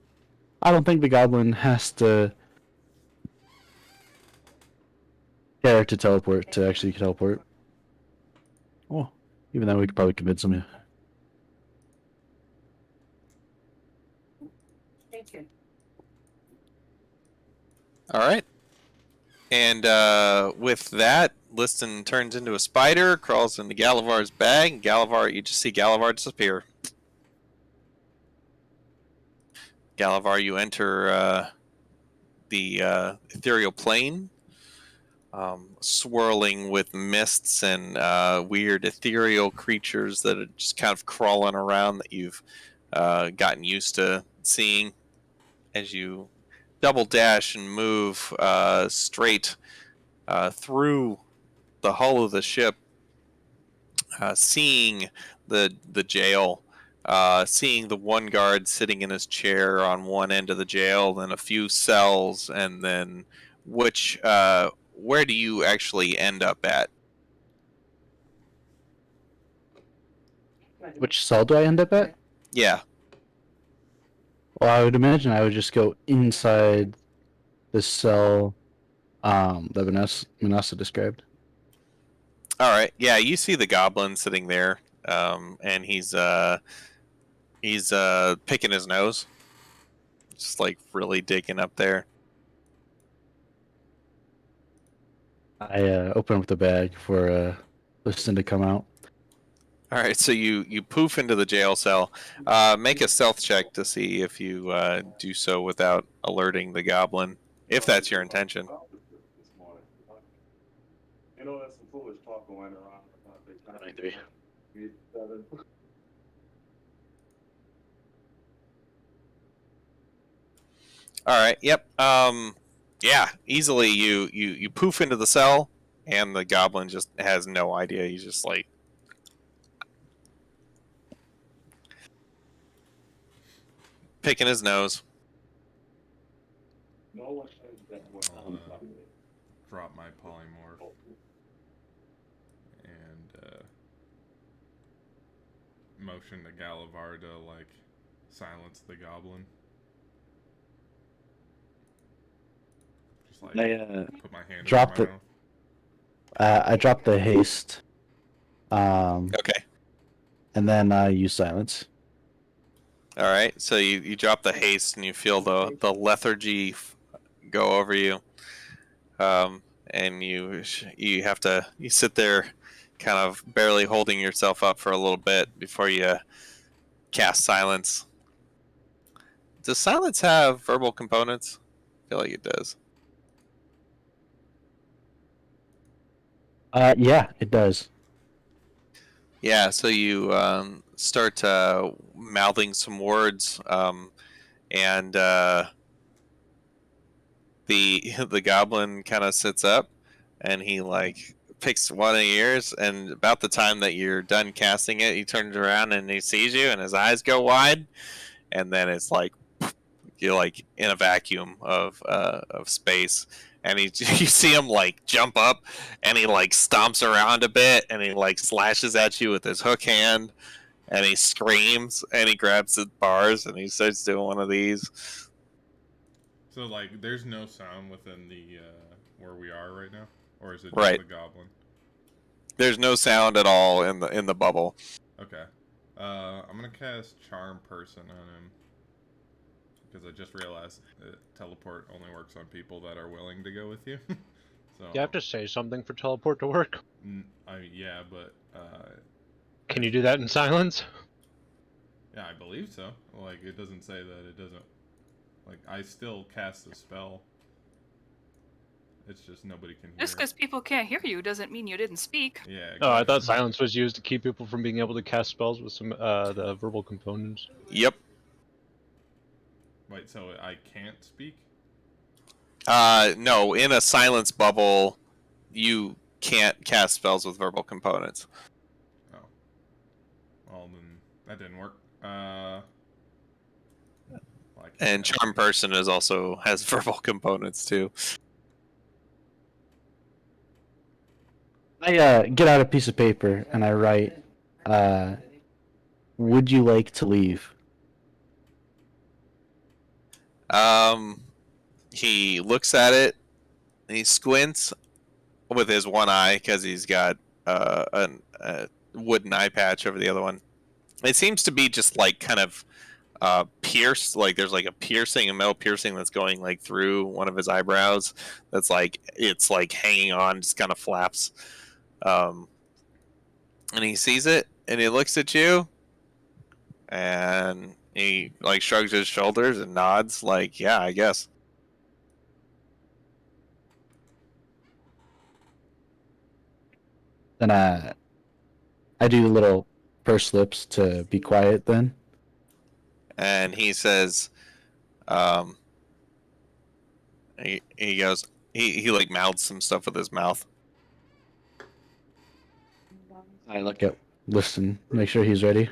I don't think the goblin has to care to teleport to actually teleport. Oh, even though we could probably convince him. All right. And with that, Liston turns into a spider, crawls into Galavar's bag. Galavar, you just see Galavar disappear. Galavar, you enter the ethereal plane, swirling with mists and weird ethereal creatures that are just kind of crawling around that you've gotten used to seeing as you double dash and move straight through the hull of the ship, seeing the jail, seeing the one guard sitting in his chair on one end of the jail, then a few cells, and then where do you actually end up at? Which cell do I end up at? Yeah. Well, I would imagine I would just go inside the cell that Vanessa described. All right. Yeah, you see the goblin sitting there, and he's picking his nose, just like really digging up there. I open up the bag for Liston to come out. All right, so you poof into the jail cell. Make a stealth check to see if you do so without alerting the goblin, if that's your intention. You know, that's some foolish talk going around. 23. All right. Yep. Yeah. Easily, you poof into the cell, and the goblin just has no idea. He's just like picking his nose. I'll drop my polymorph and motion to Galavar to like silence the goblin. Just like put my hand drop over my the- I dropped the haste. Okay. And then I use silence. All right. So you drop the haste, and you feel the lethargy go over you, and you sit there, kind of barely holding yourself up for a little bit before you cast silence. Does silence have verbal components? I feel like it does. Yeah, it does. Yeah, so you start mouthing some words, and the goblin kind of sits up, and he like picks one of your ears, and about the time that you're done casting it, he turns around and he sees you, and his eyes go wide, and then it's like you're like in a vacuum of space, and you see him like jump up, and he like stomps around a bit, and he like slashes at you with his hook hand, and he screams, and he grabs the bars, and he starts doing one of these. So like, there's no sound within the where we are right now, or is it just Right. the goblin? There's no sound at all in the bubble. Okay. I'm gonna cast Charm Person on him because I just realized that teleport only works on people that are willing to go with you. So You have to say something for teleport to work. yeah, but Can you do that in silence? yeah, I believe so. Like, it doesn't say that it doesn't. Like, I still cast the spell. It's just nobody can hear. Just because people can't hear you doesn't mean you didn't speak. Yeah. Exactly. Oh, I thought silence was used to keep people from being able to cast spells with some the verbal components. Yep. Wait, so I can't speak? No, in a silence bubble, you can't cast spells with verbal components. Oh. Well, then that didn't work. And Charm Person has verbal components too. I get out a piece of paper and I write, "Would you like to leave?" He looks at it, and he squints with his one eye because he's got a wooden eye patch over the other one. It seems to be just like kind of pierced, like there's like a metal piercing that's going like through one of his eyebrows. That's like it's like hanging on, just kind of flaps. And he sees it, and he looks at you, and he like shrugs his shoulders and nods, like, "Yeah, I guess." Then I do little purse lips to be quiet. Then And he says, he goes, he like mouths some stuff with his mouth. I look at, listen, make sure he's ready.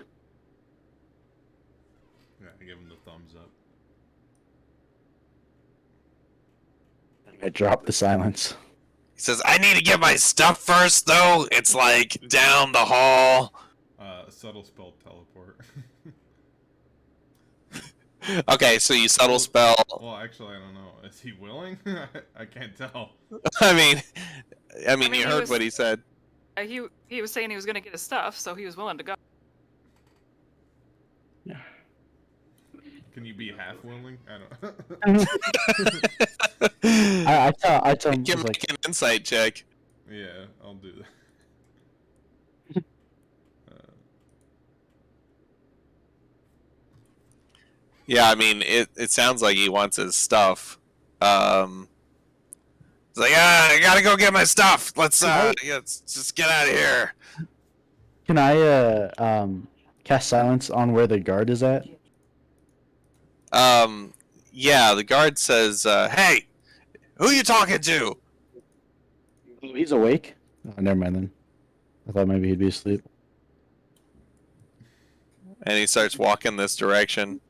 Yeah, I give him the thumbs up. I drop the silence. He says, "I need to get my stuff first, though. It's like down the hall." Subtle spell teleport. Okay, so you subtle spell. Well, actually, I don't know. Is he willing? I can't tell. I mean, mean, you he heard was- what he said. He was saying he was going to get his stuff, so he was willing to go. Can you be half willing? I don't. I tell him, Give him like, an insight check. Yeah, I'll do that. Yeah, I mean, it sounds like he wants his stuff. He's like, I gotta go get my stuff. Let's just get out of here. can I cast silence on where the guard is at? Yeah, the guard says, "Hey, who you talking to?" Oh, he's awake. Oh, never mind then. I thought maybe he'd be asleep. And he starts walking this direction.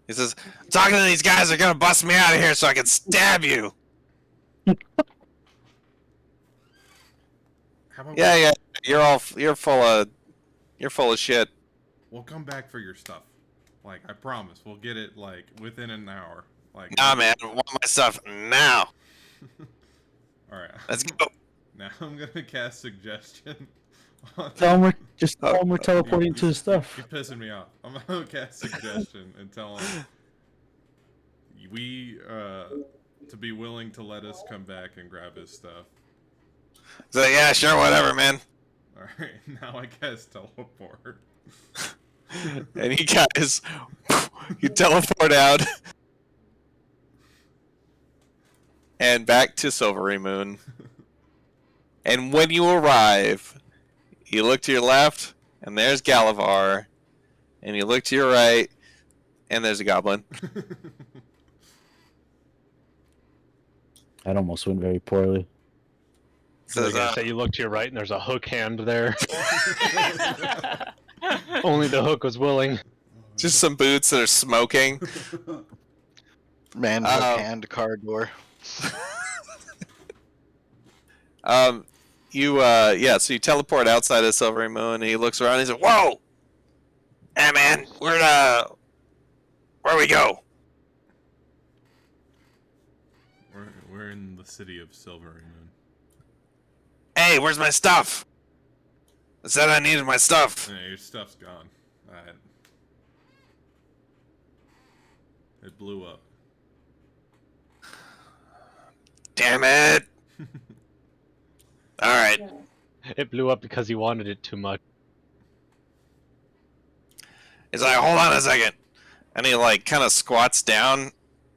He says, "Talking to these guys are gonna bust me out of here so I can stab you." How about Yeah, you're full of shit. We'll come back for your stuff. Like, I promise. We'll get it, like, within an hour. Like, Nah, man, I want my stuff now. Alright. Let's go. Now I'm gonna cast Suggestion. Tell him we're teleporting to his stuff. You're pissing me off. I'm gonna cast Suggestion and tell him to be willing to let us come back and grab his stuff. So yeah, sure, whatever, man. Alright, now I cast Teleport. And you guys, you teleport out, and back to Silvery Moon. And when you arrive, you look to your left, and there's Galavar. And you look to your right, and there's a goblin. That almost went very poorly. So Says, you look to your right and there's a hook hand there. Only the hook was willing. Just some boots that are smoking. Man hook hand car door. So you teleport outside of Silvery Moon, and he looks around. And he's like, "Whoa, hey man, where we go?" We're in the city of Silvery Moon. Hey, where's my stuff? I said I needed my stuff. Yeah, your stuff's gone. It blew up. Damn it! All right. It blew up because he wanted it too much. He's like, hold on a second. And he like kind of squats down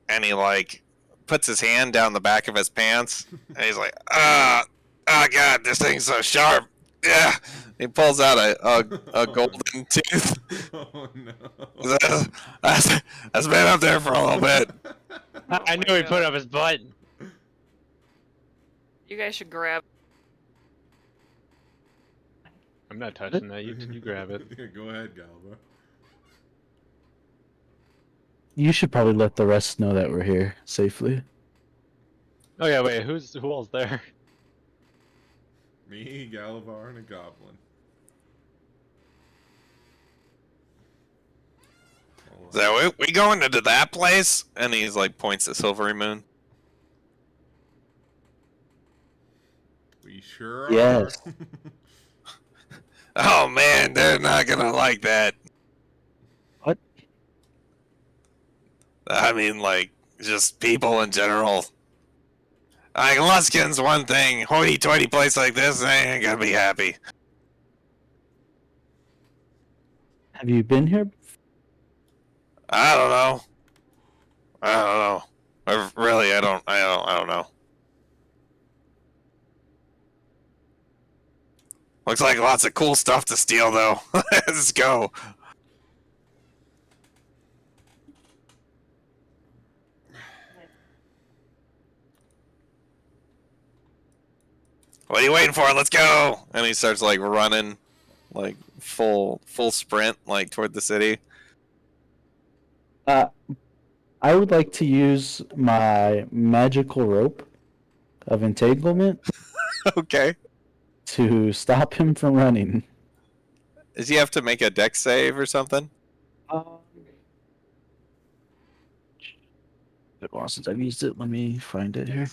and he like puts his hand down the back of his pants and he's like, oh god, this thing's so sharp. Yeah. He pulls out a golden tooth. Oh no. That's been up there for a little bit. I knew he put up his butt. You guys should grab. I'm not touching that. You grab it. Yeah, go ahead, Galva. You should probably let the rest know that we're here safely. Oh yeah, wait. Who all's there? Me, Galavar, and a goblin. So we going into that place? And he's like points at Silvery Moon. We sure are. Yes. Oh man, they're not gonna like that. What? I mean, like, just people in general. Like, Luskin's one thing. Hoity-toity place like this, they ain't gonna be happy. Have you been here? I don't know. Really, I don't know. Looks like lots of cool stuff to steal, though. Let's go. What are you waiting for? Let's go! And he starts like running, like full sprint, like toward the city. I would like to use my magical rope of entanglement Okay. to stop him from running. Does he have to make a dex save or something? Been a while since I've used it. Let me find it here.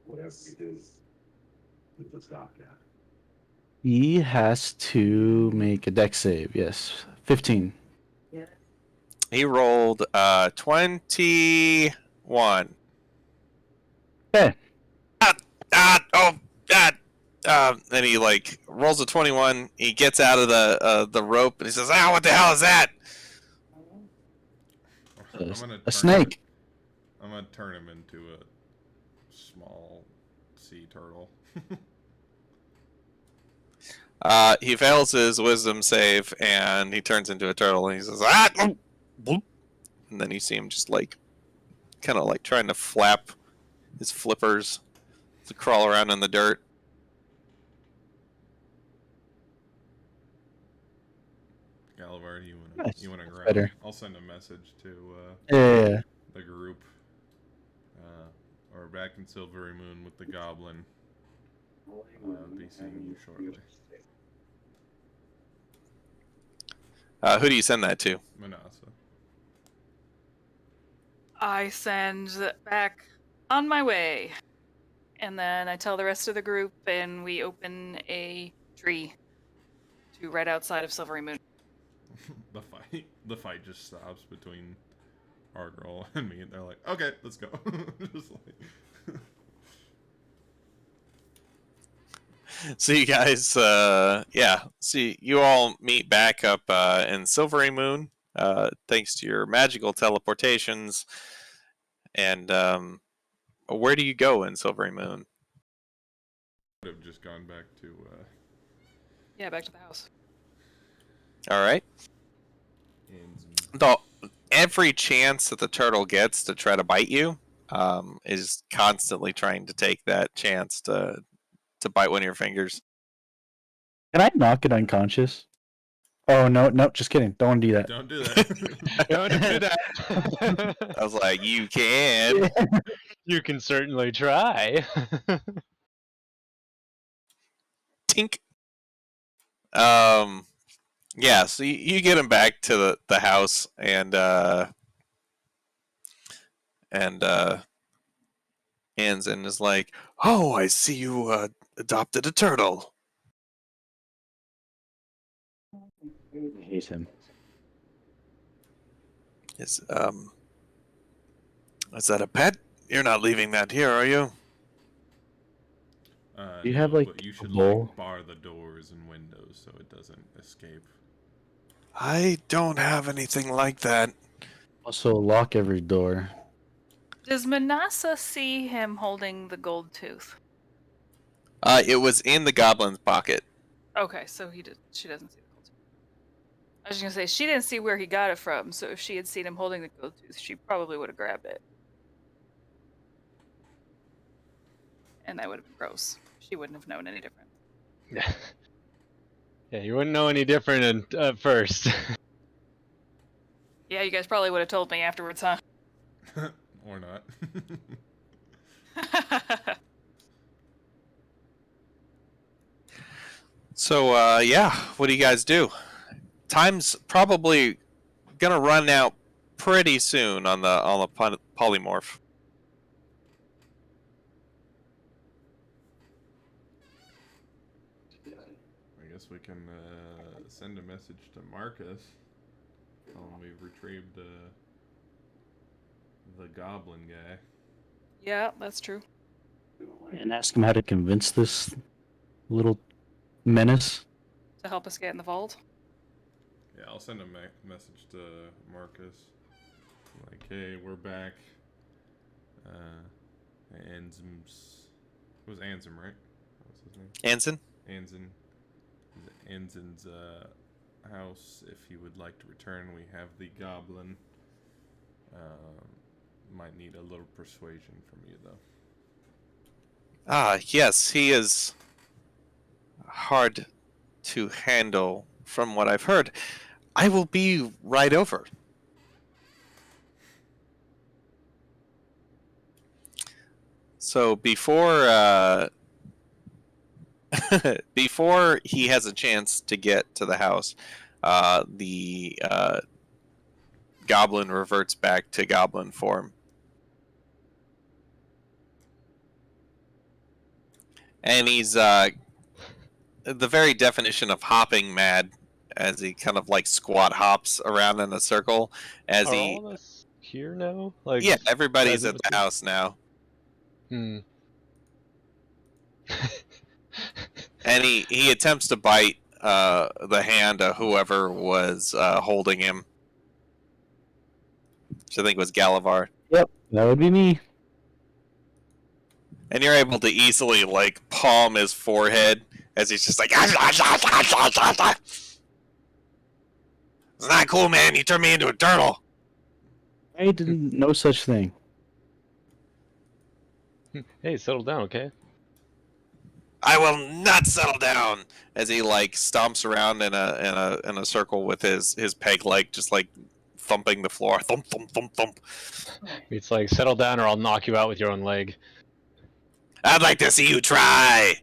Whatever it is, with the stock at. He has to make a dex save. Yes, 15. He rolled 21. Okay. Then he like rolls a 21. He gets out of the rope and he says, what the hell is that?" A snake. I'm gonna turn him into a small sea turtle. He fails his wisdom save and he turns into a turtle and he says, "Ah!" And then you see him just like kind of like trying to flap his flippers to crawl around in the dirt. Galavar, you wanna grab? Better. I'll send a message to Yeah. the group. Or back in Silvery Moon with the goblin. Be seeing you shortly. Who do you send that to? Manasa. I send back on my way. And then I tell the rest of the group, and we open a tree to right outside of Silvery Moon. The fight just stops between our girl and me, and they're like, "Okay, let's go." Just like. So you guys, so you all meet back up in Silvery Moon, thanks to your magical teleportations. And where do you go in Silvery Moon? Would have just gone back to. Yeah, back to the house. All right. Every chance that the turtle gets to try to bite you, is constantly trying to take that chance to to bite one of your fingers. Can I knock it unconscious? Oh no, just kidding. Don't want to do that. Don't do that. Don't do that. I was like, you can. You can certainly try. Tink. Yeah, so you get him back to the house, and Anzen is like, "Oh, I see you adopted a turtle." I hate him. Is that a pet? You're not leaving that here, are you? Do you have, like, but you a should bowl? like bar the doors and windows so it doesn't escape. I don't have anything like that. Also, lock every door. Does Manasa see him holding the gold tooth? It was in the goblin's pocket. Okay, so she doesn't see the gold tooth. I was just gonna say she didn't see where he got it from, so if she had seen him holding the gold tooth, she probably would have grabbed it. And that would have been gross. She wouldn't have known any different. Yeah, you wouldn't know any different at first. Yeah, you guys probably would have told me afterwards, huh? Or not. So, yeah, what do you guys do? Time's probably gonna run out pretty soon on the polymorph. I guess we can send a message to Marcus. Tell him we've retrieved the goblin guy. Yeah, that's true. And ask him how to convince this little menace. To help us get in the vault. Yeah, I'll send a message to Marcus. Like, hey, we're back. Anzem's... It was Anzem, right? What was his name? Anson? Anzen's house. If he would like to return, we have the goblin. Might need a little persuasion from you, though. Ah, yes, he is hard to handle from what I've heard. I will be right over. So before before he has a chance to get to the house, the goblin reverts back to goblin form. And he's the very definition of hopping mad, as he kind of like squat hops around in a circle as Are he. all of us here now? Like, Yeah, everybody's guys at the house now, Hmm. and he attempts to bite the hand of whoever was holding him, which I think was Galavar. Yep, that would be me. And you're able to easily like palm his forehead as he's just like, it's not cool, man. You turned me into a turtle. I didn't know such thing. Hey, settle down, okay? I will not settle down. As he like stomps around in a circle with his peg leg, just like thumping the floor, thump thump thump thump. It's like, settle down or I'll knock you out with your own leg. I'd like to see you try.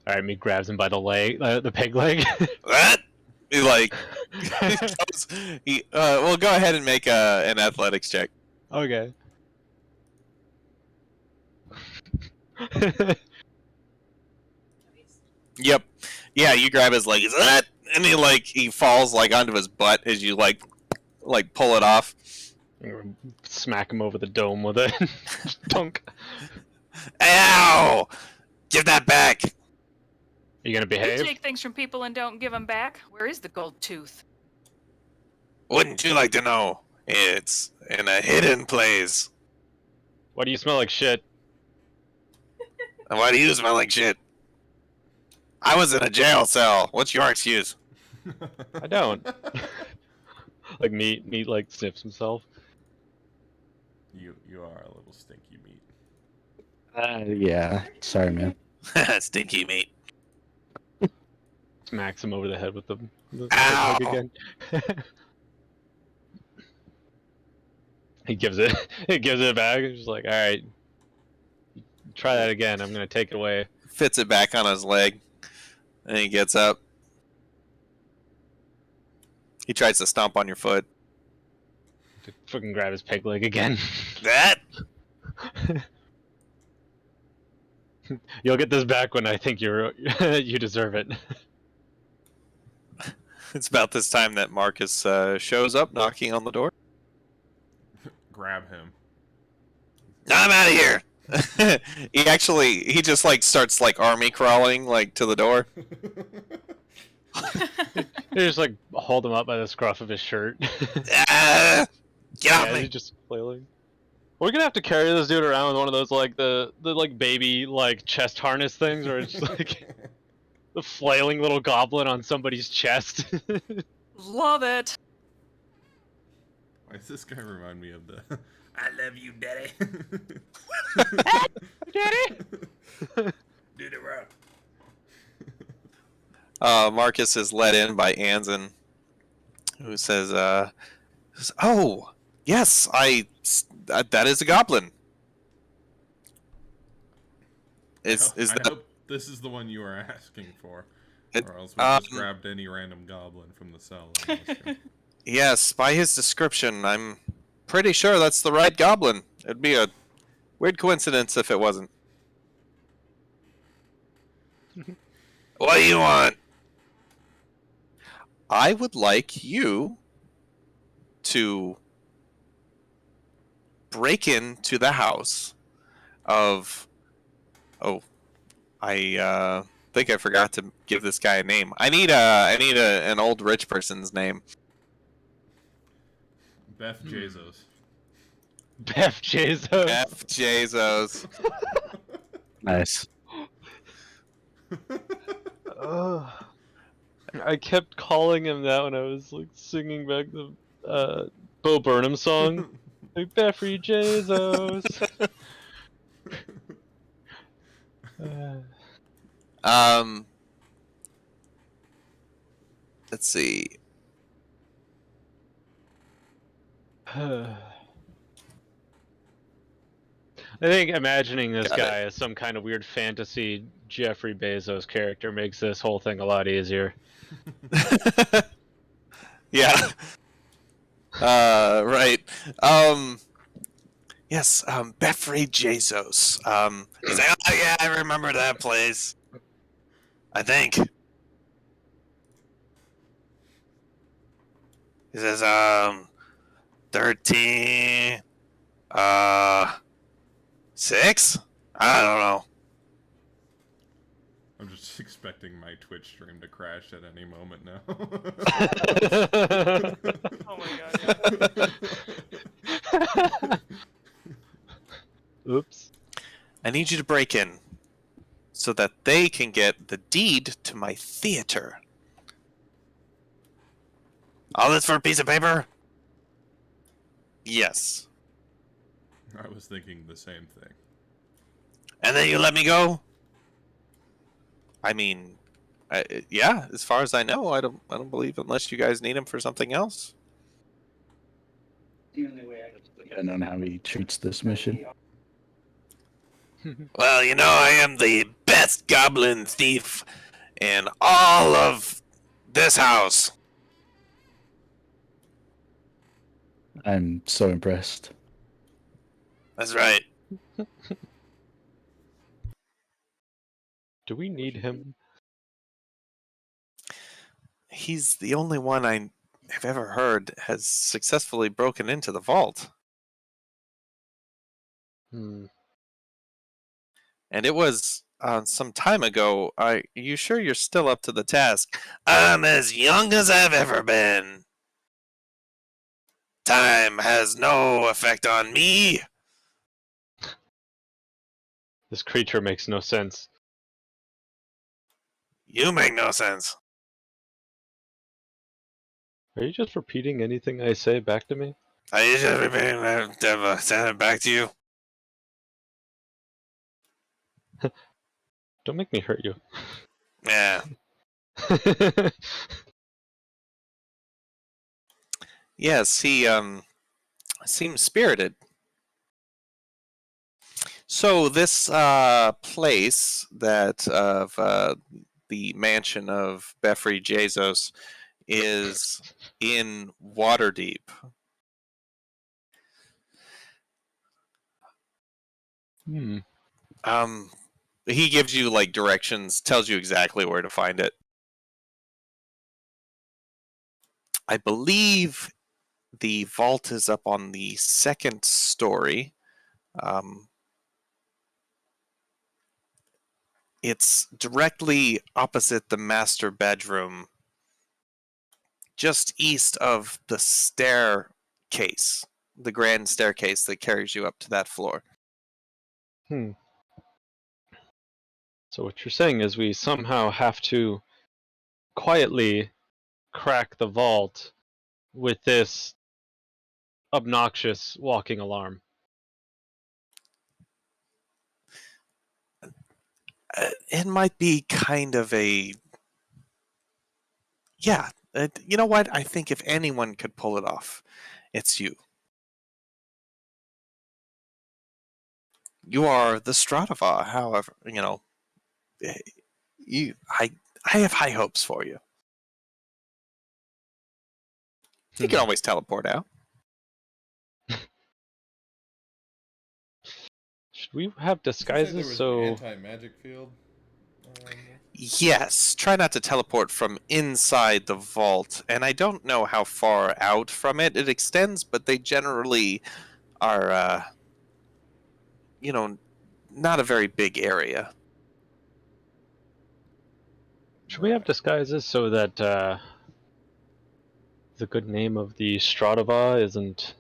Alright, me grabs him by the leg, the peg leg. What? He like well, go ahead and make an athletics check. Okay. Yep. Yeah, you grab his leg, and he falls like onto his butt as you like pull it off. Smack him over the dome with it. Dunk. Ow! Give that back. Are you gonna You behave? take things from people and don't give them back. Where is the gold tooth? Wouldn't you like to know? It's in a hidden place. Why do you smell like shit? And why do you smell like shit? I was in a jail cell. What's your excuse? I don't. Like meat like sniffs himself. You are a little stinky meat. Yeah, sorry, man. Stinky meat. Smacks him over the head with the Ow! leg again. He gives it back. He's just like, all right, try that again. I'm gonna take it away. Fits it back on his leg, and he gets up. He tries to stomp on your foot. To fucking grab his peg leg again. That? You'll get this back when I think you deserve it. It's about this time that Marcus shows up, knocking on the door. Grab him. I'm out of here. He just like starts like army crawling like to the door. You just like hold him up by the scruff of his shirt. Get off me! He's just flailing. We're gonna have to carry this dude around with one of those like the like baby like chest harness things, where it's like the flailing little goblin on somebody's chest. Love it. Why does this guy remind me of the I love you, daddy? Daddy. Do the rock. Marcus is led in by Anzin, who says, "Oh, yes, that is a goblin." I that? hope this is the one you were asking for, or else we just grabbed any random goblin from the cell. Yes, by his description, I'm pretty sure that's the right goblin. It'd be a weird coincidence if it wasn't. What do you want? I would like you to break into the house of... Oh, I think I forgot to give this guy a name. I need an old rich person's name. Beth Jesus. Beth Jesus. F. Jesus. Nice. I kept calling him that when I was like singing back the Bo Burnham song. Like Beffrey Jesus. Let's see. I think imagining this guy as some kind of weird fantasy Jeffrey Bezos character makes this whole thing a lot easier. Yeah. Right. Yes, Beffrey Jesus. He's like, oh yeah, I remember that place. I think. He says, 13, 6? I don't know. I'm just expecting my Twitch stream to crash at any moment now. Oh my god. Yeah. Oops. I need you to break in so that they can get the deed to my theater. All this for a piece of paper? Yes. I was thinking the same thing. And then you let me go? I mean, yeah, as far as I know, I don't believe unless you guys need him for something else. The only way I don't know how he treats this mission. Well, you know, I am the best goblin thief in all of this house. I'm so impressed. That's right. Do we need him? He's the only one I have ever heard has successfully broken into the vault. Hmm. And it was some time ago. Are you sure you're still up to the task? I'm as young as I've ever been. Time has no effect on me. This creature makes no sense. You make no sense. Are you just repeating anything I say back to me? Are you just repeating that? Send it back to you. Don't make me hurt you. Yeah. Yes, he seems spirited. So this place that of the mansion of Befri Jesus is in Waterdeep. Hmm. He gives you like directions, tells you exactly where to find it. I believe the vault is up on the second story. It's directly opposite the master bedroom, just east of the staircase, the grand staircase that carries you up to that floor. Hmm. So what you're saying is we somehow have to quietly crack the vault with this obnoxious walking alarm. It might be kind of a. Yeah, you know what? I think if anyone could pull it off, it's you. You are the Stratava, however, eh, I have high hopes for you. You can always teleport out. Should we have Did you say there disguises was so an anti-magic field around here? Yes, try not to teleport from inside the vault, and I don't know how far out from it extends, but they generally are, not a very big area. should we have disguises so that the good name of the Stratava isn't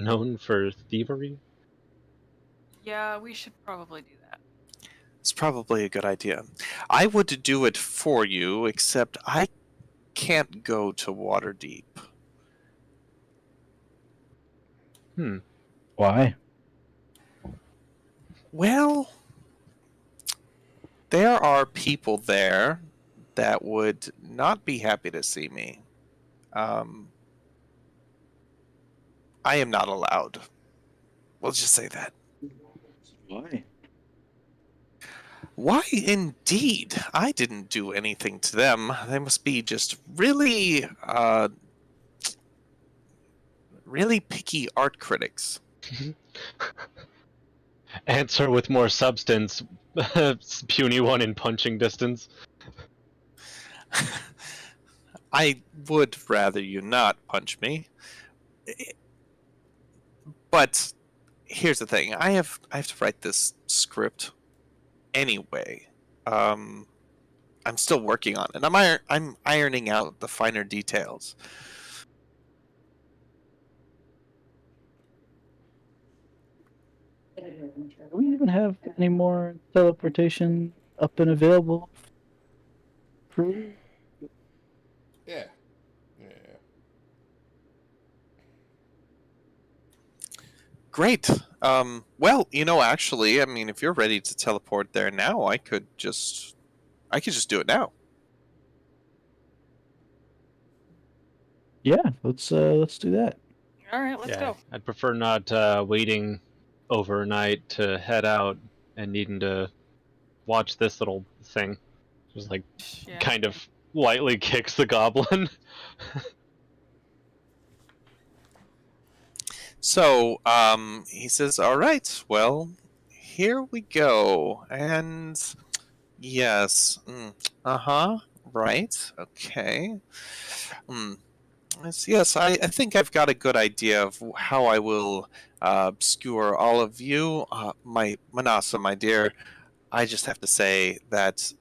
known for thievery? Yeah, we should probably do that. It's probably a good idea. I would do it for you, except I can't go to Waterdeep. Why? Well, there are people there that would not be happy to see me. I am not allowed. We'll just say that. Why? Why indeed? I didn't do anything to them. They must be just really picky art critics. Answer with more substance. Puny one in punching distance. I would rather you not punch me. But here's the thing. I have to write this script anyway. I'm still working on it. I'm ironing out the finer details. Do we even have any more teleportation up and available? For... Yeah. Great. Well, actually, I mean, if you're ready to teleport there now, I could just do it now. Yeah, let's do that. All right, let's go. I'd prefer not waiting overnight to head out and needing to watch this little thing. Just like Yeah. kind of lightly kicks the goblin. So, he says, "All right, well, here we go." And yes, right, okay. Yes, I think I've got a good idea of how I will obscure all of you. My Manasa, my dear, I just have to say that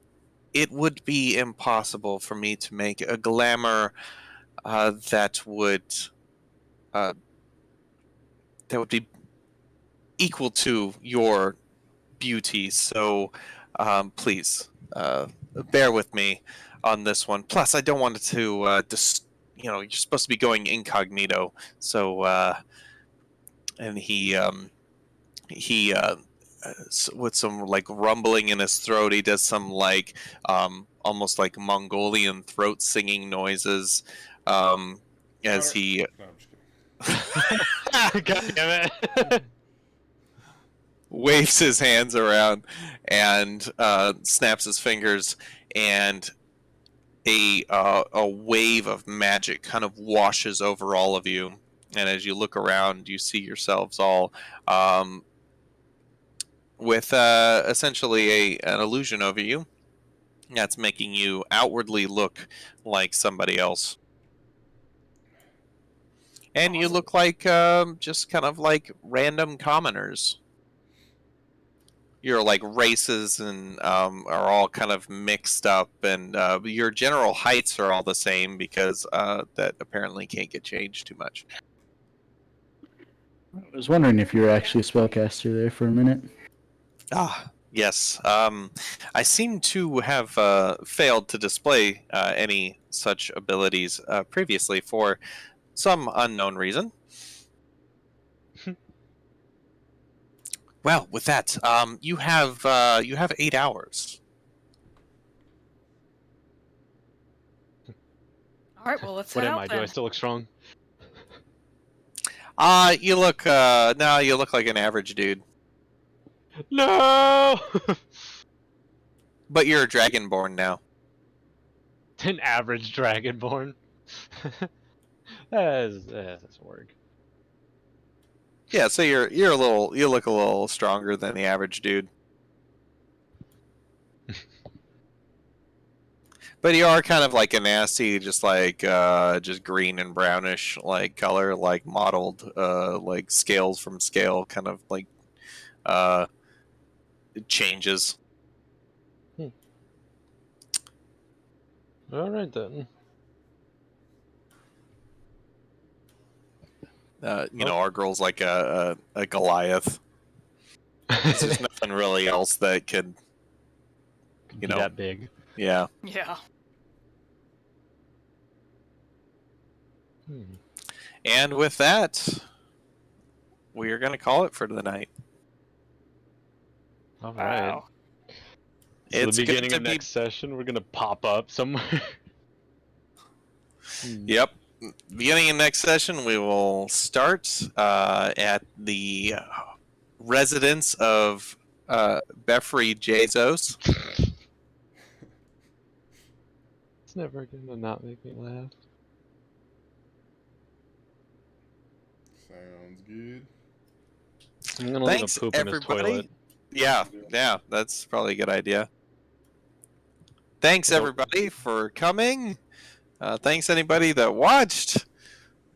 it would be impossible for me to make a glamour that would be equal to your beauty. So please bear with me on this one. Plus, I don't want it to you're supposed to be going incognito. So and he with some like rumbling in his throat. He does some like almost like Mongolian throat singing noises as he No, I'm just kidding. God damn it. waves his hands around and snaps his fingers, and a wave of magic kind of washes over all of you. And as you look around, you see yourselves all with essentially an illusion over you that's making you outwardly look like somebody else. And you look like just kind of like random commoners. Your like races and are all kind of mixed up, and your general heights are all the same because that apparently can't get changed too much. I was wondering if you were actually a spellcaster there for a minute. Ah, yes. I seem to have failed to display any such abilities previously for some unknown reason. Well, with that, you have 8 hours. All right, well, let's What head am out I? Do I then. still look strong? You look no, you look like an average dude, No! but you're a dragonborn now. An average dragonborn. That's work. Yeah, so you look a little stronger than the average dude. But you are kind of like a nasty, just like just green and brownish like color, like mottled like scales from scale kind of like uh changes. All right then. You know, our girl's like a Goliath. There's nothing really else that could, Could you be know, that big. yeah. Yeah. And with that, we are going to call it for the night. All right. Wow. So It's the good beginning to of be- next session, we're gonna pop up somewhere. Yep. Beginning of next session, we will start at the residence of Befri Jesus. It's never gonna not make me laugh. Sounds good. I'm gonna Thanks, leave a poop in his everybody. toilet. Yeah, that's probably a good idea. Thanks, Nope. everybody, for coming. Thanks, anybody that watched.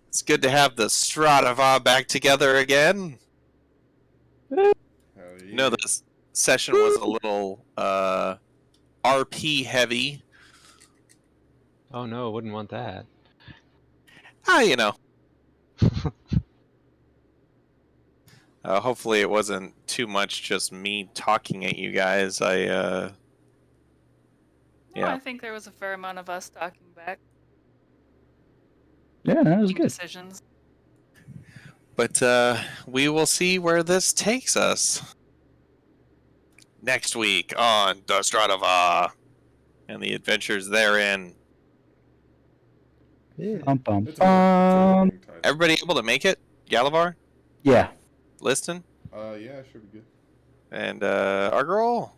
It's good to have the Stratava back together again. Hell yeah. You know, this session was a little RP heavy. Oh no, wouldn't want that. You know. Hopefully it wasn't too much just me talking at you guys. No, Yeah. I think there was a fair amount of us talking back. Yeah, that was Making good. decisions. But we will see where this takes us. Next week on the Stratava and the adventures therein. Yeah. Bum, bum, It's a long title. Everybody able to make it? Galavar? Yeah. Liston? Yeah, it should be good. And our girl?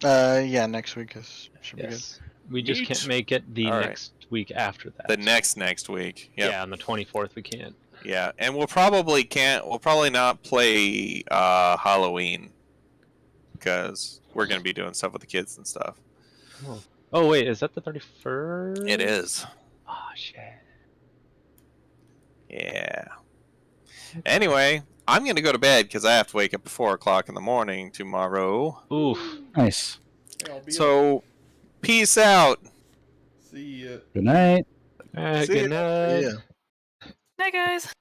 Yeah, next week should be good. Yes. We just Neat. can't make it the All right. next week after that. The next week. Yep. Yeah, on the 24th we can't. Yeah, and we'll probably not play Halloween because we're gonna be doing stuff with the kids and stuff. Oh wait, is that the 31st? It is. Oh shit. Yeah. Anyway, I'm gonna go to bed because I have to wake up at 4 o'clock in the morning tomorrow. Oof. Nice. Yeah, I'll be up. So, peace out. See ya. Good night. See Good night. Yeah. Night, guys.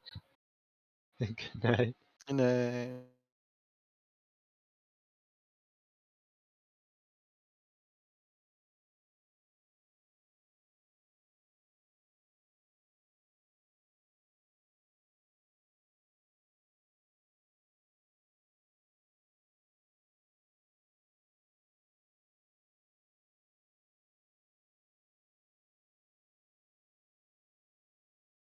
Good night. Good night.